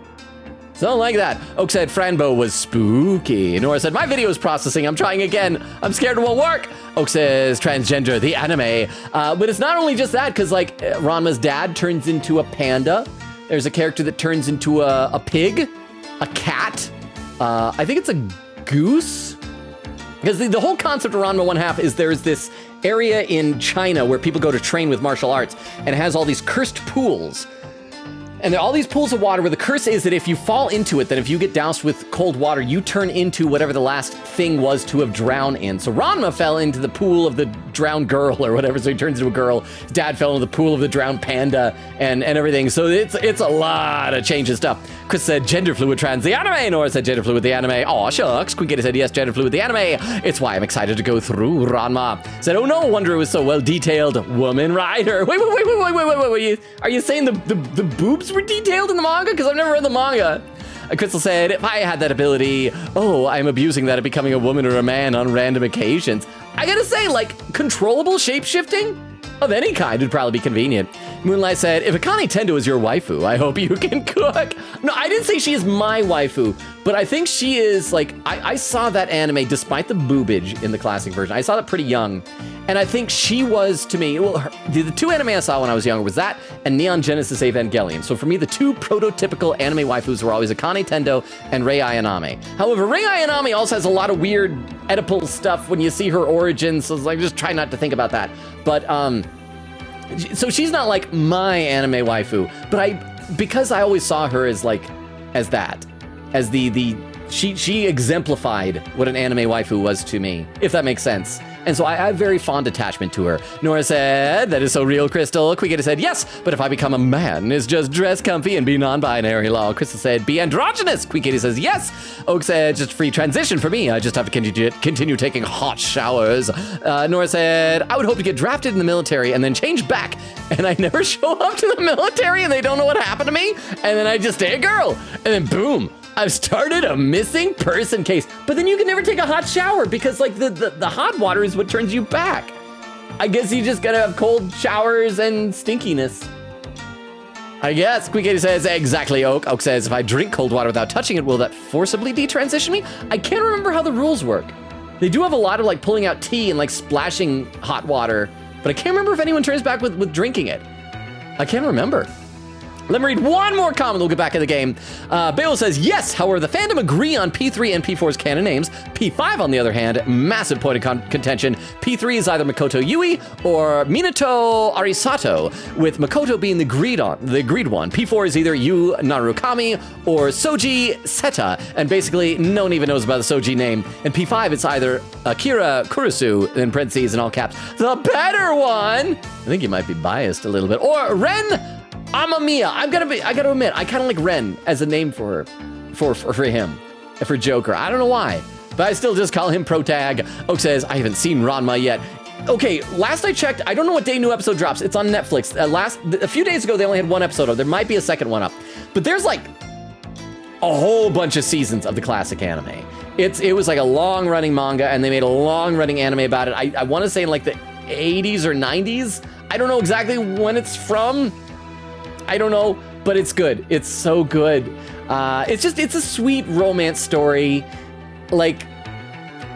So like that. Oak said Franbo was spooky. Nora said, my video is processing. I'm trying again. I'm scared it won't work. Oak says transgender, the anime. But it's not only just that, because like Ranma's dad turns into a panda. There's a character that turns into a pig, a cat. I think it's a goose. Because the whole concept of Ranma 1/2 is there's this area in China where people go to train with martial arts, and it has all these cursed pools. And there are all these pools of water where the curse is that if you fall into it, then if you get doused with cold water, you turn into whatever the last thing was to have drowned in. So Ranma fell into the pool of the drowned girl or whatever, so he turns into a girl. His dad fell into the pool of the drowned panda and everything. So it's a lot of change and stuff. Chris said gender fluid trans the anime. Nora said gender fluid the anime. Aw, shucks. Queen Katie said yes, gender fluid the anime. It's why I'm excited to go through Ranma. Said, oh no wonder it was so well detailed. Woman rider. Wait. Are you saying the boobs were detailed in the manga? Because I've never read the manga. Crystal said, if I had that ability, I'm abusing that at becoming a woman or a man on random occasions. I gotta say, like, controllable shape-shifting of any kind would probably be convenient. Moonlight said, if Akane Tendo is your waifu, I hope you can cook. No, I didn't say she is my waifu, but I think she is, like, I saw that anime despite the boobage in the classic version. I saw that pretty young, and I think she was, to me, well, the two anime I saw when I was younger was that and Neon Genesis Evangelion. So for me, the two prototypical anime waifus were always Akane Tendo and Rei Ayanami. However, Rei Ayanami also has a lot of weird Oedipal stuff when you see her origins, so it's like, just try not to think about that. But, so she's not like my anime waifu, but because I always saw her as like, as she exemplified what an anime waifu was to me, if that makes sense. And so I have very fond attachment to her. Nora said, that is so real, Crystal. Quigita said, yes, but if I become a man, is just dress comfy and be non-binary. Lol. Crystal said, be androgynous. Quigita says, yes. Oak said, just free transition for me. I just have to continue taking hot showers. Nora said, I would hope to get drafted in the military and then change back. And I never show up to the military and they don't know what happened to me. And then I just stay a girl. And then boom, I've started a missing person case, but then you can never take a hot shower because like the hot water is what turns you back. I guess you just gotta have cold showers and stinkiness. I guess. Squeaky says, exactly, Oak. Oak says, if I drink cold water without touching it, will that forcibly detransition me? I can't remember how the rules work. They do have a lot of like pulling out tea and like splashing hot water, but I can't remember if anyone turns back with drinking it. I can't remember. Let me read one more comment, we'll get back in the game. Bale says, yes, however, the fandom agree on P3 and P4's canon names. P5, on the other hand, massive point of contention. P3 is either Makoto Yui or Minato Arisato, with Makoto being the agreed one. P4 is either Yu Narukami or Soji Seta, and basically no one even knows about the Soji name. And P5, it's either Akira Kurusu, in parentheses in all caps, the better one. I think you might be biased a little bit. Or Ren Amamiya. I gotta admit, I kind of like Ren as a name for him, for Joker. I don't know why, but I still just call him Protag. Oak says, I haven't seen Ranma yet. Okay, last I checked, I don't know what day new episode drops. It's on Netflix. A few days ago, they only had one episode up. There might be a second one up, but there's like a whole bunch of seasons of the classic anime. It was like a long-running manga, and they made a long-running anime about it. I want to say in like the 80s or 90s. I don't know exactly when it's from. I don't know, but it's good. It's so good. It's a sweet romance story. Like,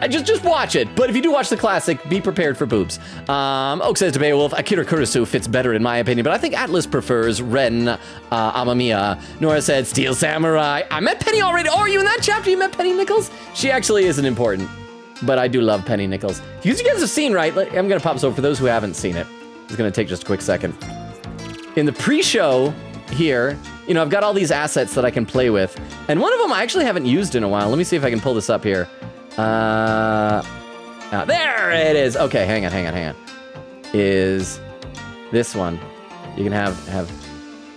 just watch it. But if you do watch the classic, be prepared for boobs. Oak says to Beowulf, Akira Kurusu fits better in my opinion, but I think Atlas prefers Ren Amamiya. Nora said, Steel Samurai. I met Penny already. Oh, are you in that chapter? You met Penny Nichols? She actually isn't important, but I do love Penny Nichols. You guys have seen, right? I'm going to pop this over for those who haven't seen it. It's going to take just a quick second. In the pre-show here, you know, I've got all these assets that I can play with, and one of them I actually haven't used in a while. Let me see if I can pull this up here. There it is. Okay, hang on. Is this one? You can have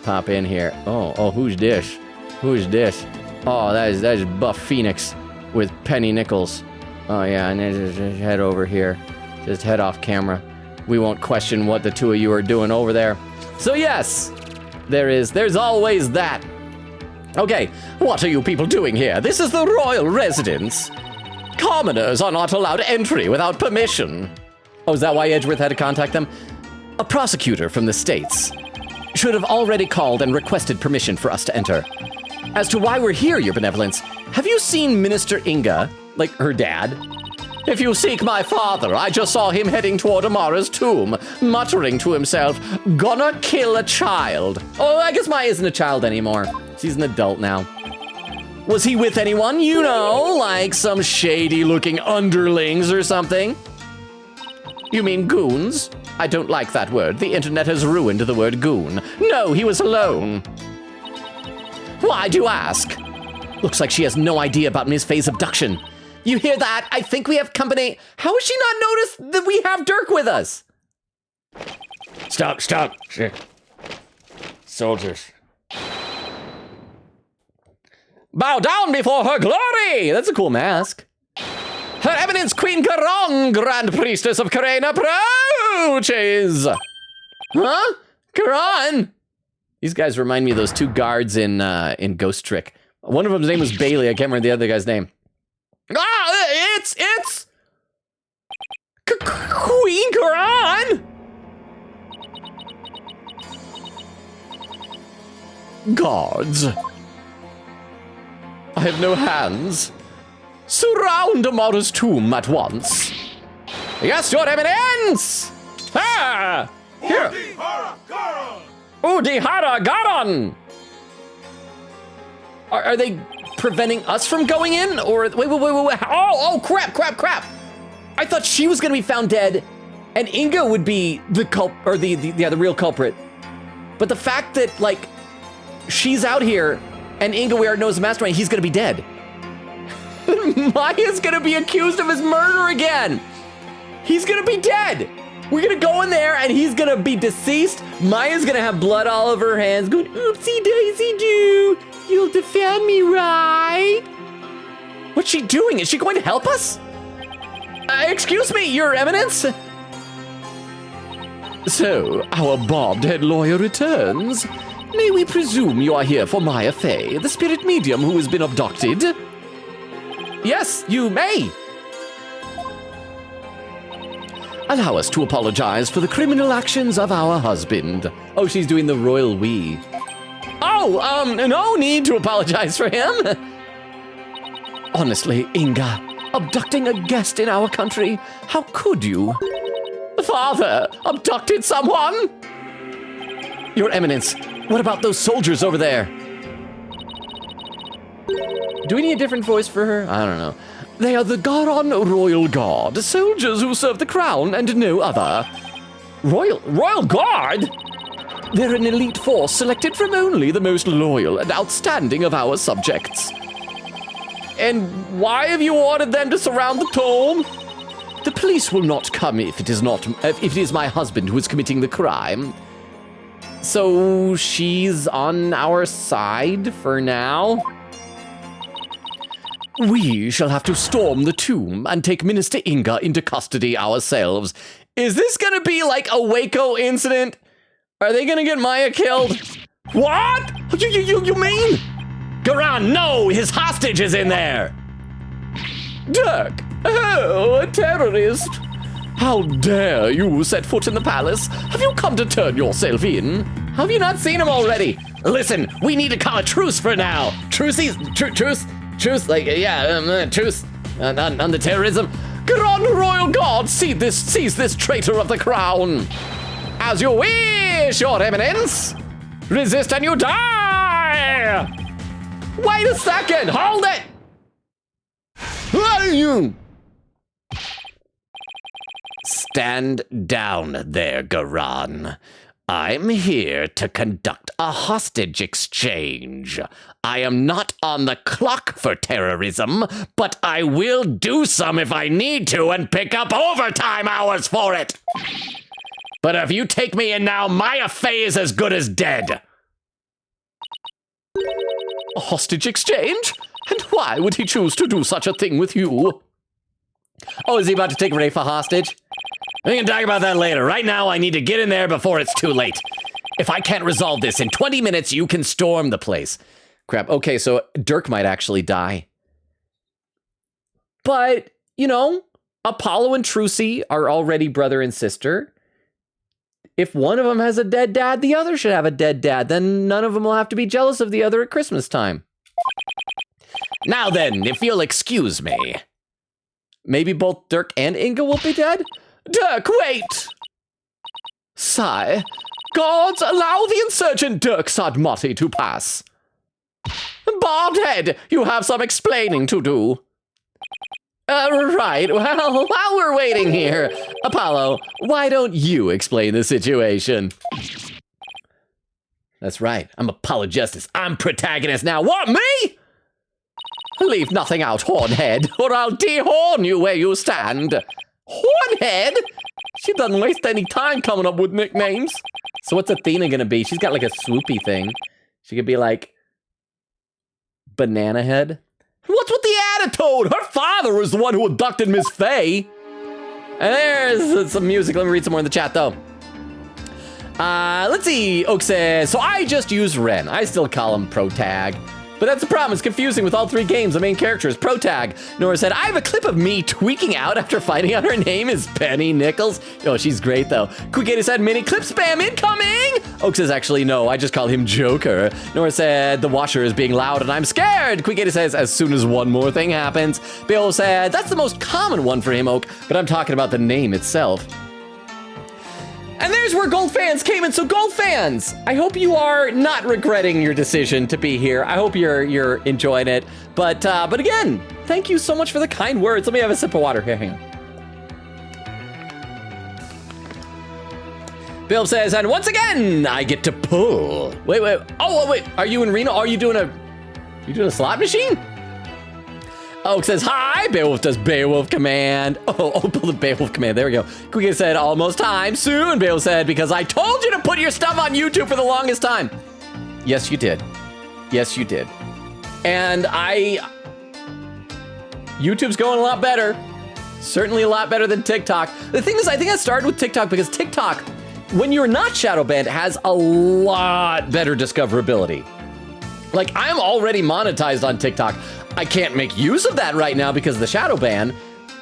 pop in here. Oh, who's this? Oh, that is Buff Phoenix with Penny Nichols. Oh yeah, and then just head over here. Just head off camera. We won't question what the two of you are doing over there. So yes, there's always that. Okay, what are you people doing here? This is the royal residence. Commoners are not allowed entry without permission. Oh, is that why Edgeworth had to contact them? A prosecutor from the States should have already called and requested permission for us to enter. As to why we're here, your benevolence, have you seen Minister Inga, like her dad? If you seek my father, I just saw him heading toward Amara's tomb, muttering to himself, gonna kill a child. Oh, I guess Maya isn't a child anymore. She's an adult now. Was he with anyone, you know, like some shady-looking underlings or something? You mean goons? I don't like that word. The internet has ruined the word goon. No, he was alone. Why do you ask? Looks like she has no idea about Miss Faye's abduction. You hear that? I think we have company. How has she not noticed that we have Dirk with us? Stop. Soldiers. Bow down before her glory! That's a cool mask. Her Eminence Queen Garong, Grand Priestess of Karain, approaches! Huh? Karan? These guys remind me of those two guards in Ghost Trick. One of them's name was Bailey. I can't remember the other guy's name. It's Queen Karan! Guards. I have no hands. Surround Amara's tomb at once. Yes, your eminence! Ah! Here. Udihara Garon! Are they preventing us from going in? Or, wait. Oh, crap. I thought she was gonna be found dead, and Inga would be the the real culprit. But the fact that, like, she's out here, and Inga Weir knows the mastermind, he's gonna be dead. Maya's gonna be accused of his murder again. He's gonna be dead. We're gonna go in there and he's gonna be deceased. Maya's gonna have blood all over her hands going, oopsie daisy doo. You'll defend me, right? What's she doing? Is she going to help us? Excuse me, your eminence? So, our bobbed-head lawyer returns. May we presume you are here for Maya Fey, the spirit medium who has been abducted? Yes, you may. Allow us to apologize for the criminal actions of our husband. Oh, she's doing the royal we. Oh, no need to apologize for him. Honestly, Inga, abducting a guest in our country, how could you? Father, abducted someone? Your Eminence, what about those soldiers over there? Do we need a different voice for her? I don't know. They are the Garon Royal Guard, soldiers who serve the crown and no other. Royal Guard? They're an elite force selected from only the most loyal and outstanding of our subjects. And why have you ordered them to surround the tomb? The police will not come if it is my husband who is committing the crime. So she's on our side for now? We shall have to storm the tomb and take Minister Inga into custody ourselves. Is this gonna be like a Waco incident? Are they gonna get Maya killed? What? You mean? Garan, no! His hostage is in there! Dirk! Oh, a terrorist! How dare you set foot in the palace? Have you come to turn yourself in? Have you not seen him already? Listen, we need to call a truce for now. Truce, like, yeah, truce on the terrorism. Grand Royal Guard, seize this traitor of the crown. As you wish, Your Eminence. Resist and you die. Wait a second, hold it. Who are you? Stand down there, Garan. I'm here to conduct a hostage exchange. I am not on the clock for terrorism, but I will do some if I need to and pick up overtime hours for it. But if you take me in now, Maya Fey is as good as dead. A hostage exchange? And why would he choose to do such a thing with you? Oh, is he about to take Rafa hostage? We can talk about that later. Right now, I need to get in there before it's too late. If I can't resolve this in 20 minutes, you can storm the place. Crap. Okay, so Dirk might actually die. But, you know, Apollo and Trucy are already brother and sister. If one of them has a dead dad, the other should have a dead dad. Then none of them will have to be jealous of the other at Christmas time. Now then, if you'll excuse me. Maybe both Dirk and Inga will be dead? Dirk, wait! Sigh. Gods, allow the insurgent Dirk Sadmati to pass. Bald head, you have some explaining to do. Right, well, while we're waiting here, Apollo, why don't you explain the situation? That's right, I'm Apollo Justice. I'm protagonist now. What, me? Leave nothing out, Hornhead, or I'll dehorn you where you stand. Hornhead? She doesn't waste any time coming up with nicknames. So what's Athena gonna be? She's got like a swoopy thing. She could be like Banana Head. What's with the attitude? Her father was the one who abducted Miss Faye. And there's some music. Let me read some more in the chat though. Let's see. Oak says, so I just use Ren. I still call him Protag. But that's the problem, it's confusing with all three games. The main character is Protag. Nora said, I have a clip of me tweaking out after finding out her name is Penny Nichols. Oh, she's great though. Quigator said, mini clip spam incoming! Oak says, actually, no, I just call him Joker. Nora said, the washer is being loud and I'm scared. Quigator says, as soon as one more thing happens. Bill said, that's the most common one for him, Oak, but I'm talking about the name itself. And there's where Gold fans came in. So Gold fans, I hope you are not regretting your decision to be here. I hope you're enjoying it. But again, thank you so much for the kind words. Let me have a sip of water here. Hang on. Bill says, and once again, I get to pull. Wait. Oh, wait. Are you in Reno? Are you doing a slot machine? Oak says, hi, Beowulf does Beowulf command. Oh, pull the Beowulf command, there we go. Quiga said, almost time, soon, Beowulf said, because I told you to put your stuff on YouTube for the longest time. Yes, you did. Yes, you did. And YouTube's going a lot better. Certainly a lot better than TikTok. The thing is, I think I started with TikTok because TikTok when you're not shadow banned, it has a lot better discoverability. Like, I'm already monetized on TikTok. I can't make use of that right now because of the shadow ban,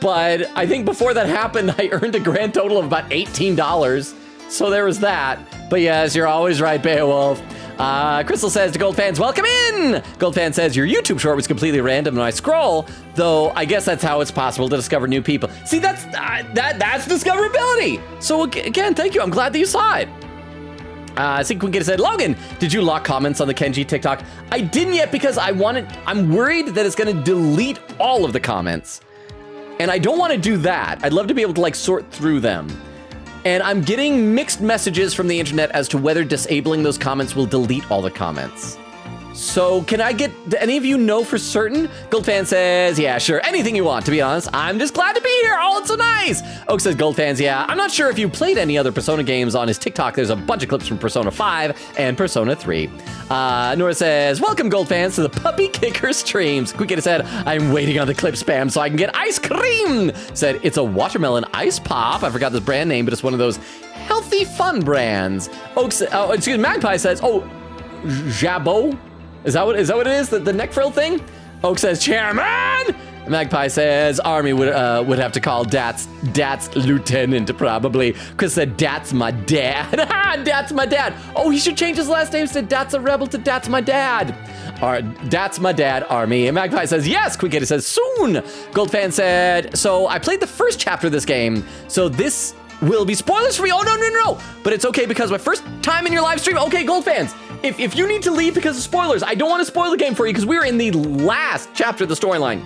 but I think before that happened, I earned a grand total of about $18. So there was that. But yes, you're always right, Beowulf. Crystal says to Gold fans, welcome in! Gold fan says, your YouTube short was completely random and I scroll, though I guess that's how it's possible to discover new people. See, that's discoverability. So again, thank you. I'm glad that you saw it. I think Queen said, Logan, did you lock comments on the Kenji TikTok? I didn't yet because I'm worried that it's gonna delete all of the comments. And I don't wanna do that. I'd love to be able to like sort through them. And I'm getting mixed messages from the internet as to whether disabling those comments will delete all the comments. So can I get, do any of you know for certain? Goldfan says, yeah, sure, anything you want, to be honest. I'm just glad to be here. Oh, it's so nice. Oak says, Goldfans, yeah, I'm not sure if you played any other Persona games on his TikTok. There's a bunch of clips from Persona 5 and Persona 3. Nora says, welcome Goldfans to the Puppy Kicker streams. Quickita said, I'm waiting on the clip spam so I can get ice cream. Said, it's a watermelon ice pop. I forgot this brand name, but it's one of those healthy fun brands. Magpie says, oh, Jabot? Is that what it is? The neck frill thing? Oak says, Chairman! Magpie says, Army would have to call Dat's lieutenant, probably. Chris said, Dat's my dad. Dat's my dad. Oh, he should change his last name to Dat's a rebel to Dat's my dad. Dat's my dad, Army. And Magpie says, yes. Quickita says, soon. Goldfan said, so I played the first chapter of this game, so this will be spoilers for me. Oh, no. But it's okay because my first time in your live stream. Okay, Goldfans. If you need to leave because of spoilers, I don't want to spoil the game for you because we're in the last chapter of the storyline.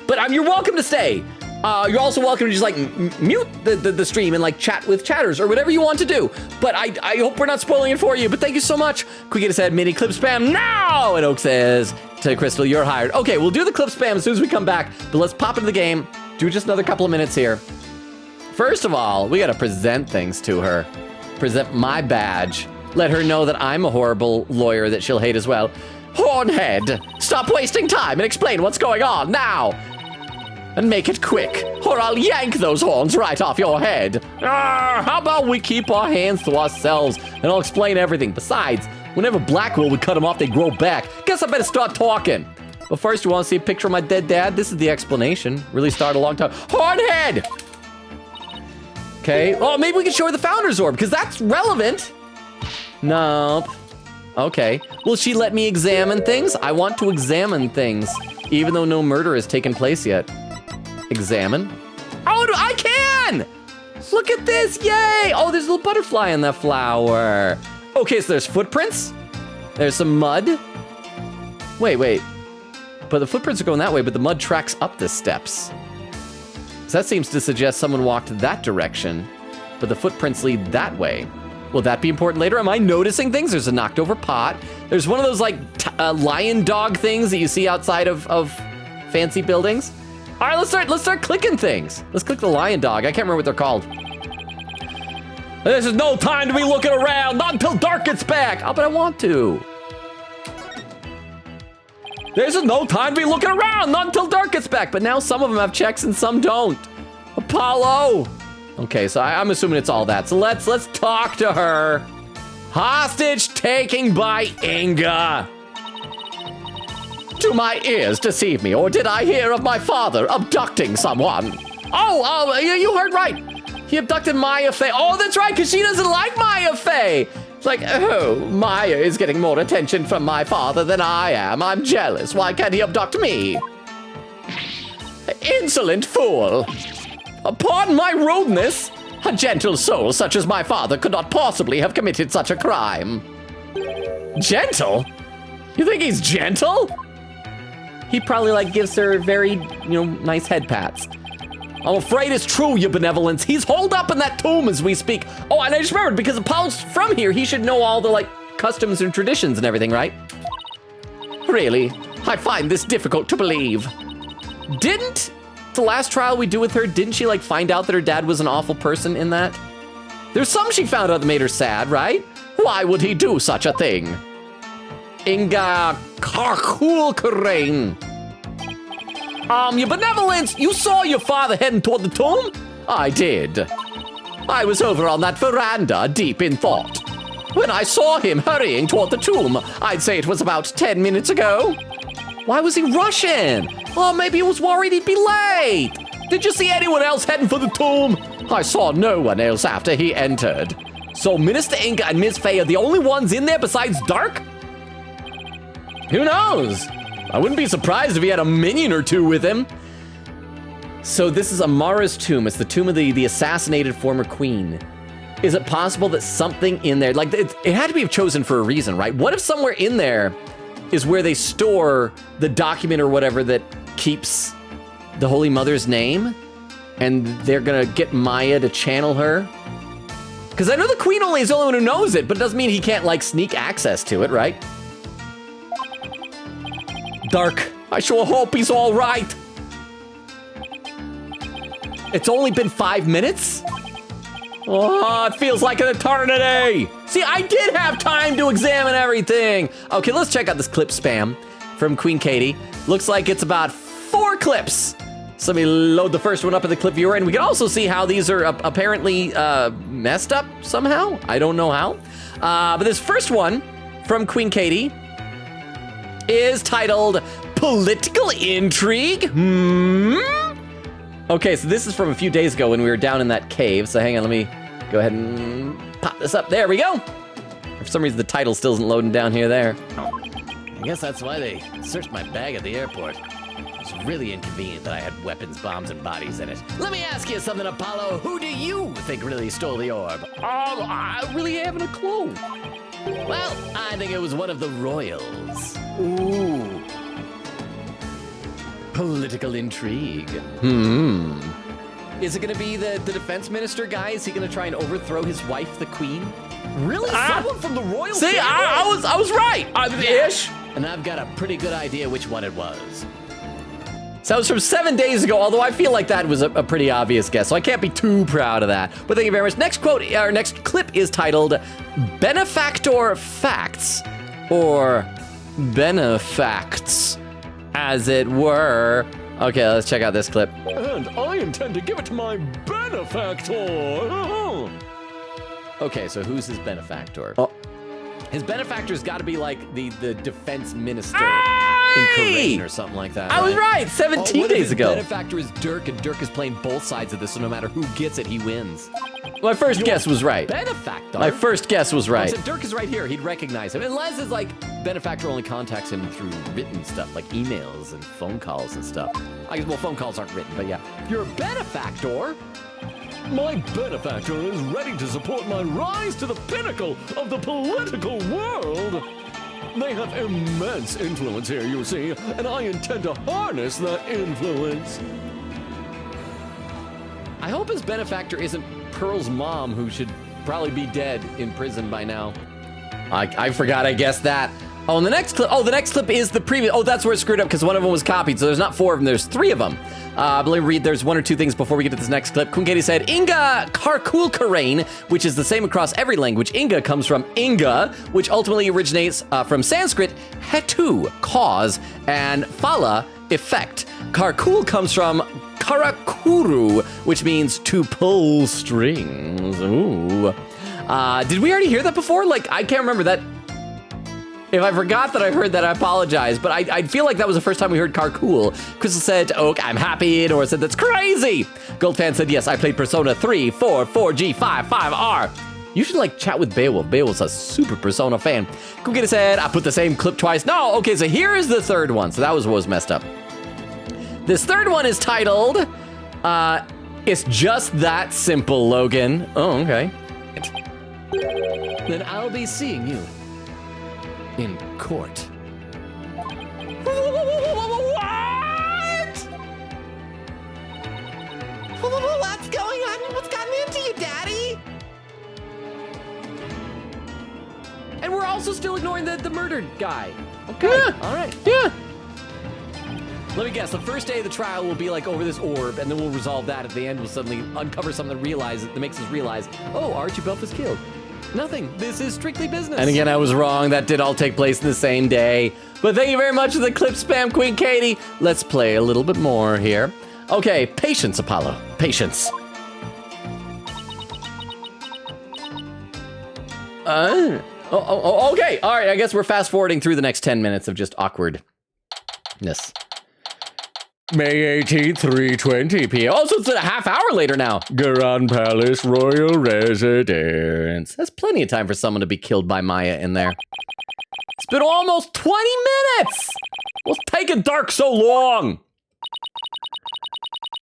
But you're welcome to stay. You're also welcome to just like mute the stream and like chat with chatters or whatever you want to do. But I hope we're not spoiling it for you. But thank you so much. Quickita said mini clip spam now. And Oak says to Crystal, you're hired. Okay, we'll do the clip spam as soon as we come back. But let's pop into the game. Do just another couple of minutes here. First of all, we got to present things to her. Present my badge. Let her know that I'm a horrible lawyer that she'll hate as well. Hornhead, stop wasting time and explain what's going on now. And make it quick, or I'll yank those horns right off your head. How about we keep our hands to ourselves and I'll explain everything. Besides, whenever Blackwell would cut them off, they grow back. Guess I better start talking. But first, you want to see a picture of my dead dad? This is the explanation. Really started a long time. Hornhead! Okay, oh, maybe we can show her the Founder's Orb, because that's relevant. Nope. Okay. Will she let me examine things? I want to examine things, even though no murder has taken place yet. Examine. Oh, I can! Look at this, yay! Oh, there's a little butterfly in that flower. Okay, so there's footprints. There's some mud. Wait. But the footprints are going that way, but the mud tracks up the steps. So that seems to suggest someone walked that direction, but the footprints lead that way. Will that be important later? Am I noticing things? There's a knocked over pot. There's one of those like lion dog things that you see outside of fancy buildings. All right, let's start clicking things. Let's click the lion dog. I can't remember what they're called. This is no time to be looking around, not until dark gets back. Oh, but I want to. This is no time to be looking around, not until dark gets back. But now some of them have checks and some don't. Apollo. Okay, so I'm assuming it's all that. So let's talk to her. Hostage taking by Inga. Do my ears deceive me, or did I hear of my father abducting someone? Oh, you heard right. He abducted Maya Fey. Oh, that's right, because she doesn't like Maya Fey. It's like, oh, Maya is getting more attention from my father than I am. I'm jealous. Why can't he abduct me? Insolent fool. Upon my rudeness, a gentle soul such as my father could not possibly have committed such a crime. Gentle? You think he's gentle? He probably like gives her very, nice head pats. I'm afraid it's true, your benevolence. He's holed up in that tomb as we speak. Oh, and I just remembered, because Apollo's from here, he should know all the like customs and traditions and everything, right? Really? I find this difficult to believe. Didn't the last trial we do with her, didn't she like find out that her dad was an awful person in that? There's some she found out that made her sad, right? Why would he do such a thing? Inga Karkulkarain. Your benevolence, you saw your father heading toward the tomb? I did. I was over on that veranda, deep in thought. When I saw him hurrying toward the tomb, I'd say it was about 10 minutes ago. Why was he rushing? Oh, maybe he was worried he'd be late. Did you see anyone else heading for the tomb? I saw no one else after he entered. So Minister Inga and Ms. Faye are the only ones in there besides Dark? Who knows? I wouldn't be surprised if he had a minion or two with him. So this is Amara's tomb. It's the tomb of the assassinated former queen. Is it possible that something in there, like it had to be chosen for a reason, right? What if somewhere in there is where they store the document or whatever that keeps the Holy Mother's name, and they're gonna get Maya to channel her? Because I know the queen only is the only one who knows it, but it doesn't mean he can't like sneak access to it, right? Dark, I sure hope he's all right. It's only been 5 minutes? Oh, it feels like an eternity. See, I did have time to examine everything. Okay, let's check out this clip spam from Queen Katie. Looks like it's about 4 clips. So let me load the first one up in the clip viewer, and we can also see how these are apparently messed up somehow. I don't know how. But this first one from Queen Katie is titled Political Intrigue? Okay, so this is from a few days ago when we were down in that cave. So hang on, let me go ahead and pop this up. There we go. For some reason, the title still isn't loading down here there. I guess that's why they searched my bag at the airport. It's really inconvenient that I had weapons, bombs, and bodies in it. Let me ask you something, Apollo. Who do you think really stole the orb? I really haven't a clue. Well, I think it was one of the royals. Ooh. Political intrigue. Is it gonna be the defense minister guy? Is he gonna try and overthrow his wife, the queen? Really? Someone from the royal See, family? I was right. Ish. And I've got a pretty good idea which one it was. So that was from 7 days ago, although I feel like that was a pretty obvious guess, so I can't be too proud of that. But thank you very much. Next quote, our next clip is titled Benefactor Facts, or Benefacts, as it were. Okay, let's check out this clip. And I intend to give it to my benefactor. Okay, so who's his benefactor? Oh. His benefactor's got to be like the defense minister in Korean or something like that. I was right. 17 days ago. Benefactor is Dirk, and Dirk is playing both sides of this, so no matter who gets it, he wins. My first guess was right. Benefactor? My first guess was right. So Dirk is right here. He'd recognize him. Unless it's like benefactor only contacts him through written stuff, like emails and phone calls and stuff. I guess, well, phone calls aren't written, but yeah. You're a benefactor? My benefactor is ready to support my rise to the pinnacle of the political world. They have immense influence here, you see, and I intend to harness that influence. I hope his benefactor isn't Pearl's mom, who should probably be dead in prison by now. I forgot I guessed that. Oh, and the next clip is the previous. Oh, that's where it screwed up because one of them was copied. So there's not 4 of them, there's 3 of them. But let me read, there's 1 or 2 things before we get to this next clip. Queen Katie said, Inga Karkulkarain, which is the same across every language. Inga comes from Inga, which ultimately originates from Sanskrit, hetu, cause, and phala, effect. Karkul comes from Karakuru, which means to pull strings. Ooh. Did we already hear that before? Like, I can't remember that. If I forgot that I heard that, I apologize. But I feel like that was the first time we heard Karkul. Crystal said, oh, I'm happy. Nora said, that's crazy. Goldfan said, yes, I played Persona 3, 4, 4G, 5, 5R. You should, like, chat with Beowulf. Beowulf's a super Persona fan. Kukita said, I put the same clip twice. No, okay, so here is the third one. So that was what was messed up. This third one is titled, It's Just That Simple, Logan. Oh, okay. Then I'll be seeing you in court. What? What's going on? What's gotten into you, Daddy? And we're also still ignoring the murdered guy. Okay, yeah. All right. Yeah. Let me guess, the first day of the trial will be like over this orb, and then we'll resolve that. At the end, we'll suddenly uncover something that makes us realize, oh, Archie Belf was killed. Nothing. This is strictly business. And again, I was wrong. That did all take place in the same day. But thank you very much for the clip spam, Queen Katie. Let's play a little bit more here. Okay, patience, Apollo. Patience. Okay. All right. I guess we're fast forwarding through the next 10 minutes of just awkwardness. May 18th, 3:20 p.m. Oh, so it's a half hour later now. Grand Palace Royal Residence. That's plenty of time for someone to be killed by Maya in there. It's been almost 20 minutes. What's taking Dark so long?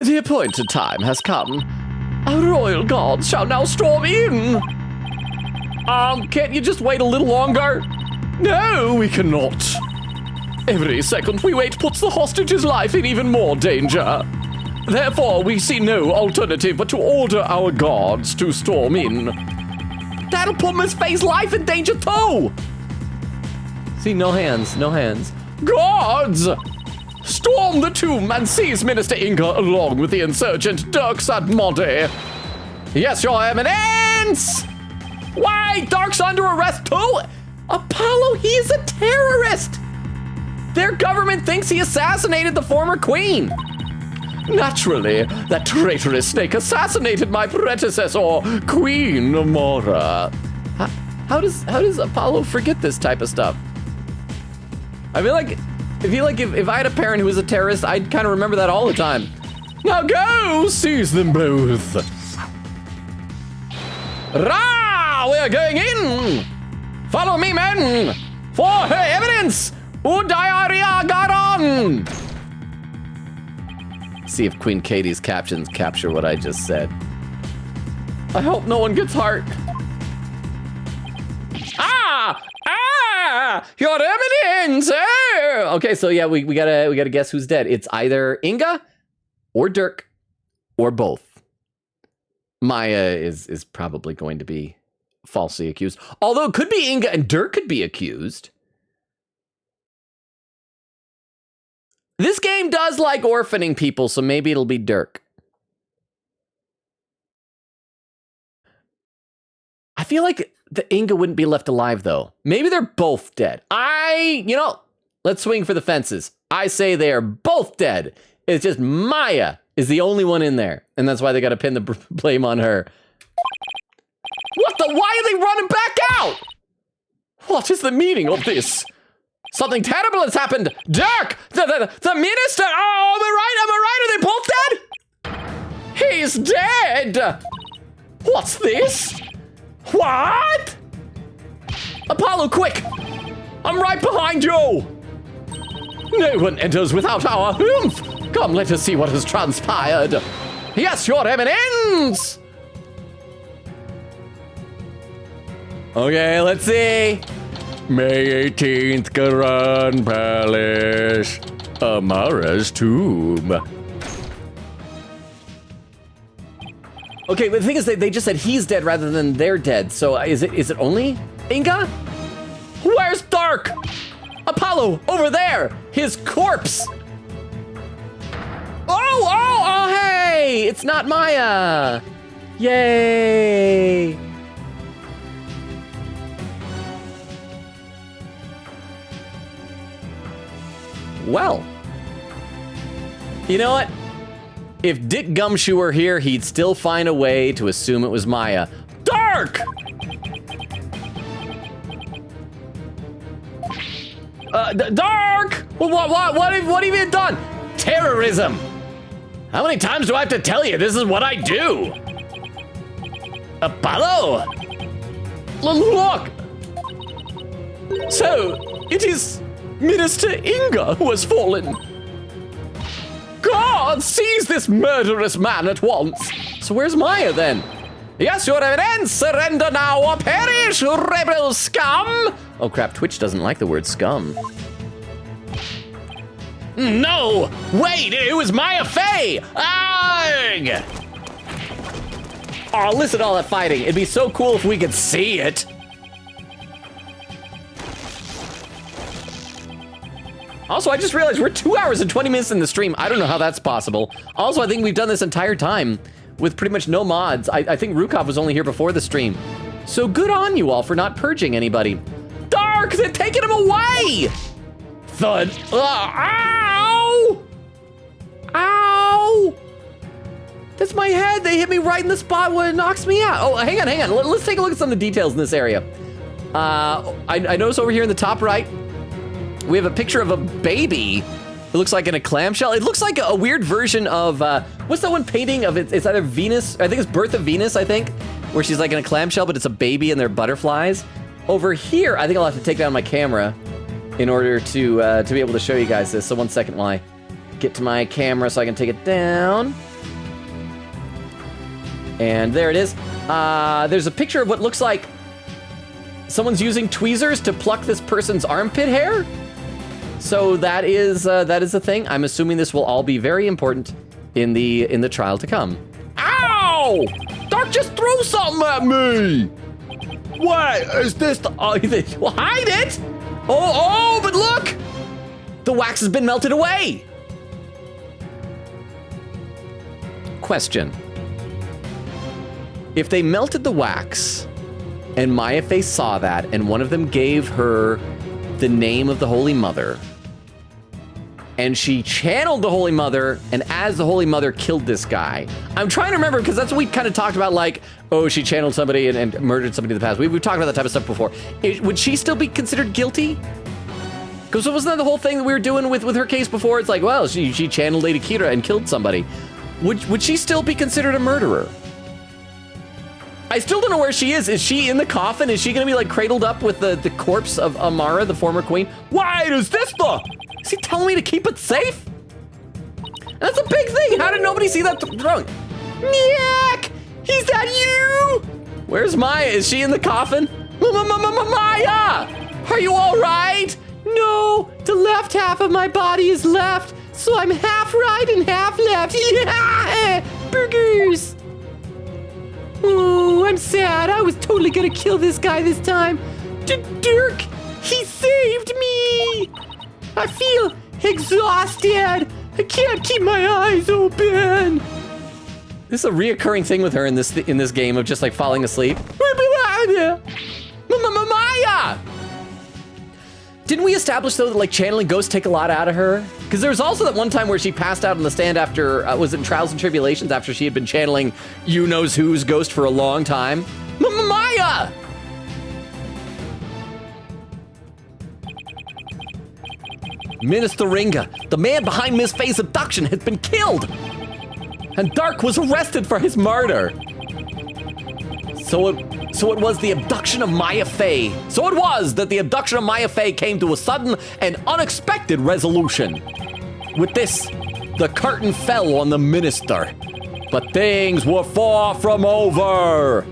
The appointed time has come. Our royal guards shall now storm in. Can't you just wait a little longer? No, we cannot. Every second we wait puts the hostage's life in even more danger. Therefore, we see no alternative but to order our guards to storm in. That'll put Miss Faye's life in danger too! See, no hands, no hands. Guards! Storm the tomb and seize Minister Inga along with the insurgent Dirks and Monty. Yes, your eminence! Why? Dark's under arrest too? Apollo, he's a terrorist! Their government thinks he assassinated the former queen. Naturally, that traitorous snake assassinated my predecessor, Queen Mora. How does Apollo forget this type of stuff? I feel like if I had a parent who was a terrorist, I'd kind of remember that all the time. Now go seize them both. Rah! We are going in. Follow me, men, for her evidence. Udayaria Garon! See if Queen Katie's captions capture what I just said. I hope no one gets hurt. Your eminence! Okay, so yeah, we gotta guess who's dead. It's either Inga or Dirk or both. Maya is probably going to be falsely accused. Although it could be Inga and Dirk could be accused. This game does like orphaning people, so maybe it'll be Dirk. I feel like the Inga wouldn't be left alive, though. Maybe they're both dead. Let's swing for the fences. I say they are both dead. It's just Maya is the only one in there, and that's why they got to pin the blame on her. What the? Why are they running back out? What is the meaning of this? Something terrible has happened. Dirk, the minister. Oh, am I right? Are they both dead? He's dead. What's this? What? Apollo, quick! I'm right behind you. No one enters without our oomph. Come, let us see what has transpired. Yes, your eminence. Okay, let's see. May 18th, Grand Palace, Amara's tomb. Okay, but the thing is, they just said he's dead rather than they're dead. So is it only Inga? Where's Dark? Apollo, over there, his corpse. Oh, hey, it's not Maya. Yay. Well, you know what? If Dick Gumshoe were here, he'd still find a way to assume it was Maya. Dark! Dark! What have you done? Terrorism! How many times do I have to tell you this is what I do? Apollo! Look! So, it is Minister Inga who has fallen. God, seize this murderous man at once. So where's Maya then? Yes, your eminence, surrender now or perish, rebel scum! Oh crap, Twitch doesn't like the word scum. No! Wait, it was Maya Faye! Arg! Oh, listen to all that fighting. It'd be so cool if we could see it. Also, I just realized we're 2 hours and 20 minutes in the stream. I don't know how that's possible. Also, I think we've done this entire time with pretty much no mods. I think Rukov was only here before the stream. So good on you all for not purging anybody. Dark, they're taking him away! Thud. Ow! Ow! That's my head. They hit me right in the spot where it knocks me out. Oh, hang on. Let's take a look at some of the details in this area. I notice over here in the top right, we have a picture of a baby. It looks like in a clamshell. It looks like a weird version of, what's that one painting of it? It's either Venus, I think it's Birth of Venus, I think, where she's like in a clamshell, but it's a baby and they're butterflies. Over here, I think I'll have to take down my camera in order to be able to show you guys this. So 1 second while I get to my camera so I can take it down. And there it is. There's a picture of what looks like someone's using tweezers to pluck this person's armpit hair. So that is a thing. I'm assuming this will all be very important in the trial to come. Ow! Dark just threw something at me! What is this? Well, hide it! Oh, but look! The wax has been melted away! Question. If they melted the wax, and Maya Fey saw that, and one of them gave her the name of the Holy Mother, and she channeled the Holy Mother, and as the Holy Mother killed this guy. I'm trying to remember, because that's what we kind of talked about, like, oh, she channeled somebody and murdered somebody in the past. We've talked about that type of stuff before. Would she still be considered guilty? Because wasn't that the whole thing that we were doing with her case before? It's like, well, she channeled Lady Kira and killed somebody. Would she still be considered a murderer? I still don't know where she is. Is she in the coffin? Is she going to be like cradled up with the corpse of Amara, the former queen? Why does this look? Is he telling me to keep it safe? That's a big thing. How did nobody see that throne? Nick! Is that you? Where's Maya? Is she in the coffin? Maya! Are you all right? No, the left half of my body is left, so I'm half right and half left. Yeah! Burgers! Oh, I'm sad. I was totally gonna kill this guy this time. Dirk, he saved me. I feel exhausted. I can't keep my eyes open. This is a reoccurring thing with her in this game of just like falling asleep. Maya! Didn't we establish though that like channeling ghosts take a lot out of her? Because there was also that one time where she passed out on the stand after, was it Trials and Tribulations, after she had been channeling you knows who's ghost for a long time? Maya! Minister Ringa, the man behind Miss Faye's abduction, has been killed! And Dark was arrested for his murder! So it was the abduction of Maya Fey. So it was that the abduction of Maya Fey came to a sudden and unexpected resolution. With this, the curtain fell on the minister. But things were far from over.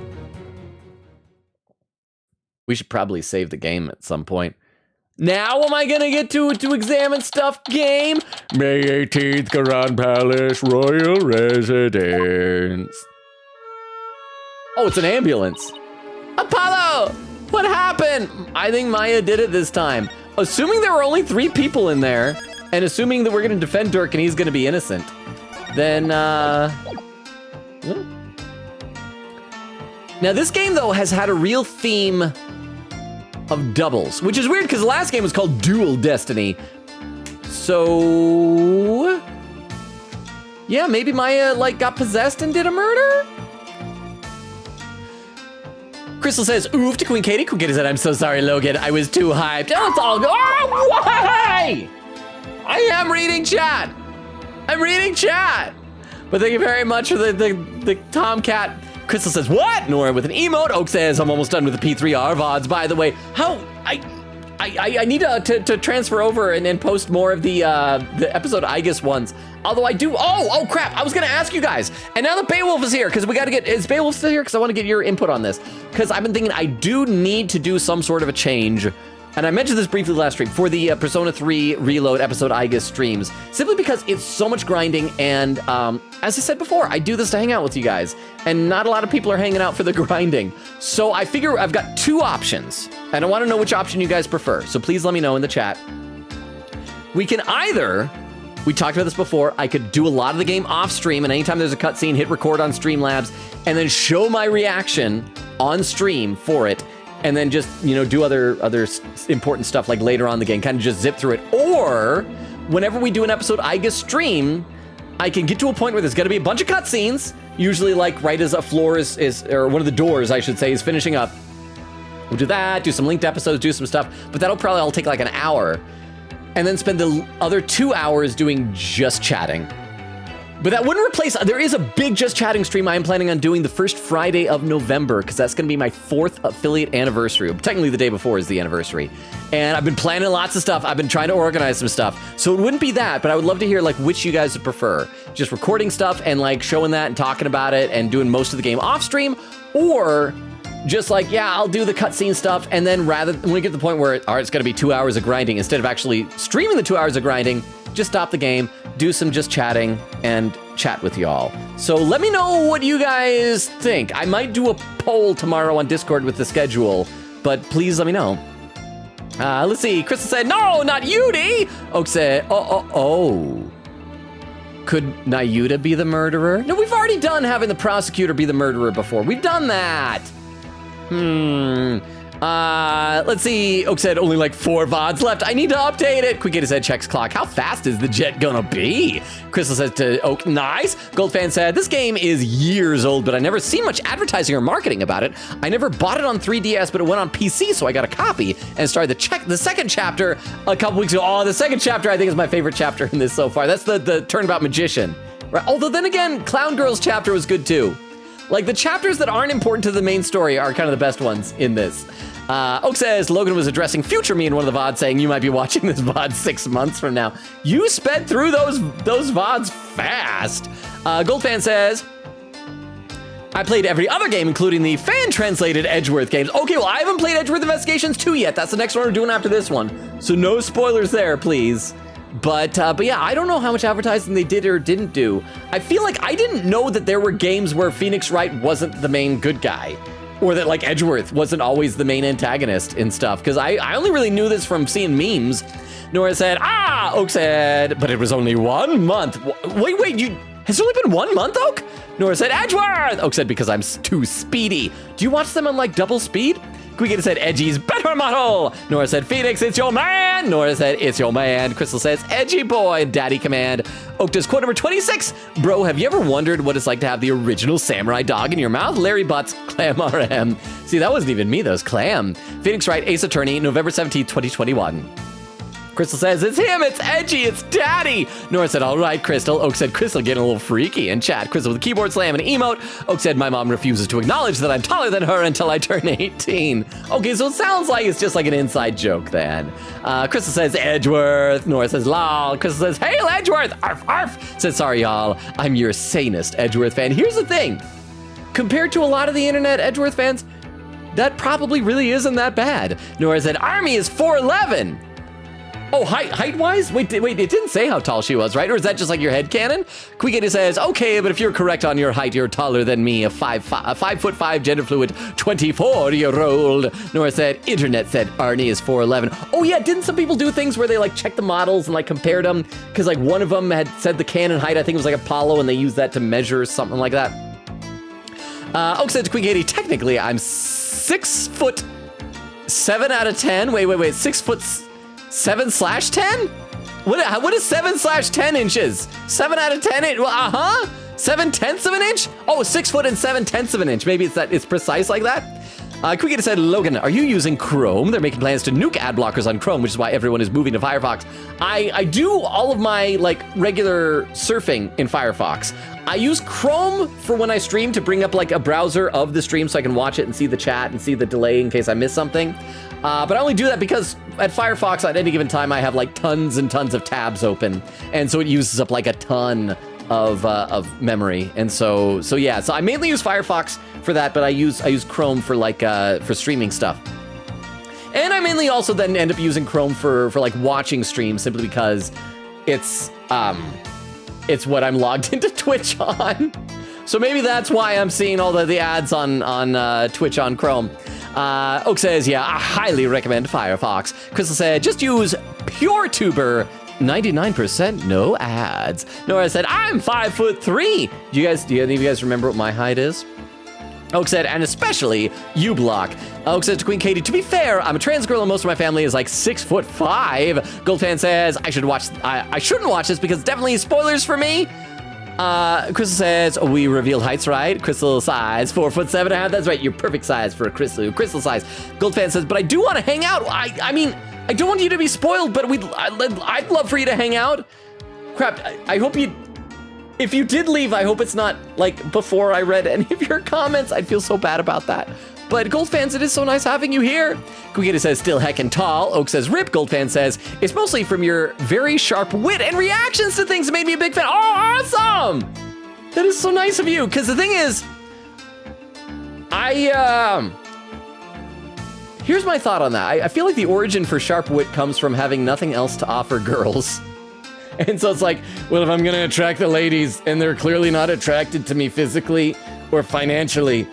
We should probably save the game at some point. Now am I gonna get to examine stuff game? May 18th, Grand Palace Royal Residence. Oh, it's an ambulance. Apollo! What happened? I think Maya did it this time. Assuming there were only 3 people in there, and assuming that we're gonna defend Dirk and he's gonna be innocent, then, Now this game, though, has had a real theme of doubles, which is weird because the last game was called Dual Destiny. So... yeah, maybe Maya, like, got possessed and did a murder? Crystal says, oof to Queen Katie. Queen Katie said, I'm so sorry, Logan. I was too hyped. Oh, it's all good. Oh, why? I am reading chat. I'm reading chat. But thank you very much for the Tomcat. Crystal says, what? Nora with an emote. Oak says, I'm almost done with the P3R VODs, by the way. How? I need to transfer over and post more of the episode I guess ones. Although I do, oh crap, I was gonna ask you guys. And now that Beowulf is here, because we gotta get, is Beowulf still here? Because I wanna get your input on this. Because I've been thinking I do need to do some sort of a change. And I mentioned this briefly last stream for the Persona 3 Reload episode I guess streams, simply because it's so much grinding. And as I said before, I do this to hang out with you guys. And not a lot of people are hanging out for the grinding. So I figure I've got 2 options. And I wanna know which option you guys prefer. So please let me know in the chat. We can either, we talked about this before, I could do a lot of the game off stream, and anytime there's a cutscene, hit record on Streamlabs, and then show my reaction on stream for it, and then just, you know, do other important stuff like later on in the game, kind of just zip through it. Or whenever we do an episode I guess stream, I can get to a point where there's gonna be a bunch of cutscenes, usually like right as a floor is or one of the doors, I should say, is finishing up. We'll do that, do some linked episodes, do some stuff, but that'll probably all take like an hour. And then spend the other 2 hours doing just chatting. But that wouldn't replace, there is a big just chatting stream I am planning on doing the first Friday of November, because that's going to be my 4th affiliate anniversary. Technically the day before is the anniversary. And I've been planning lots of stuff. I've been trying to organize some stuff. So it wouldn't be that, but I would love to hear like which you guys would prefer. Just recording stuff and like showing that and talking about it and doing most of the game off stream, or just like, yeah, I'll do the cutscene stuff, and then when we get to the point where all right, it's going to be 2 hours of grinding, instead of actually streaming the 2 hours of grinding, just stop the game, do some just chatting, and chat with y'all. So let me know what you guys think. I might do a poll tomorrow on Discord with the schedule, but please let me know. Let's see. Crystal said, no, not Yudi. Oak said, oh. Could Nayuta be the murderer? No, we've already done having the prosecutor be the murderer before. We've done that. Let's see. Oak said only like 4 VODs left. I need to update it. Quick, get his head checks clock. How fast is the jet gonna be? Crystal says to Oak, nice. Goldfan said, this game is years old, but I never seen much advertising or marketing about it. I never bought it on 3DS, but it went on PC, so I got a copy and started the second chapter a couple weeks ago. Oh, the second chapter I think is my favorite chapter in this so far. That's the Turnabout Magician. Right? Although then again, Clown Girl's chapter was good too. Like the chapters that aren't important to the main story are kind of the best ones in this. Oak says Logan was addressing future me in one of the VODs, saying you might be watching this VOD 6 months from now. You sped through those VODs fast. Goldfan says, I played every other game, including the fan-translated Edgeworth games. Okay, well, I haven't played Edgeworth Investigations 2 yet. That's the next one we're doing after this one. So no spoilers there, please. But yeah, I don't know how much advertising they did or didn't do. I feel like I didn't know that there were games where Phoenix Wright wasn't the main good guy, or that like Edgeworth wasn't always the main antagonist and stuff, because I only really knew this from seeing memes. Nora said, Oak said, but it was only 1 month. Wait, has it only been 1 month, Oak? Nora said, Edgeworth! Oak said, because I'm too speedy. Do you watch them on like double speed? Quiggity said, Edgy's better model. Nora said, Phoenix, it's your man. Nora said, it's your man. Crystal says, Edgy boy, daddy command. Oak does quote number 26. Bro, have you ever wondered what it's like to have the original samurai dog in your mouth? Larry Butts, Clam RM. See, that wasn't even me, that was Clam. Phoenix Wright, Ace Attorney, November 17th, 2021. Crystal says, it's him, it's Edgy, it's Daddy. Nora said, all right, Crystal. Oak said, Crystal getting a little freaky in chat. Crystal with a keyboard slam and emote. Oak said, my mom refuses to acknowledge that I'm taller than her until I turn 18. Okay, so it sounds like it's just like an inside joke then. Crystal says, Edgeworth. Nora says, lol. Crystal says, hail Edgeworth, arf, arf. Said, sorry, y'all, I'm your sanest Edgeworth fan. Here's the thing. Compared to a lot of the internet Edgeworth fans, that probably really isn't that bad. Nora said, Army is 4'11". Oh, height-wise? Wait, it didn't say how tall she was, right? Or is that just like your headcanon? Quiggity says, okay, but if you're correct on your height, you're taller than me, a 5'5", gender-fluid, 24-year-old. Nora said, internet said Arnie is 4'11". Oh yeah, didn't some people do things where they like check the models and like compared them? Because like one of them had said the canon height, I think it was like Apollo, and they used that to measure something like that. Oak said to Quiggity, technically I'm 6'7" out of 10. Wait, 6'7" 7/10? What is 7/10 inches? 7 out of 10 inch? 7/10 of an inch? Oh, 6 foot and 7/10 of an inch. Maybe it's precise like that. Quiggity said, Logan, are you using Chrome? They're making plans to nuke ad blockers on Chrome, which is why everyone is moving to Firefox. I do all of my like regular surfing in Firefox. I use Chrome for when I stream to bring up like a browser of the stream so I can watch it and see the chat and see the delay in case I miss something. But I only do that because at Firefox at any given time I have like tons and tons of tabs open, and so it uses up like a ton of memory. And so yeah, so I mainly use Firefox for that, but I use Chrome for like for streaming stuff. And I mainly also then end up using Chrome for like watching streams, simply because it's what I'm logged into Twitch on. So maybe that's why I'm seeing all the ads on Twitch on Chrome. Oak says, yeah, I highly recommend Firefox. Crystal said, just use PureTuber. 99% no ads. Nora said, I'm 5'3". Do any of you guys remember what my height is? Oak said, and especially uBlock. Oak said to Queen Katie, to be fair, I'm a trans girl and most of my family is like 6'5". Goldfan says, I shouldn't watch this because definitely spoilers for me. Crystal says, we revealed heights, right? Crystal size, 4'7.5". That's right, you're perfect size for a crystal size. Goldfan says, but I do want to hang out. I mean, I don't want you to be spoiled, but I'd love for you to hang out. Crap, I hope you, if you did leave, I hope it's not like before I read any of your comments. I'd feel so bad about that. But Goldfans, it is so nice having you here. Kukita says, still heckin' tall. Oak says, rip. Goldfan says, it's mostly from your very sharp wit and reactions to things that made me a big fan. Oh, awesome! That is so nice of you. Because the thing is, here's my thought on that. I feel like the origin for sharp wit comes from having nothing else to offer girls. And so it's like, well, if I'm gonna attract the ladies and they're clearly not attracted to me physically or financially,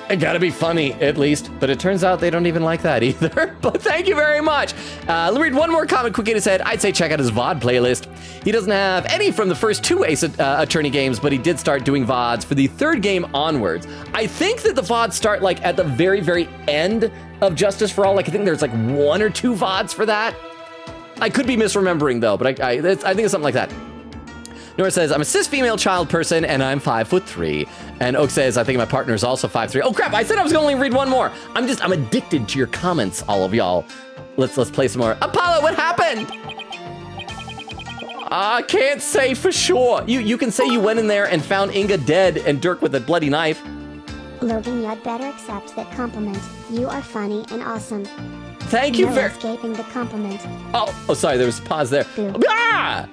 I gotta be funny, at least. But it turns out they don't even like that either. But thank you very much. Let me read one more comment. Quick said, I'd say check out his VOD playlist. He doesn't have any from the first 2 Ace Attorney games, but he did start doing VODs for the 3rd game onwards. I think that the VODs start like at the very, very end of Justice for All. Like I think there's like 1 or 2 VODs for that. I could be misremembering though, but I think it's something like that. Nora says, I'm a cis female child person and I'm 5'3". And Oak says, I think my partner is also 5'3". Oh crap, I said I was gonna only read one more. I'm addicted to your comments, all of y'all. Let's play some more. Apollo, what happened? I can't say for sure. You can say you went in there and found Inga dead and Dirk with a bloody knife. Logan, you'd better accept that compliment. You are funny and awesome. Thank you no very... escaping the compliment. Oh, sorry, there was a pause there. Boo. Ah!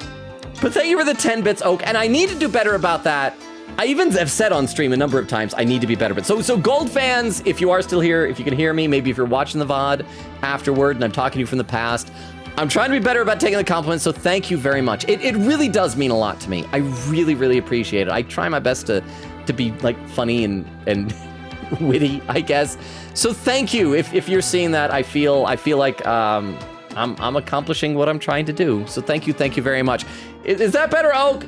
But thank you for the 10 bits, Oak, and I need to do better about that. I even have said on stream a number of times, I need to be better. But so Gold fans, if you are still here, if you can hear me, maybe if you're watching the VOD afterward and I'm talking to you from the past, I'm trying to be better about taking the compliments, so thank you very much. It really does mean a lot to me. I really, really appreciate it. I try my best to be like funny and witty, I guess. So thank you. If you're seeing that, I feel like I'm accomplishing what I'm trying to do. So thank you very much. Is that better, Oak?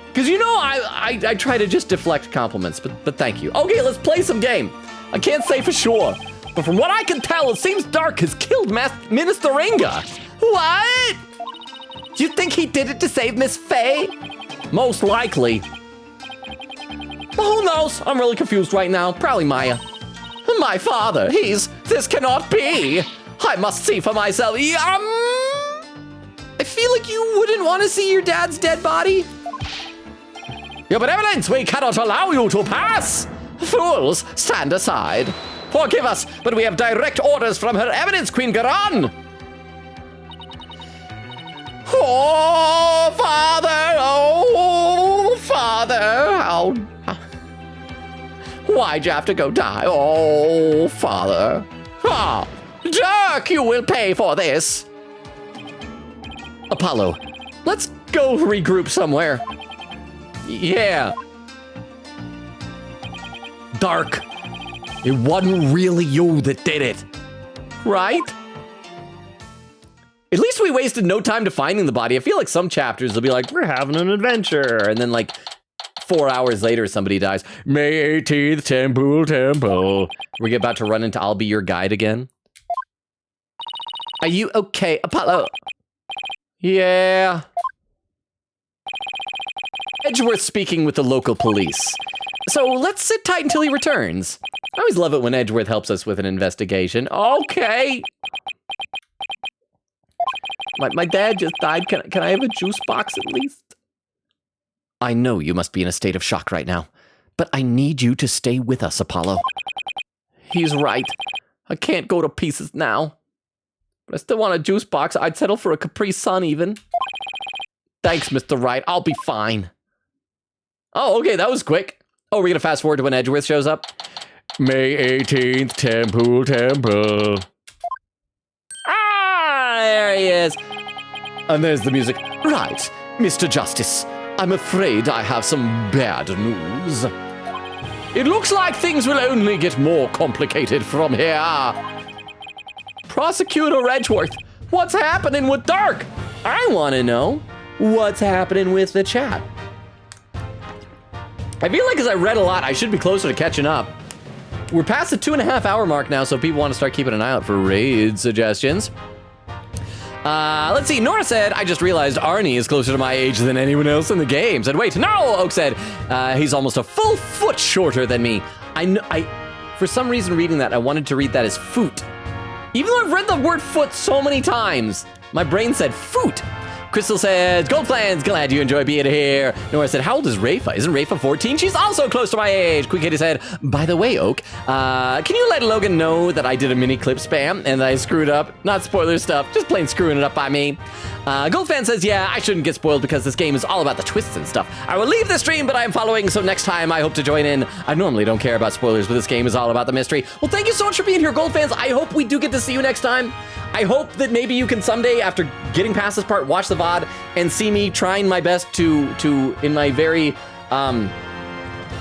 Because you know I try to just deflect compliments, but thank you. Okay, let's play some game. I can't say for sure, but from what I can tell, it seems Dark has killed Minister Inga. What? Do you think he did it to save Miss Faye? Most likely. But who knows? I'm really confused right now. Probably Maya. My father, this cannot be. I must see for myself. I feel like you wouldn't want to see your dad's dead body. Your benevolence, we cannot allow you to pass. Fools, stand aside. Forgive us, but we have direct orders from Her Eminence, Queen Garan. Oh, Father. Why'd you have to go die? Oh, Father. Ah, Dirk, you will pay for this. Apollo, let's go regroup somewhere. Yeah. Dark, it wasn't really you that did it, right? At least we wasted no time to finding the body. I feel like some chapters will be like, we're having an adventure. And then like 4 hours later, somebody dies. May 18th, temple. We're about to run into I'll Be Your Guide again. Are you okay, Apollo? Yeah. Edgeworth speaking with the local police. So let's sit tight until he returns. I always love it when Edgeworth helps us with an investigation. Okay. My dad just died. Can I have a juice box at least? I know you must be in a state of shock right now, but I need you to stay with us, Apollo. He's right. I can't go to pieces now. But I still want a juice box. I'd settle for a Capri Sun even. Thanks, Mr. Wright. I'll be fine. Oh, okay, that was quick. Oh, we're gonna fast forward to when Edgeworth shows up. May 18th, temple. Ah, there he is. And there's the music. Right, Mr. Justice. I'm afraid I have some bad news. It looks like things will only get more complicated from here. Prosecutor Edgeworth, what's happening with Dark? I want to know what's happening with the chat. I feel like as I read a lot, I should be closer to catching up. We're past the 2.5 hour mark now, so people want to start keeping an eye out for raid suggestions. Let's see. Nora said, I just realized Arnie is closer to my age than anyone else in the game. Said, wait, no, Oak said, he's almost a full foot shorter than me. For some reason reading that, I wanted to read that as foot. Even though I've read the word foot so many times, my brain said foot. Crystal says, Goldfans, glad you enjoy being here. Nora said, how old is Rafa? Isn't Rafa 14? She's also close to my age. Quick Kitty said, by the way, Oak, can you let Logan know that I did a mini clip spam and I screwed up? Not spoiler stuff, just plain screwing it up by me. Goldfan says, yeah, I shouldn't get spoiled because this game is all about the twists and stuff. I will leave the stream, but I'm following, so next time I hope to join in. I normally don't care about spoilers, but this game is all about the mystery. Well, thank you so much for being here, Goldfans. I hope we do get to see you next time. I hope that maybe you can someday, after getting past this part, watch the VOD and see me trying my best to in my very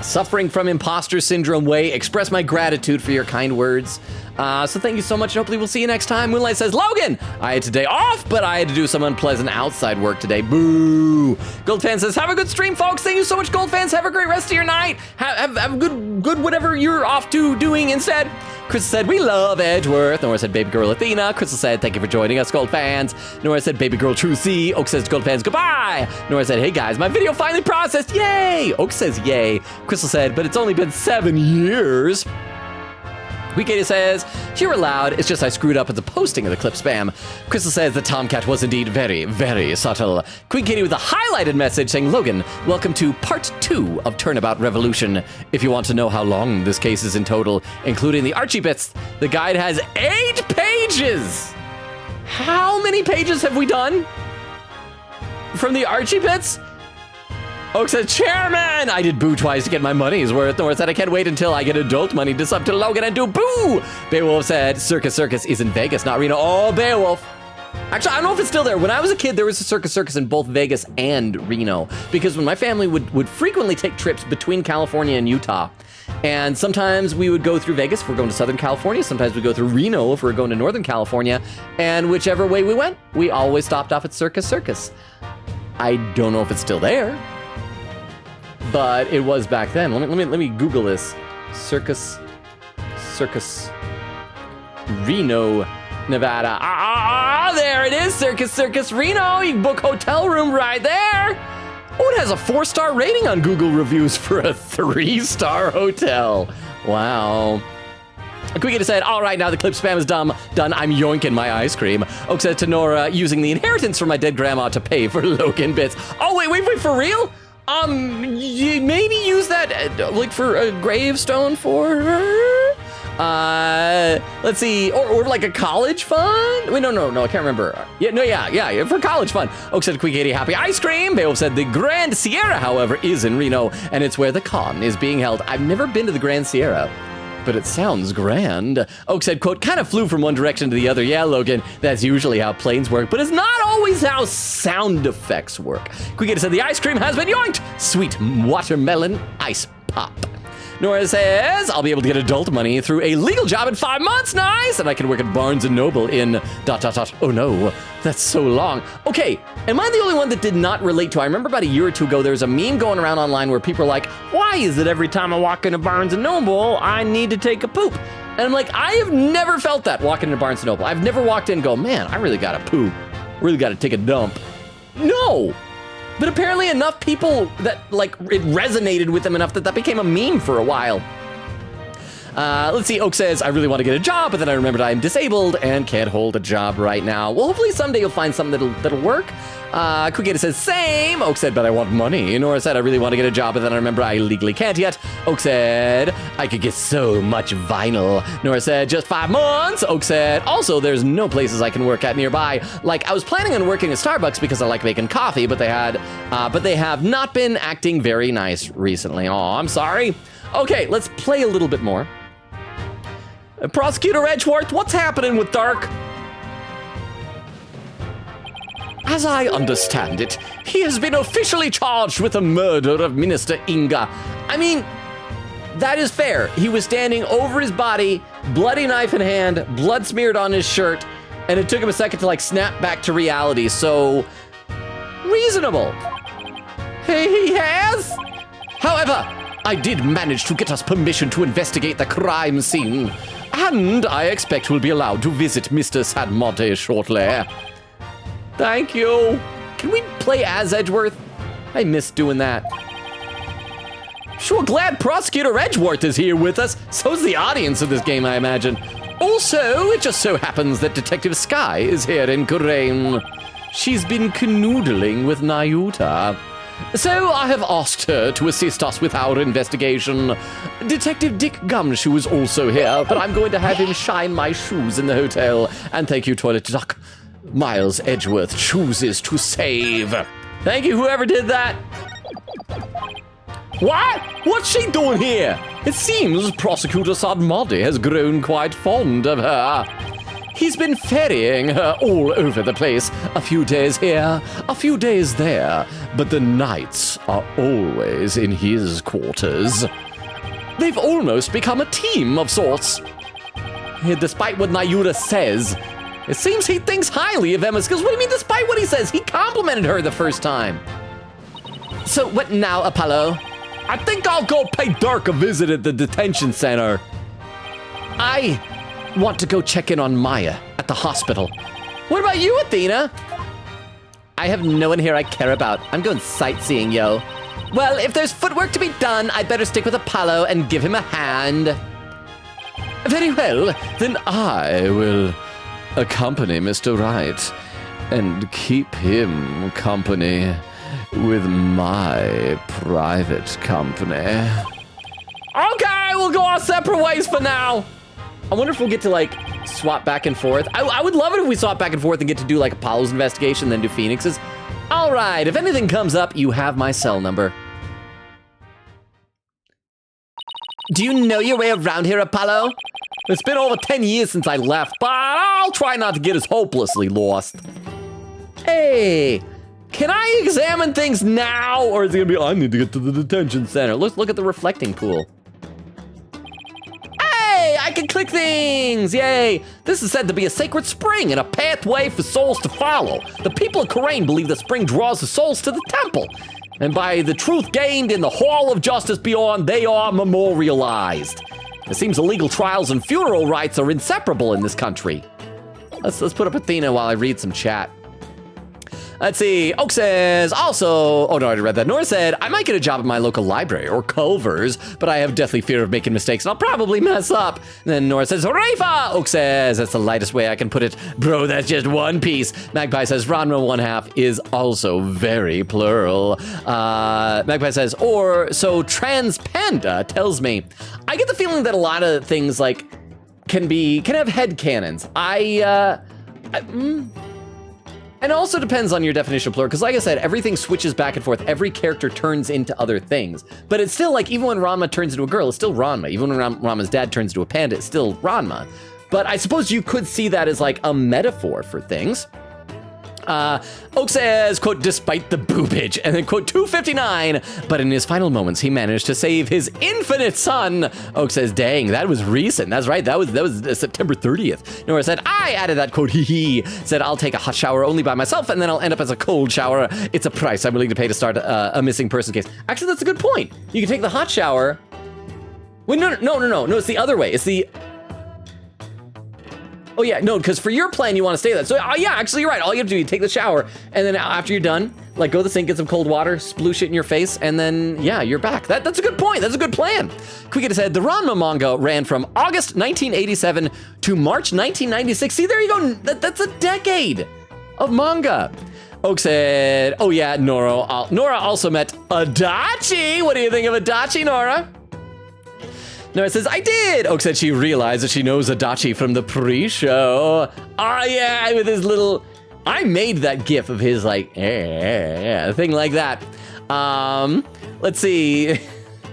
suffering from imposter syndrome way, express my gratitude for your kind words. So thank you so much, and hopefully we'll see you next time. Moonlight says, Logan, I had today off, but I had to do some unpleasant outside work today. Boo. Goldfan says, have a good stream, folks. Thank you so much, Goldfans. Have a great rest of your night. Have a good whatever you're off to doing instead. Crystal said, we love Edgeworth. Nora said, baby girl Athena. Crystal said, thank you for joining us, Goldfans. Nora said, baby girl True C. Oak says, Goldfans, goodbye. Nora said, hey guys, my video finally processed. Yay. Oak says, yay. Crystal said, but it's only been 7 years. Weekady says, you're allowed, it's just I screwed up at the posting of the clip spam. Crystal says the Tomcat was indeed very, very subtle. Queen Katie with a highlighted message saying, Logan, welcome to part 2 of Turnabout Revolution. If you want to know how long this case is in total, including the Archie bits, the guide has 8 pages! How many pages have we done? From the Archie bits? Oak said, Chairman! I did boo twice to get my money's worth. Nora said, I can't wait until I get adult money to sub to Logan and do boo! Beowulf said, Circus is in Vegas, not Reno. Oh, Beowulf. Actually, I don't know if it's still there. When I was a kid, there was a Circus in both Vegas and Reno. Because when my family would frequently take trips between California and Utah. And sometimes we would go through Vegas if we're going to Southern California. Sometimes we'd go through Reno if we were going to Northern California. And whichever way we went, we always stopped off at Circus. I don't know if it's still there. But it was back then. Let me Google this. Circus, Reno, Nevada. There it is, Circus, Reno. You can book hotel room right there. Oh, it has a 4-star rating on Google reviews for a 3-star hotel. Wow. Quickly said, all right, now the clip spam is done. I'm yoinking my ice cream. Oak said to Nora, using the inheritance from my dead grandma to pay for Logan bits. Oh, wait, for real? You maybe use that, like, for a gravestone for her? Let's see, or like a college fund? Wait, no, I can't remember. Yeah, for college fund. Oak said, Quick 80, happy ice cream. Beowulf said, the Grand Sierra, however, is in Reno, and it's where the con is being held. I've never been to the Grand Sierra, but it sounds grand. Oak said, quote, kind of flew from one direction to the other. Yeah, Logan, that's usually how planes work, but it's not always how sound effects work. Quick said, the ice cream has been yoinked. Sweet watermelon ice pop. Nora says, I'll be able to get adult money through a legal job in 5 months. Nice. And I can work at Barnes & Noble in ... Oh no, that's so long. Okay, am I the only one that did not relate to? I remember about a year or two ago, there was a meme going around online where people are like, why is it every time I walk into Barnes & Noble, I need to take a poop? And I'm like, I have never felt that walking into Barnes & Noble. I've never walked in and go, man, I really gotta poop. Really gotta take a dump. No. But apparently enough people that, like, it resonated with them enough that became a meme for a while. Let's see, Oak says, I really want to get a job, but then I remembered I'm disabled and can't hold a job right now. Well, hopefully someday you'll find something that'll work. Quick says, same. Oak said, but I want money. Nora said, I really want to get a job, but then I remember I legally can't yet. Oak said, I could get so much vinyl. Nora said, just 5 months. Oak said, also, there's no places I can work at nearby. Like, I was planning on working at Starbucks because I like making coffee, but they have not been acting very nice recently. Oh, I'm sorry. Okay, let's play a little bit more. Prosecutor Edgeworth, what's happening with Dark? As I understand it, he has been officially charged with the murder of Minister Inga. I mean, that is fair. He was standing over his body, bloody knife in hand, blood smeared on his shirt, and it took him a second to, like, snap back to reality, so reasonable. He has? However, I did manage to get us permission to investigate the crime scene, and I expect we'll be allowed to visit Mr. Sadmonte shortly. Thank you. Can we play as Edgeworth? I miss doing that. Sure, glad Prosecutor Edgeworth is here with us. So's the audience of this game, I imagine. Also, it just so happens that Detective Sky is here in Kurain. She's been canoodling with Nayuta. So I have asked her to assist us with our investigation. Detective Dick Gumshoe is also here, but I'm going to have him shine my shoes in the hotel. And thank you, Toilet Duck. Miles Edgeworth chooses to save. Thank you, whoever did that. What? What's she doing here? It seems Prosecutor Sadmadi has grown quite fond of her. He's been ferrying her all over the place. A few days here, a few days there, but the nights are always in his quarters. They've almost become a team of sorts. Despite what Nayuta says, it seems he thinks highly of Emma's skills. What do you mean despite what he says? He complimented her the first time. So what now, Apollo? I think I'll go pay Dirk a visit at the detention center. I want to go check in on Maya at the hospital. What about you, Athena? I have no one here I care about. I'm going sightseeing, yo. Well, if there's footwork to be done, I'd better stick with Apollo and give him a hand. Very well, then I will accompany Mr. Wright and keep him company with my private company. Okay, we'll go our separate ways for now. I wonder if we'll get to like swap back and forth. I would love it if we swap back and forth and get to do like Apollo's investigation, then do Phoenix's. All right, if anything comes up, you have my cell number. Do you know your way around here, Apollo? It's been over 10 years since I left, but I'll try not to get as hopelessly lost. Hey, can I examine things now? Or is it gonna be, I need to get to the detention center? Let's look at the reflecting pool. Hey, I can click things, yay. This is said to be a sacred spring and a pathway for souls to follow. The people of Kurain believe the spring draws the souls to the temple. And by the truth gained in the Hall of Justice beyond, they are memorialized. It seems illegal trials and funeral rites are inseparable in this country. Let's put up Athena while I read some chat. Let's see, Oak says, also, oh no, I already read that. Nora said, I might get a job at my local library or Culver's, but I have deathly fear of making mistakes and I'll probably mess up. And then Nora says, Rafa! Oak says, that's the lightest way I can put it. Bro, that's just one piece. Magpie says, Ranma 1/2 is also very plural. Magpie says, or, so Trans Panda tells me. I get the feeling that a lot of things like can have headcanons. And it also depends on your definition of plural, because like I said, everything switches back and forth. Every character turns into other things. But it's still like, even when Ranma turns into a girl, it's still Ranma. Even when Ranma's dad turns into a panda, it's still Ranma. But I suppose you could see that as like a metaphor for things. Oak says, quote, despite the boobage, and then quote, 259, but in his final moments, he managed to save his infinite son. Oak says, dang, that was recent. That's right, that was September 30th. Nora said, I added that quote, hee. Said, I'll take a hot shower only by myself, and then I'll end up as a cold shower. It's a price I'm willing to pay to start a missing person case. Actually, that's a good point. You can take the hot shower. Wait, no, it's the other way. It's the... Oh yeah, no, because for your plan, you want to stay that. So yeah, actually you're right. All you have to do is take the shower, and then after you're done, like go to the sink, get some cold water, sploosh it in your face, and then yeah, you're back. That's a good point. That's a good plan. Quick said, the Ranma manga ran from August 1987 to March 1996. See, there you go. That's a decade of manga. Oak said, oh yeah, Nora also met Adachi. What do you think of Adachi, Nora? Nora says, I did! Oak said she realized that she knows Adachi from the pre-show. Oh yeah, with his little... I made that gif of his like, thing like that. Let's see.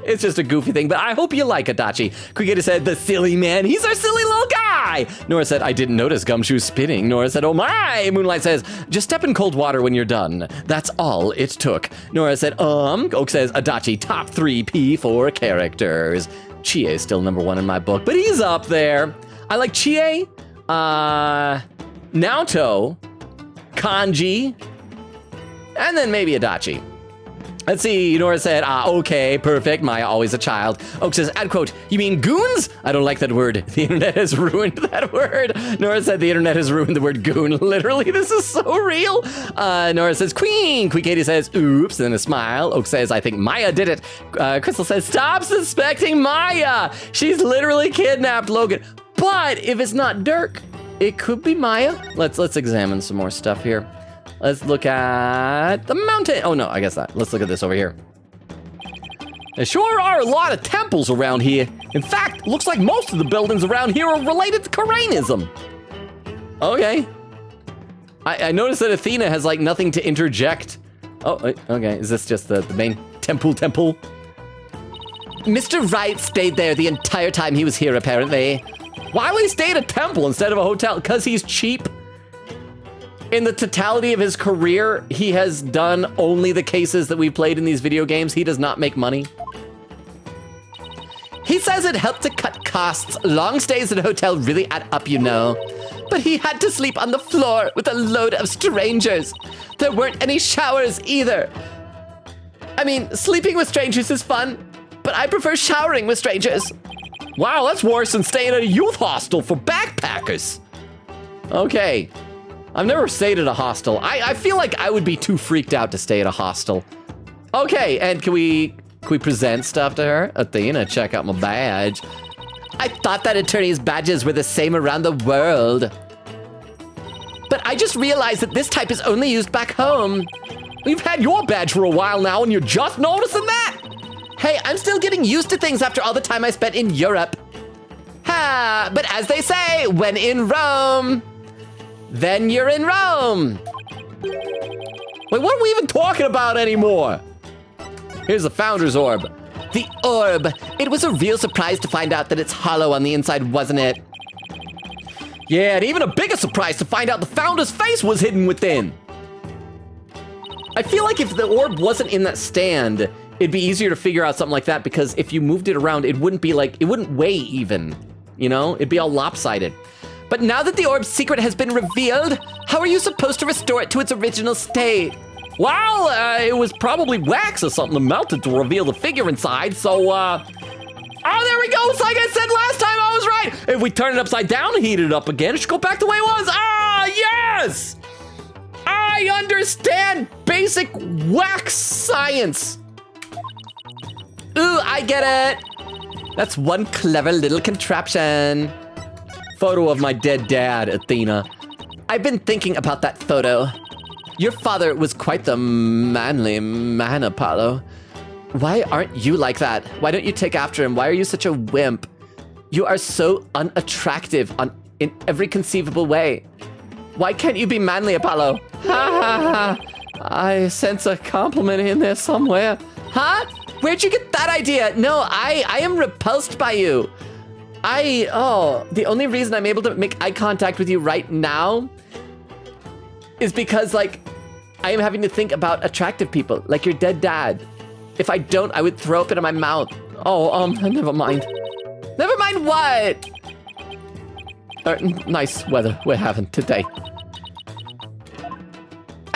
It's just a goofy thing, but I hope you like Adachi. Krigeta said, the silly man, he's our silly little guy! Nora said, I didn't notice Gumshoe spinning. Nora said, oh my! Moonlight says, just step in cold water when you're done. That's all it took. Nora said, Oak says, Adachi, top 3 P4 characters. Chie is still #1 in my book, but he's up there. I like Chie, Naoto, Kanji, and then maybe Adachi. Let's see, Nora said, okay, perfect. Maya, always a child. Oak says, ad quote, you mean goons? I don't like that word. The internet has ruined that word. Nora said the internet has ruined the word goon. Literally, this is so real. Nora says, queen. Queen Katie says, oops, and a smile. Oak says, I think Maya did it. Crystal says, stop suspecting Maya. She's literally kidnapped Logan. But if it's not Dirk, it could be Maya. Let's examine some more stuff here. Let's look at the mountain. Oh no, I guess not. Let's look at this over here. There sure are a lot of temples around here. In fact, looks like most of the buildings around here are related to Koreanism. Okay. I noticed that Athena has like nothing to interject. Oh, okay. Is this just the main temple? Mr. Wright stayed there the entire time he was here, apparently. Why would he stay at a temple instead of a hotel? Because he's cheap. In the totality of his career, he has done only the cases that we've played in these video games. He does not make money. He says it helped to cut costs. Long stays at a hotel really add up, you know. But he had to sleep on the floor with a load of strangers. There weren't any showers either. I mean, sleeping with strangers is fun, but I prefer showering with strangers. Wow, that's worse than staying at a youth hostel for backpackers. Okay. I've never stayed at a hostel. I feel like I would be too freaked out to stay at a hostel. Okay, and can we present stuff to her? Athena, check out my badge. I thought that attorney's badges were the same around the world. But I just realized that this type is only used back home. We've had your badge for a while now and you're just noticing that? Hey, I'm still getting used to things after all the time I spent in Europe. Ha, but as they say, when in Rome, then you're in Rome. Wait, what are we even talking about anymore? Here's the Founder's Orb. The orb. It was a real surprise to find out that it's hollow on the inside, wasn't it? Yeah, and even a bigger surprise to find out the Founder's face was hidden within. I feel like if the orb wasn't in that stand, it'd be easier to figure out something like that because if you moved it around, it wouldn't be like, it wouldn't weigh even, you know? It'd be all lopsided. But now that the orb's secret has been revealed, how are you supposed to restore it to its original state? Well, it was probably wax or something that melted to reveal the figure inside, so, oh, there we go! It's like I said last time, I was right! If we turn it upside down and heat it up again, it should go back the way it was! Ah, yes! I understand basic wax science! Ooh, I get it! That's one clever little contraption. Photo of my dead dad, Athena. I've been thinking about that photo. Your father was quite the manly man, Apollo. Why aren't you like that? Why don't you take after him? Why are you such a wimp? You are so unattractive in every conceivable way. Why can't you be manly, Apollo? Ha ha ha. I sense a compliment in there somewhere. Huh? Where'd you get that idea? No, I am repulsed by you. The only reason I'm able to make eye contact with you right now is because, like, I am having to think about attractive people, like your dead dad. If I don't, I would throw up into my mouth. Oh, never mind. Never mind what? Nice weather we're having today.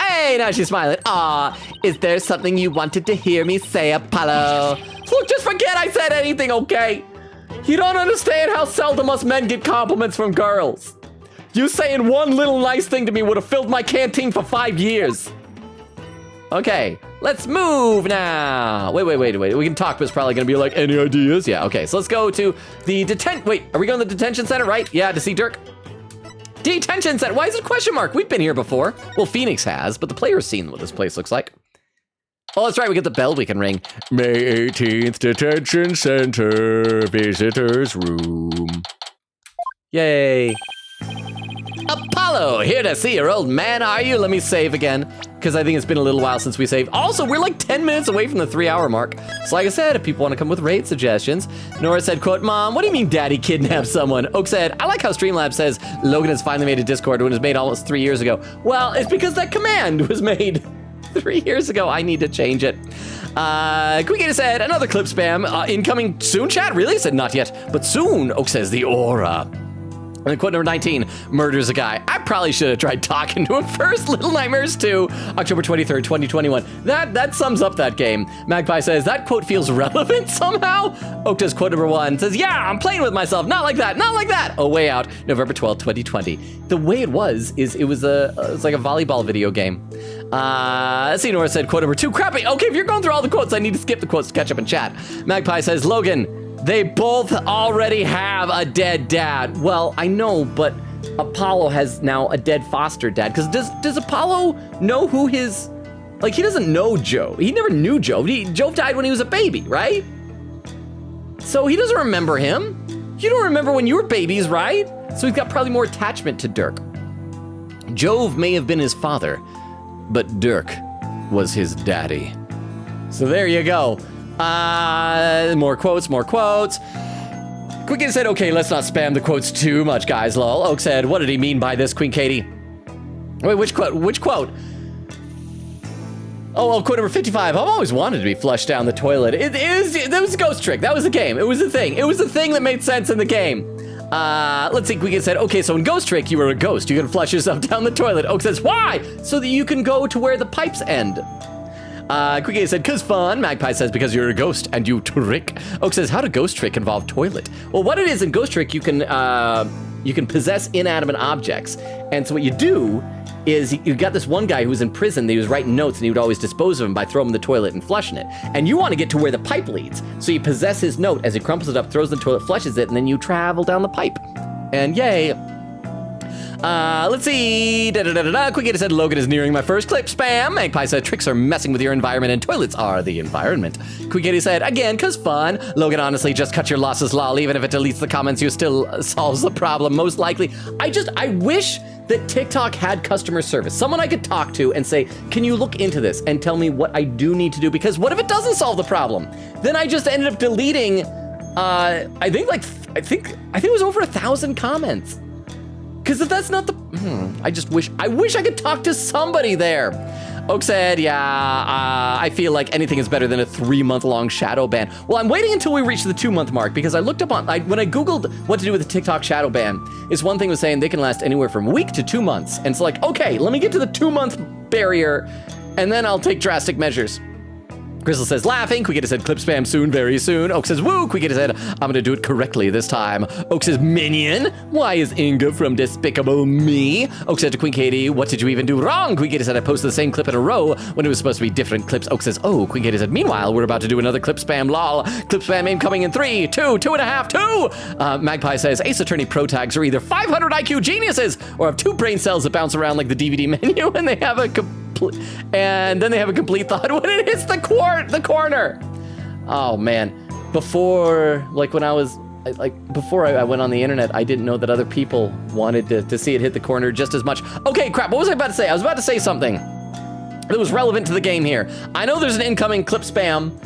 Hey, now she's smiling. Aw, is there something you wanted to hear me say, Apollo? Look, just forget I said anything, okay? You don't understand how seldom us men get compliments from girls. You saying one little nice thing to me would have filled my canteen for 5 years. Okay, let's move now. Wait. We can talk, but it's probably gonna be like, any ideas? Yeah, okay, so let's go to the wait, are we going to the detention center, right? Yeah, to see Dirk. Detention center, why is it a question mark? We've been here before. Well, Phoenix has, but the player's seen what this place looks like. Oh, that's right, we get the bell we can ring. May 18th Detention Center, visitors room. Yay. Apollo, here to see your old man, are you? Let me save again, because I think it's been a little while since we saved. Also, we're like 10 minutes away from the 3-hour mark. So like I said, if people want to come with raid suggestions. Nora said, quote, Mom, what do you mean daddy kidnapped someone? Oak said, I like how Streamlabs says Logan has finally made a Discord when it was made almost 3 years ago. Well, it's because that command was made 3 years ago. I need to change it. Quickita said, another clip spam. Incoming soon, chat? Really? Said not yet, but soon. Oak says, the aura. And then quote number 19, murders a guy. I probably should have tried talking to him first. Little Nightmares 2, October 23rd, 2021. That sums up that game. Magpie says, that quote feels relevant somehow. Oak does quote number 1, says, yeah, I'm playing with myself. Not like that, not like that. Oh, Way Out, November 12th, 2020. The way it was was like a volleyball video game. Nora said, quote number 2, crappy. Okay, if you're going through all the quotes, I need to skip the quotes to catch up in chat. Magpie says, Logan, they both already have a dead dad. Well, I know, but Apollo has now a dead foster dad. Because does Apollo know who his... Like, he doesn't know Joe. He never knew Joe. Joe died when he was a baby, right? So he doesn't remember him. You don't remember when you were babies, right? So he's got probably more attachment to Dirk. Jove may have been his father, but Dirk was his daddy. So there you go. More quotes. Quicken said, okay, let's not spam the quotes too much, guys, lol. Oak said, what did he mean by this, Queen Katie? Wait, which quote? Oh, quote number 55. I've always wanted to be flushed down the toilet. That was a ghost trick. That was the game. It was the thing. It was the thing that made sense in the game. Let's see, Quicken said, okay, so in Ghost Trick, you were a ghost. You can flush yourself down the toilet. Oak says, why? So that you can go to where the pipes end. Quicky said, cause fun. Magpie says, because you're a ghost and you trick. Oak says, how did Ghost Trick involve toilet? Well, what it is in Ghost Trick, you can possess inanimate objects. And so what you do is you got this one guy who was in prison that he was writing notes and he would always dispose of them by throwing them in the toilet and flushing it. And you want to get to where the pipe leads. So you possess his note as he crumples it up, throws it in the toilet, flushes it, and then you travel down the pipe. And yay. Let's see. Quicky said, Logan is nearing my first clip. Spam. Magpie said, tricks are messing with your environment and toilets are the environment. Quicky said, again, cause fun. Logan, honestly, just cut your losses, lol. Even if it deletes the comments, you still solves the problem, most likely. I wish that TikTok had customer service. Someone I could talk to and say, can you look into this and tell me what I do need to do? Because what if it doesn't solve the problem? Then I just ended up deleting, I think it was over 1,000 comments. Because if that's not the, I wish I could talk to somebody there. Oak said, I feel like anything is better than a 3-month-long shadow ban. Well, I'm waiting until we reach the 2-month mark because I looked up when I Googled what to do with the TikTok shadow ban, is one thing was saying they can last anywhere from a week to 2 months. And it's like, okay, let me get to the 2-month barrier and then I'll take drastic measures. Crystal says, laughing. Quickita said, clip spam soon, very soon. Oak says, woo. Quickita said, I'm gonna do it correctly this time. Oak says, minion. Why is Inga from Despicable Me? Oak said to Queen Katie, what did you even do wrong? Quickita said, I posted the same clip in a row when it was supposed to be different clips. Oak says, oh. Queen Katie said, meanwhile, we're about to do another clip spam, lol. Clip spam incoming in 3, 2, 2.5, 2. Magpie says, Ace Attorney Pro tags are either 500 IQ geniuses or have 2 brain cells that bounce around like the DVD menu and they have a complete thought when it hits the corner. Oh man, before I went on the internet, I didn't know that other people wanted to see it hit the corner just as much. Okay, crap, what was I about to say? I was about to say something that was relevant to the game here. I know there's an incoming clip spam,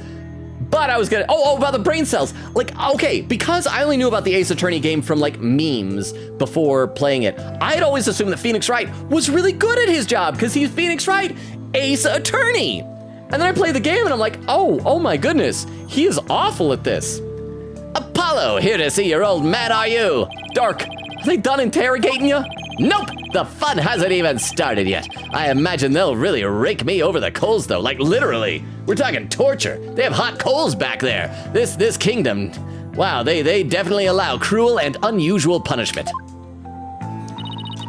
but I was gonna, about the brain cells. Like, okay, because I only knew about the Ace Attorney game from like memes before playing it, I had always assumed that Phoenix Wright was really good at his job because he's Phoenix Wright, Ace Attorney. And then I play the game and I'm like, oh my goodness, he is awful at this. Apollo, here to see your old man, are you? Dark, are they done interrogating you? Nope, the fun hasn't even started yet. I imagine they'll really rake me over the coals though, like literally. We're talking torture. They have hot coals back there. This kingdom, wow, they definitely allow cruel and unusual punishment.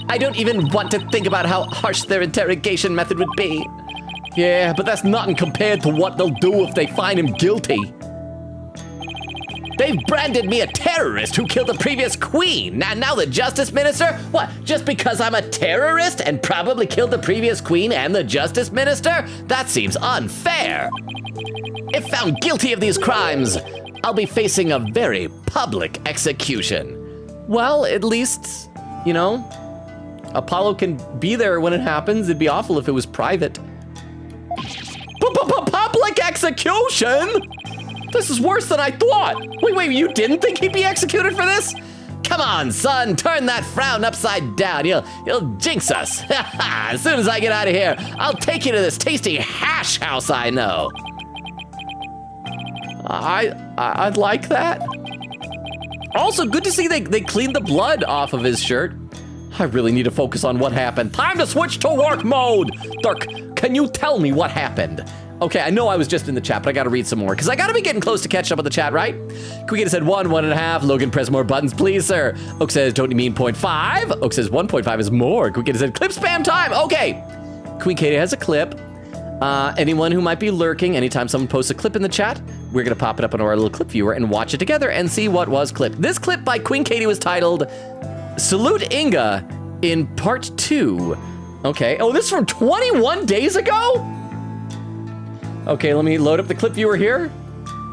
I don't even want to think about how harsh their interrogation method would be. Yeah, but that's nothing compared to what they'll do if they find him guilty. They've branded me a terrorist who killed the previous queen. Now the justice minister? What, just because I'm a terrorist and probably killed the previous queen and the justice minister? That seems unfair. If found guilty of these crimes, I'll be facing a very public execution. Well, at least, you know, Apollo can be there when it happens. It'd be awful if it was private. Public execution? This is worse than I thought. Wait, you didn't think he'd be executed for this? Come on, son, turn that frown upside down. You'll jinx us. As soon as I get out of here, I'll take you to this tasty hash house I know. I'd like that. Also, good to see they cleaned the blood off of his shirt. I really need to focus on what happened. Time to switch to work mode. Dirk, can you tell me what happened? Okay, I know I was just in the chat, but I gotta read some more, because I gotta be getting close to catching up with the chat, right? Quicketa said 1.5. Logan, press more buttons, please, sir. Oak says, don't you mean 0.5? Oak says 1.5 is more. Quicketa said, clip spam time. Okay. Queen Katie has a clip. Anyone who might be lurking, anytime someone posts a clip in the chat, we're gonna pop it up on our little clip viewer and watch it together and see what was clipped. This clip by Queen Katie was titled, Salute Inga in Part 2. Okay. Oh, this is from 21 days ago? Okay, let me load up the clip viewer here,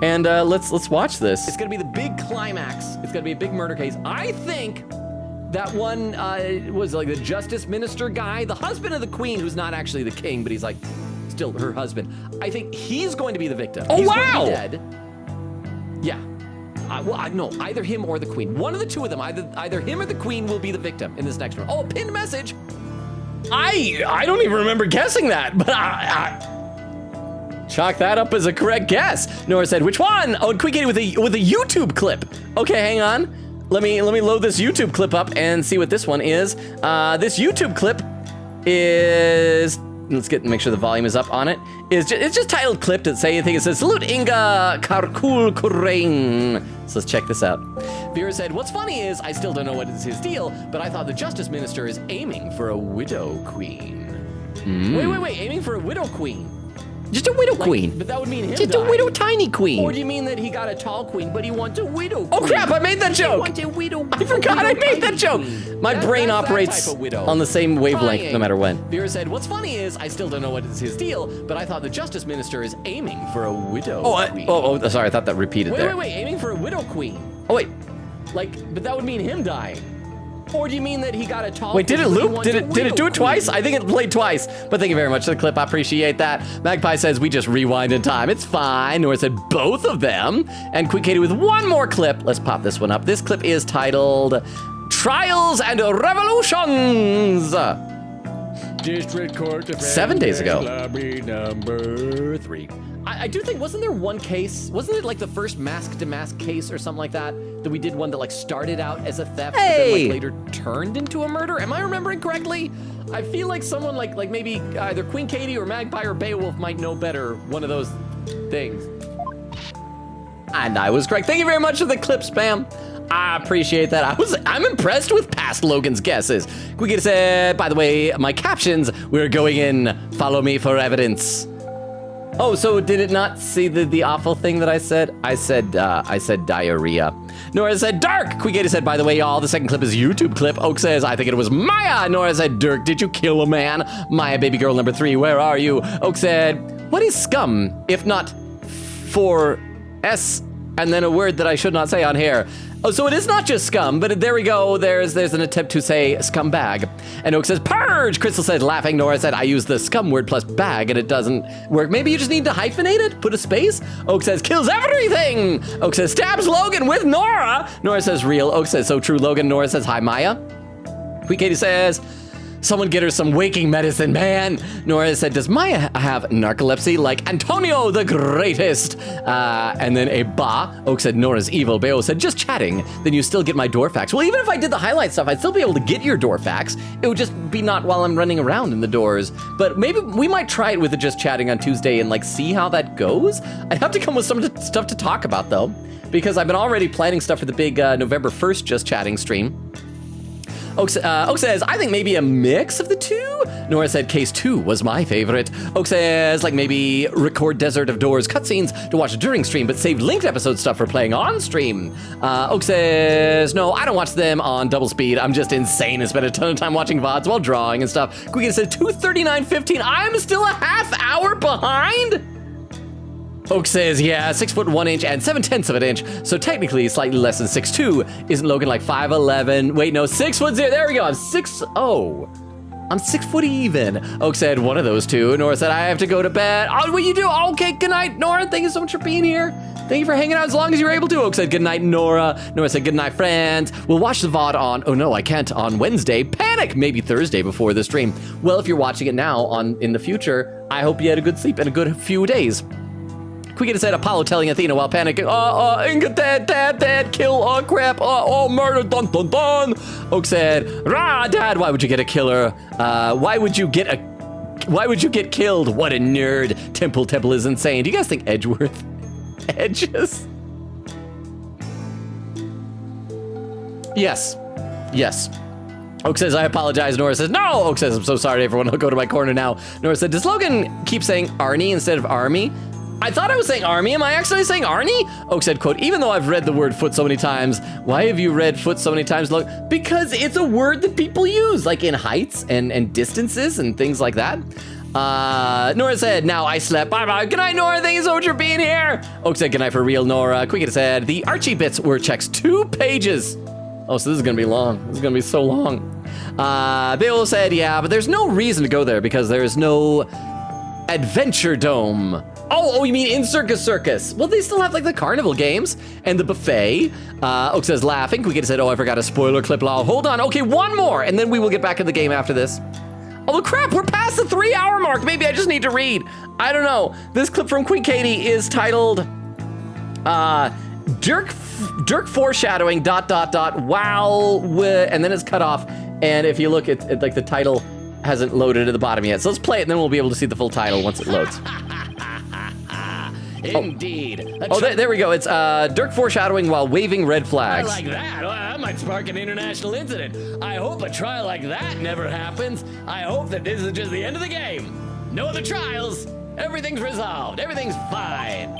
and let's watch this. It's gonna be the big climax. It's gonna be a big murder case. I think that one was like the justice minister guy, the husband of the queen, who's not actually the king, but he's like still her husband. I think he's going to be the victim. Oh, he's wow! Going to be dead. Yeah. Well, no, either him or the queen. One of the two of them, either him or the queen, will be the victim in this next one. Oh, a pinned message. I don't even remember guessing that, but chalk that up as a correct guess. Nora said, which one? Oh, Quick Kitty with a YouTube clip. Okay, hang on. Let me load this YouTube clip up and see what this one is. This YouTube clip is, let's make sure the volume is up on it. It's just titled clip to say anything. It says, Salute Inga Karkul Kurain. So let's check this out. Vera said, what's funny is, I still don't know what is his deal, but I thought the justice minister is aiming for a widow queen. Wait, aiming for a widow queen. Just a widow queen. But that would mean him Just dying. A widow tiny queen. Or do you mean that he got a tall queen, but he wants a widow queen? Oh crap, I made that joke. I forgot I made that joke. My brain operates on the same wavelength no matter when. Vera said, what's funny is, I still don't know what is his deal, but I thought the justice minister is aiming for a widow queen. Sorry, I thought that repeated there. Wait, aiming for a widow queen. Oh wait, but that would mean him dying. Or do you mean that he got a tall... Wait, did it loop? Did it do it twice? I think it played twice. But thank you very much for the clip. I appreciate that. Magpie says we just rewind in time. It's fine. Nora said both of them. And Quick Katie with one more clip. Let's pop this one up. This clip is titled Trials and Revolutions. District Court. 7 days ago. Lobby number 3. I do think, wasn't there one case? Wasn't it like the first mask-to-mask case or something like that? That we did one that like started out as a theft, but then like later turned into a murder? Am I remembering correctly? I feel like someone like maybe either Queen Katie or Magpie or Beowulf might know better one of those things. And I was correct. Thank you very much for the clip spam. I appreciate that. I'm impressed with past Logan's guesses. Quick said, by the way, my captions, we're going in, follow me for evidence. Oh, so did it not see the awful thing that I said? I said diarrhea. Nora said Dark. Quigata said, by the way, y'all, the second clip is a YouTube clip. Oak says, I think it was Maya. Nora said, Dirk, did you kill a man? Maya, baby girl number 3, where are you? Oak said, what is scum, if not for S and then a word that I should not say on here? Oh, so it is not just scum, but there we go. There's an attempt to say scumbag. And Oak says, purge! Crystal said, laughing. Nora said, I use the scum word plus bag, and it doesn't work. Maybe you just need to hyphenate it? Put a space? Oak says, kills everything! Oak says, stabs Logan with Nora! Nora says, real. Oak says, so true, Logan. Nora says, hi, Maya. Queen Katie says, someone get her some waking medicine, man. Nora said, does Maya have narcolepsy like Antonio the Greatest? And then a ba. Oak said, Nora's evil. Beo said, just chatting. Then you still get my door facts. Well, even if I did the highlight stuff, I'd still be able to get your door facts. It would just be not while I'm running around in the doors. But maybe we might try it with the just chatting on Tuesday and like see how that goes. I'd have to come with some stuff to talk about though, because I've been already planning stuff for the big November 1st just chatting stream. Oak says, I think maybe a mix of the two. Nora said, case 2 was my favorite. Oak says, like maybe record Desert of Doors cutscenes to watch during stream, but save linked episode stuff for playing on stream. Oak says, no, I don't watch them on double speed. I'm just insane and spend a ton of time watching VODs while drawing and stuff. Quiggy said, 2:39:15. I'm still a half hour behind? Oak says, yeah, 6'1" and 7/10 of an inch, so technically slightly less than 6'2". Isn't Logan like 5'11"? Wait, no, 6'0". There we go. I'm 6'0". I'm 6 foot even. Oak said, one of those two. Nora said, I have to go to bed. Oh, what you do? Okay, good night, Nora. Thank you so much for being here. Thank you for hanging out as long as you were able to. Oak said, good night, Nora. Nora said, good night, friends. We'll watch the VOD on, oh no, I can't, on Wednesday. Panic! Maybe Thursday before the stream. Well, if you're watching it now in the future, I hope you had a good sleep and a good few days. Quick said Apollo telling Athena while panicking, Inga, dad, kill, crap, murder, dun, dun, dun. Oak said, rah, dad, why would you get a killer? Why would you get killed? What a nerd. Temple is insane. Do you guys think Edgeworth edges? Yes. Oak says, I apologize. Nora says, no. Oak says, I'm so sorry, everyone. I'll go to my corner now. Nora said, does Logan keep saying Arnie instead of Army? I thought I was saying Army. Am I actually saying Arnie? Oak said, quote, even though I've read the word foot so many times, why have you read foot so many times, Logan? Because it's a word that people use, like in heights and distances and things like that. Nora said, now I slept. Bye-bye. Good night, Nora. Thank you so much for being here. Oak said, good night for real, Nora. Quick said, the Archie bits were checks 2 pages. Oh, so this is going to be long. This is going to be so long. Bill said, yeah, but there's no reason to go there because there is no Adventure Dome. Oh, you mean in Circus? Well, they still have like the carnival games and the buffet. Oak says, laughing. Quick said, oh, I forgot a spoiler clip. Hold on. Okay, one more, and then we will get back in the game after this. Oh, crap, we're past the 3-hour mark. Maybe I just need to read. I don't know. This clip from Queen Katie is titled, Dirk foreshadowing, ... wow, and then it's cut off. And if you look at like the title hasn't loaded at the bottom yet. So let's play it and then we'll be able to see the full title once it loads. Indeed. Oh, there we go. It's Dirk foreshadowing while waving red flags. I like that. Well, that might spark an international incident. I hope a trial like that never happens. I hope that this is just the end of the game. No other trials. Everything's resolved. Everything's fine.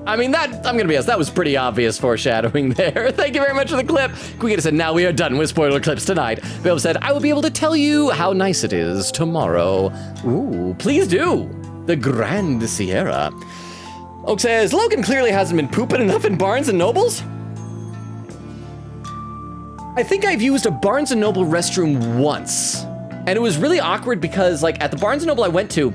I mean, I'm going to be honest, that was pretty obvious foreshadowing there. Thank you very much for the clip. Quick said, now we are done with spoiler clips tonight. Bill said, I will be able to tell you how nice it is tomorrow. Ooh, please do. The Grand Sierra. Oak says, Logan clearly hasn't been pooping enough in Barnes & Nobles. I think I've used a Barnes & Noble restroom once. And it was really awkward because, like, at the Barnes & Noble I went to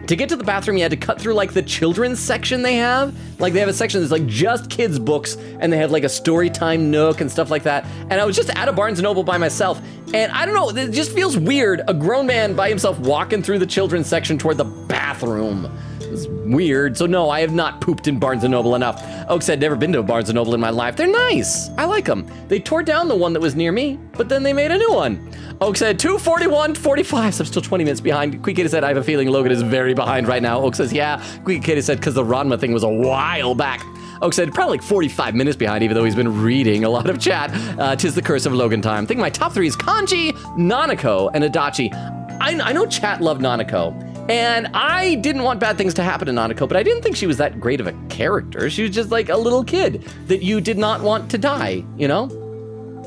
get to the bathroom, you had to cut through, like, the children's section they have. Like, they have a section that's, like, just kids' books, and they have, like, a story time nook and stuff like that. And I was just at a Barnes & Noble by myself, and I don't know, it just feels weird, a grown man by himself walking through the children's section toward the bathroom. It's weird. So no, I have not pooped in Barnes & Noble enough. Oak said, never been to a Barnes & Noble in my life. They're nice. I like them. They tore down the one that was near me, but then they made a new one. Oak said, 2:41:45, so I'm still 20 minutes behind. Quick said, I have a feeling Logan is very behind right now. Oak says, yeah. Quick said, because the Ranma thing was a while back. Oak said, probably like 45 minutes behind, even though he's been reading a lot of chat. 'Tis the curse of Logan time. I think my top 3 is Kanji, Nanako, and Adachi. I know chat loved Nanako, and I didn't want bad things to happen to Nanako, but I didn't think she was that great of a character. She was just like a little kid that you did not want to die, you know?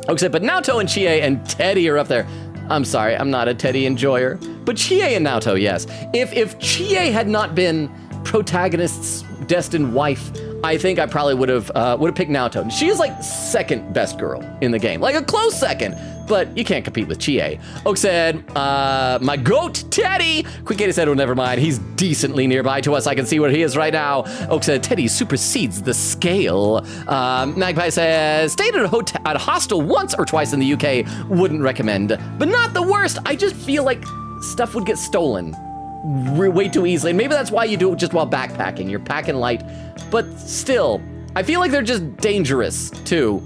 Oak said, but Naoto and Chie and Teddy are up there. I'm sorry, I'm not a Teddy enjoyer, but Chie and Naoto, yes. If Chie had not been protagonist's destined wife, I think I probably would have picked Naoto. She is like second best girl in the game, like a close second, but you can't compete with Chie. Oak said, my goat, Teddy. Quick Katie said, oh, never mind. He's decently nearby to us. I can see where he is right now. Oak said, Teddy supersedes the scale. Magpie says, stayed at a hostel once or twice in the UK. Wouldn't recommend, but not the worst. I just feel like stuff would get stolen way too easily. And maybe that's why you do it just while backpacking. You're packing light, but still, I feel like they're just dangerous too.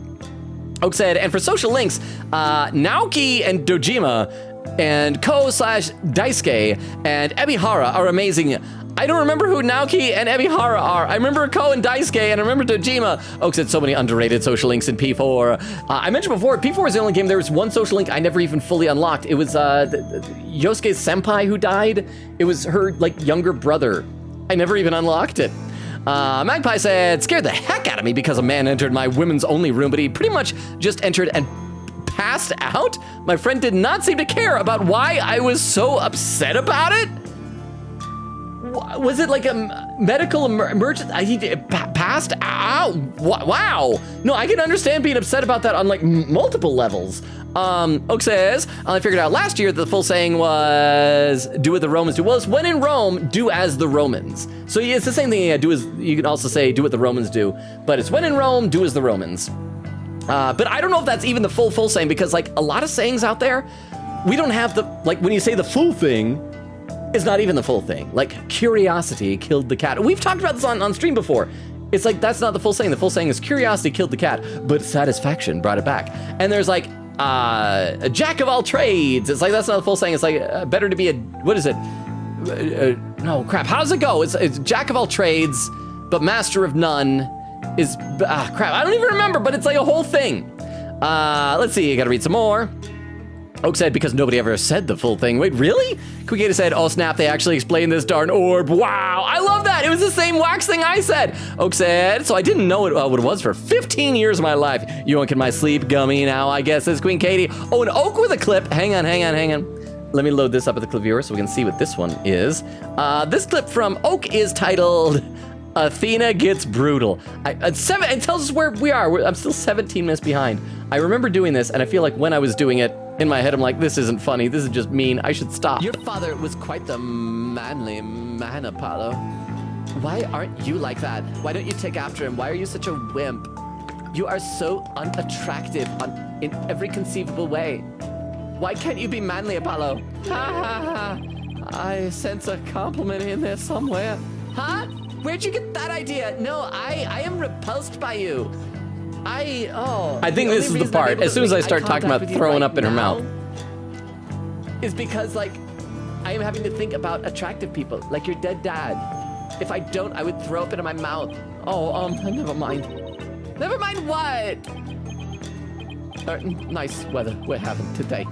Oak said, and for social links, Naoki and Dojima and Ko/Daisuke and Ebihara are amazing. I don't remember who Naoki and Ebihara are. I remember Ko and Daisuke, and I remember Dojima. Oak said, so many underrated social links in P4. I mentioned before, P4 is the only game. There was one social link I never even fully unlocked. It was Yosuke's senpai who died. It was her like younger brother. I never even unlocked it. Magpie said, scared the heck out of me because a man entered my women's only room, but he pretty much just entered and passed out. My friend did not seem to care about why I was so upset about it. Was it like a medical emergency? He passed out? Wow. No, I can understand being upset about that on like multiple levels. Oak says, I figured out last year that the full saying was, do what the Romans do. Well, it's when in Rome, do as the Romans. So it's the same thing, yeah, you can also say, do what the Romans do. But it's when in Rome, do as the Romans. But I don't know if that's even the full saying, because like a lot of sayings out there, we don't have the, like when you say the full thing, It's not even the full thing. Like, curiosity killed the cat. We've talked about this on stream before. It's like, that's not the full saying. The full saying is curiosity killed the cat, but satisfaction brought it back. And there's like, a jack of all trades. It's like, that's not the full saying. It's like, better to be what is it? No, crap. How does it go? It's jack of all trades, but master of none is, crap. I don't even remember, but it's like a whole thing. Let's see. You gotta read some more. Oak said, because nobody ever said the full thing. Wait, really? Quigator said, oh snap, they actually explained this darn orb. Wow, I love that. It was the same wax thing I said. Oak said, so I didn't know what it was for 15 years of my life. Yoink in my sleep, gummy now, I guess, says Queen Katie. Oh, an Oak with a clip. Hang on. Let me load this up at the clip viewer so we can see what this one is. This clip from Oak is titled, Athena Gets Brutal. It tells us where we are. I'm still 17 minutes behind. I remember doing this, and I feel like when I was doing it, in my head, I'm like, this isn't funny. This is just mean. I should stop. Your father was quite the manly man, Apollo. Why aren't you like that? Why don't you take after him? Why are you such a wimp? You are so unattractive in every conceivable way. Why can't you be manly, Apollo? Ha ha ha. I sense a compliment in there somewhere. Huh? Where'd you get that idea? No, I am repulsed by you. I think this is the part. As soon as I start talking about throwing up in her mouth, is because like I am having to think about attractive people, like your dead dad. If I don't, I would throw up into my mouth. Oh, never mind. Never mind what? Nice weather we're having today.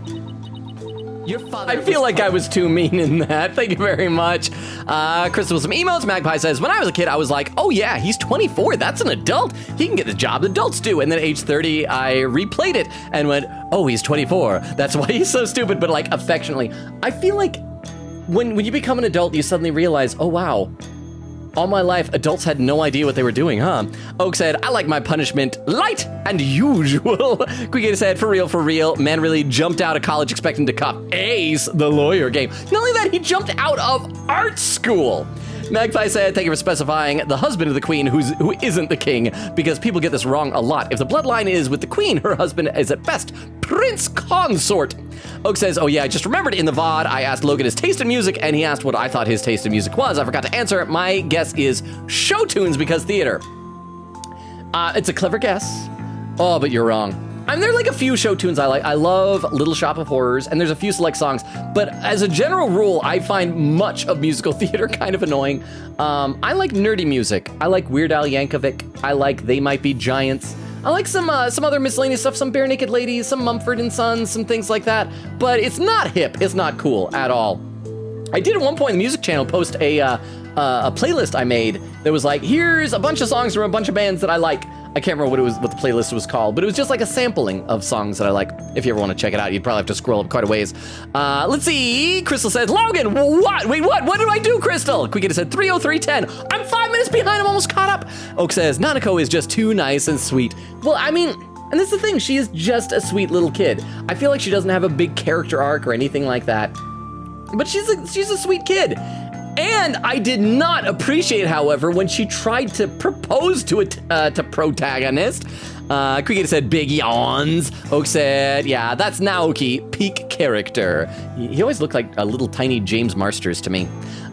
Your father. I feel like I was too mean in that. Thank you very much. Crystal with some emotes. Magpie says, when I was a kid, I was like, oh yeah, he's 24. That's an adult. He can get the job adults do. And then age 30, I replayed it and went, oh, he's 24. That's why he's so stupid, but like affectionately. I feel like when you become an adult, you suddenly realize, oh wow, all my life, adults had no idea what they were doing, huh? Oak said, I like my punishment light and usual. Quigator said, for real, man really jumped out of college expecting to cop Ace, the lawyer game. Not only that, he jumped out of art school. Magpie said, thank you for specifying the husband of the queen who isn't the king, because people get this wrong a lot. If the bloodline is with the queen, her husband is at best prince consort. Oak says, oh yeah, I just remembered in the VOD, I asked Logan his taste in music, and he asked what I thought his taste in music was. I forgot to answer. My guess is show tunes because theater. It's a clever guess. Oh, but you're wrong. There are like a few show tunes I like. I love Little Shop of Horrors, and there's a few select songs. But as a general rule, I find much of musical theater kind of annoying. I like nerdy music. I like Weird Al Yankovic. I like They Might Be Giants. I like some other miscellaneous stuff, some Bare Naked Ladies, some Mumford & Sons, some things like that. But it's not hip. It's not cool at all. I did at one point in the music channel post a playlist I made that was like, here's a bunch of songs from a bunch of bands that I like. I can't remember what the playlist was called, but it was just like a sampling of songs that I like. If you ever want to check it out, you'd probably have to scroll up quite a ways. Let's see. Crystal says, Logan, what? Wait, what? What did I do, Crystal? Quigator said 3:03:10. I'm 5 minutes behind. I'm almost caught up. Oak says, Nanako is just too nice and sweet. Well, I mean, and that's the thing. She is just a sweet little kid. I feel like she doesn't have a big character arc or anything like that. But she's a sweet kid. And I did not appreciate, however, when she tried to propose to protagonist. Quigator said, big yawns. Oak said, yeah, that's Naoki, peak character. He always looked like a little tiny James Marsters to me.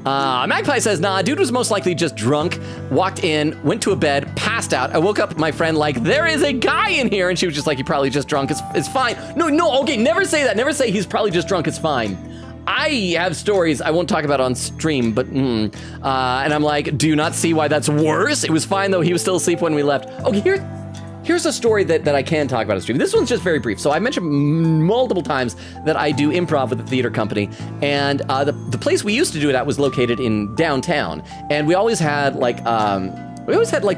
Magpie says, nah, dude was most likely just drunk, walked in, went to a bed, passed out. I woke up my friend like, there is a guy in here. And she was just like, he probably just drunk, it's fine. No, okay, never say that. Never say he's probably just drunk, it's fine. I have stories I won't talk about on stream, but and I'm like, do you not see why that's worse? It was fine though, he was still asleep when we left. Okay, here's a story that I can talk about on stream. This one's just very brief. So I mentioned multiple times that I do improv with the theater company, and the place we used to do it at was located in downtown, and we always had like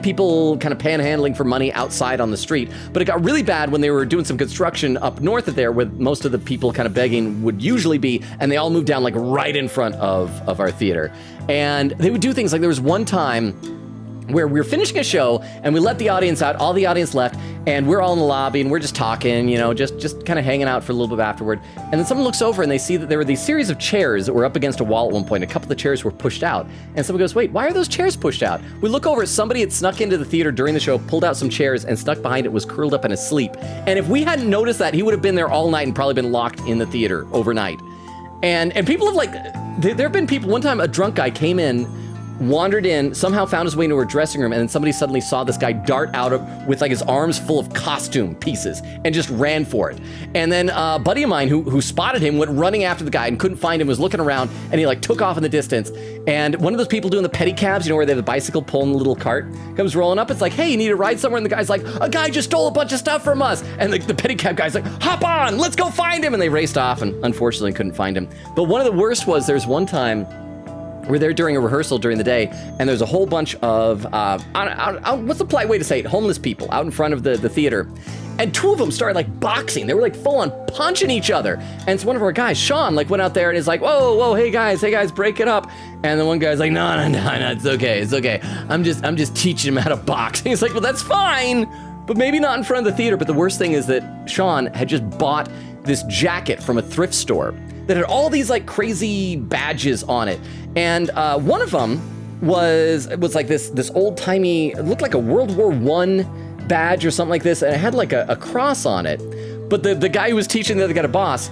people kind of panhandling for money outside on the street, but it got really bad when they were doing some construction up north of there where most of the people kind of begging would usually be, and they all moved down like right in front of our theater. And they would do things like there was one time where we were finishing a show and we let the audience out, all the audience left, and we're all in the lobby and we're just talking, just kind of hanging out for a little bit afterward. And then someone looks over and they see that there were these series of chairs that were up against a wall at one point. A couple of the chairs were pushed out. And someone goes, wait, why are those chairs pushed out? We look over, somebody had snuck into the theater during the show, pulled out some chairs and stuck behind it, was curled up in his sleep. And if we hadn't noticed that, he would have been there all night and probably been locked in the theater overnight. And people have like, there have been people, one time a drunk guy came in, wandered in, somehow found his way into her dressing room, and then somebody suddenly saw this guy dart out with like his arms full of costume pieces and just ran for it. And then a buddy of mine who spotted him went running after the guy and couldn't find him, was looking around, and he like took off in the distance. And one of those people doing the pedicabs, you know, where they have the bicycle pulling the little cart, comes rolling up. It's like, hey, you need to ride somewhere? And the guy's like, a guy just stole a bunch of stuff from us. And the pedicab guy's like, hop on, let's go find him. And they raced off and unfortunately couldn't find him. But one of the worst was there's one time we're there during a rehearsal during the day, and there's a whole bunch of, what's the polite way to say it? Homeless people out in front of the theater. And two of them started like boxing. They were like full on punching each other. And so one of our guys, Sean, like went out there and is like, whoa, hey guys, break it up. And the one guy's like, no, it's okay. I'm just teaching him how to box. And he's like, well, that's fine, but maybe not in front of the theater. But the worst thing is that Sean had just bought this jacket from a thrift store that had all these like crazy badges on it. And one of them was like this old timey, it looked like a World War I badge or something like this, and it had like a cross on it. But the guy who was teaching the other guy to boss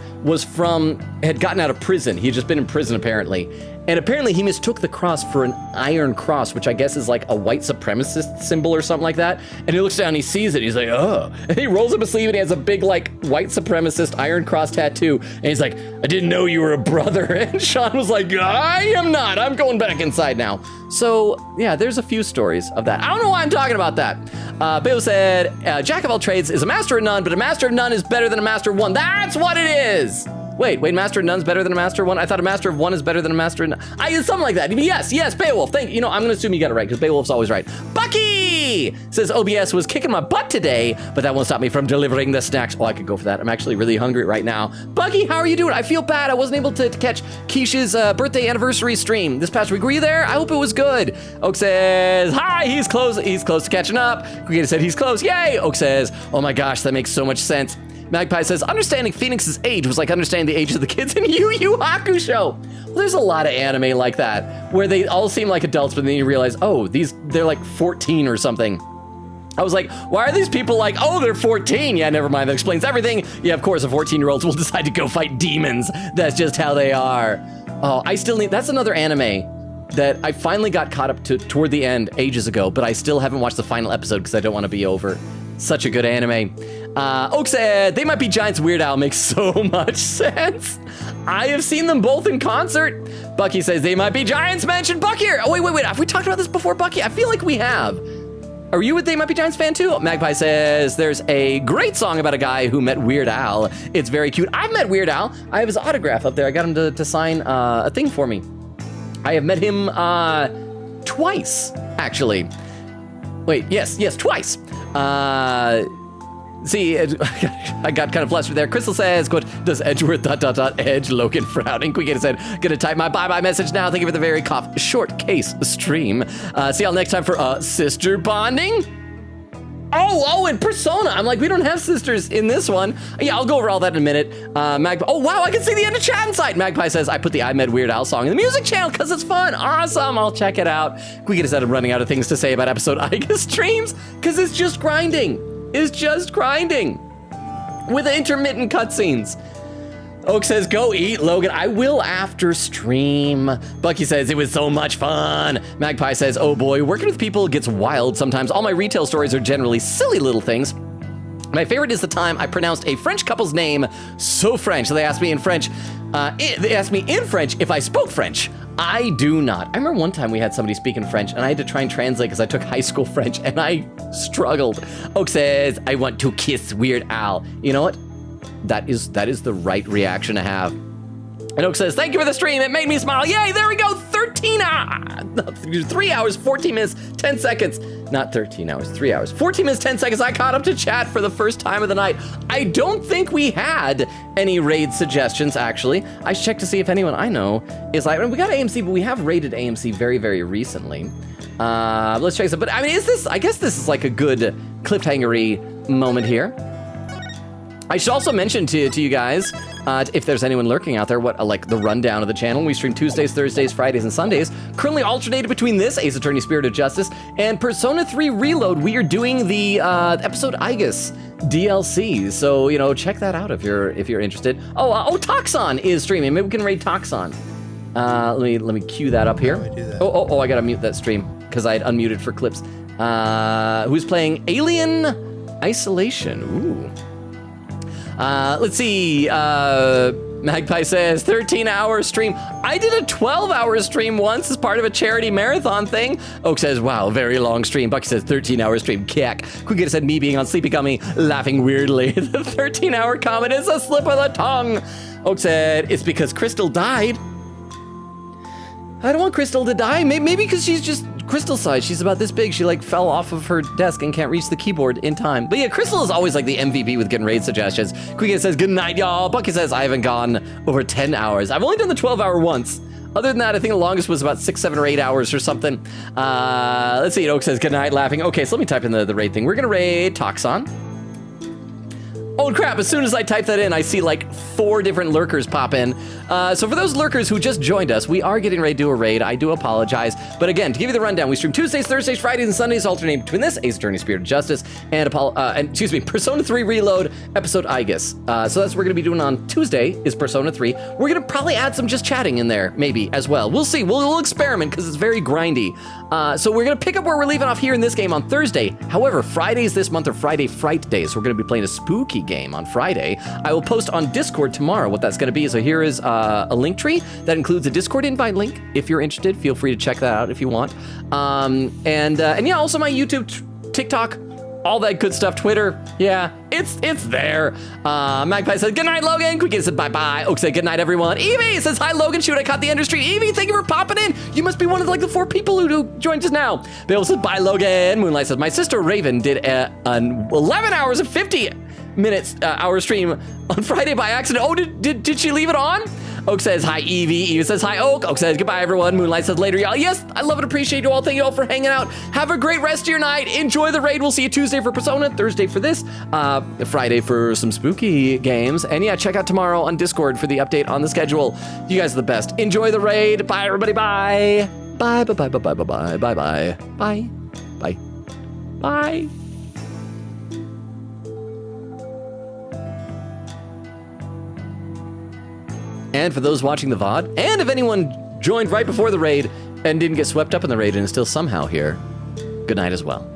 had gotten out of prison. He had just been in prison apparently. And apparently he mistook the cross for an iron cross, which I guess is like a white supremacist symbol or something like that. And he looks down and he sees it. He's like, oh. And he rolls up his sleeve and he has a big like white supremacist iron cross tattoo. And he's like, I didn't know you were a brother. And Sean was like, I am not. I'm going back inside now. So yeah, there's a few stories of that. I don't know why I'm talking about that. Bill said, Jack of all trades is a master of none, but a master of none is better than a master of one. That's what it is. Wait, master of none's better than a master of one? I thought a master of one is better than a master of none. Something like that. Yes, Beowulf. Thank you. I'm gonna assume you got it right because Beowulf's always right. Bucky says OBS was kicking my butt today, but that won't stop me from delivering the snacks. Oh, I could go for that. I'm actually really hungry right now. Bucky, how are you doing? I feel bad. I wasn't able to catch Keisha's birthday anniversary stream this past week. Were you there? I hope it was good. Oak says, hi, he's close to catching up. Creator said he's close. Yay! Oak says, oh my gosh, that makes so much sense. Magpie says, understanding Phoenix's age was like understanding the ages of the kids in Yu Yu Hakusho. Well, there's a lot of anime like that, where they all seem like adults, but then you realize, oh, they're like 14 or something. I was like, why are these people like, oh, they're 14? Yeah, never mind, that explains everything. Yeah, of course, a 14-year-old will decide to go fight demons. That's just how they are. Oh, that's another anime that I finally got caught up to toward the end ages ago, but I still haven't watched the final episode because I don't want to be over. Such a good anime. Oak said, They Might Be Giants Weird Al makes so much sense. I have seen them both in concert. Bucky says, They Might Be Giants mentioned Bucky here. Oh, wait. Have we talked about this before, Bucky? I feel like we have. Are you a They Might Be Giants fan too? Magpie says, there's a great song about a guy who met Weird Al. It's very cute. I've met Weird Al. I have his autograph up there. I got him to sign a thing for me. I have met him twice, actually. Wait, yes, twice. See, I got kind of flustered there. Crystal says, quote, does Edgeworth ... edge Logan frowning? Quick said, gonna type my bye-bye message now. Thank you for the very short case stream. See y'all next time for sister bonding. Oh, and Persona. I'm like, we don't have sisters in this one. Yeah, I'll go over all that in a minute. Oh, wow, I can see the end of chat inside. Magpie says, I put the I Met Weird Al song in the music channel because it's fun. Awesome, I'll check it out. Quick said, I'm running out of things to say about episode Iga streams because it's just grinding. It's just grinding with intermittent cutscenes. Oak says, go eat, Logan. I will after stream. Bucky says, it was so much fun. Magpie says, oh boy, working with people gets wild sometimes. All my retail stories are generally silly little things. My favorite is the time I pronounced a French couple's name so French. So they asked me in French, if I spoke French. I do not. I remember one time we had somebody speaking French and I had to try and translate because I took high school French and I struggled. Oak says, I want to kiss Weird Al. You know what? That is the right reaction to have. And Oak says, thank you for the stream. It made me smile. Yay, there we go. 3 hours, 14 minutes, 10 seconds. Not 13 hours, 3 hours. 14 minutes, 10 seconds. I caught up to chat for the first time of the night. I don't think we had any raid suggestions, actually. I checked to see if anyone I know is like, we got AMC, but we have raided AMC very, very recently. Let's check this out. But I mean, I guess this is like a good cliffhanger-y moment here. I should also mention to you guys If there's anyone lurking out there, like the rundown of the channel, we stream Tuesdays, Thursdays, Fridays, and Sundays. Currently alternated between this, Ace Attorney Spirit of Justice, and Persona 3 Reload. We are doing the episode Igus DLC, so check that out if you're interested. Oh, Toxon is streaming. Maybe we can raid Toxon. Let me cue that up here. Oh, I gotta mute that stream because I had unmuted for clips. Who's playing Alien Isolation? Ooh. Let's see. Magpie says 13-hour stream. I did a 12-hour stream once as part of a charity marathon thing. Oak says, wow, very long stream. Bucky says 13-hour stream. Kick. Quick said me being on Sleepy Gummy, laughing weirdly. The 13-hour comment is a slip of the tongue. Oak said, it's because Crystal died. I don't want Crystal to die. Maybe because she's just Crystal size. She's about this big. She like fell off of her desk and can't reach the keyboard in time. But yeah, Crystal is always like the MVP with getting raid suggestions. Quick says, good night, y'all. Bucky says, I haven't gone over 10 hours. I've only done the 12-hour once. Other than that, I think the longest was about 6, 7, or 8 hours or something. Let's see. Oak says, good night, laughing. Okay, so let me type in the raid thing. We're going to raid Toxon. Oh crap, as soon as I type that in, I see like 4 different lurkers pop in. So for those lurkers who just joined us, we are getting ready to do a raid. I do apologize. But again, to give you the rundown, we stream Tuesdays, Thursdays, Fridays, and Sundays, alternating between this, Ace Attorney Spirit of Justice, and Persona 3 Reload, episode Igus. So that's what we're gonna be doing on Tuesday, is Persona 3. We're gonna probably add some just chatting in there, maybe, as well. We'll see, we'll experiment, because it's very grindy. So we're gonna pick up where we're leaving off here in this game on Thursday. However, Fridays this month are Friday Fright Days, so we're gonna be playing a spooky game on Friday. I will post on Discord tomorrow what that's going to be. So here is a link tree that includes a Discord invite link. If you're interested, feel free to check that out if you want. And yeah, also my YouTube, TikTok, all that good stuff. Twitter, yeah, it's there. Magpie said, good night, Logan. Quick said, bye-bye. Oak said, good night, everyone. Evie says, hi, Logan. Shoot, I caught the end of street. Evie, thank you for popping in. You must be one of like the 4 people who joined us now. Bill says, bye, Logan. Moonlight says, my sister Raven did an 11 hours and 50 minutes hour stream on Friday by accident. Oh, did she leave it on? Oak says, hi, Evie. Evie says, hi, Oak. Oak says, goodbye, everyone. Moonlight says, later, y'all. Yes, I love and appreciate you all. Thank you all for hanging out. Have a great rest of your night. Enjoy the raid. We'll see you Tuesday for Persona, Thursday for this, Friday for some spooky games. And yeah, check out tomorrow on Discord for the update on the schedule. You guys are the best. Enjoy the raid. Bye, everybody. Bye. Bye, bye, bye, bye, bye, bye, bye, bye, bye, bye, bye, bye. And for those watching the VOD, and if anyone joined right before the raid and didn't get swept up in the raid and is still somehow here, good night as well.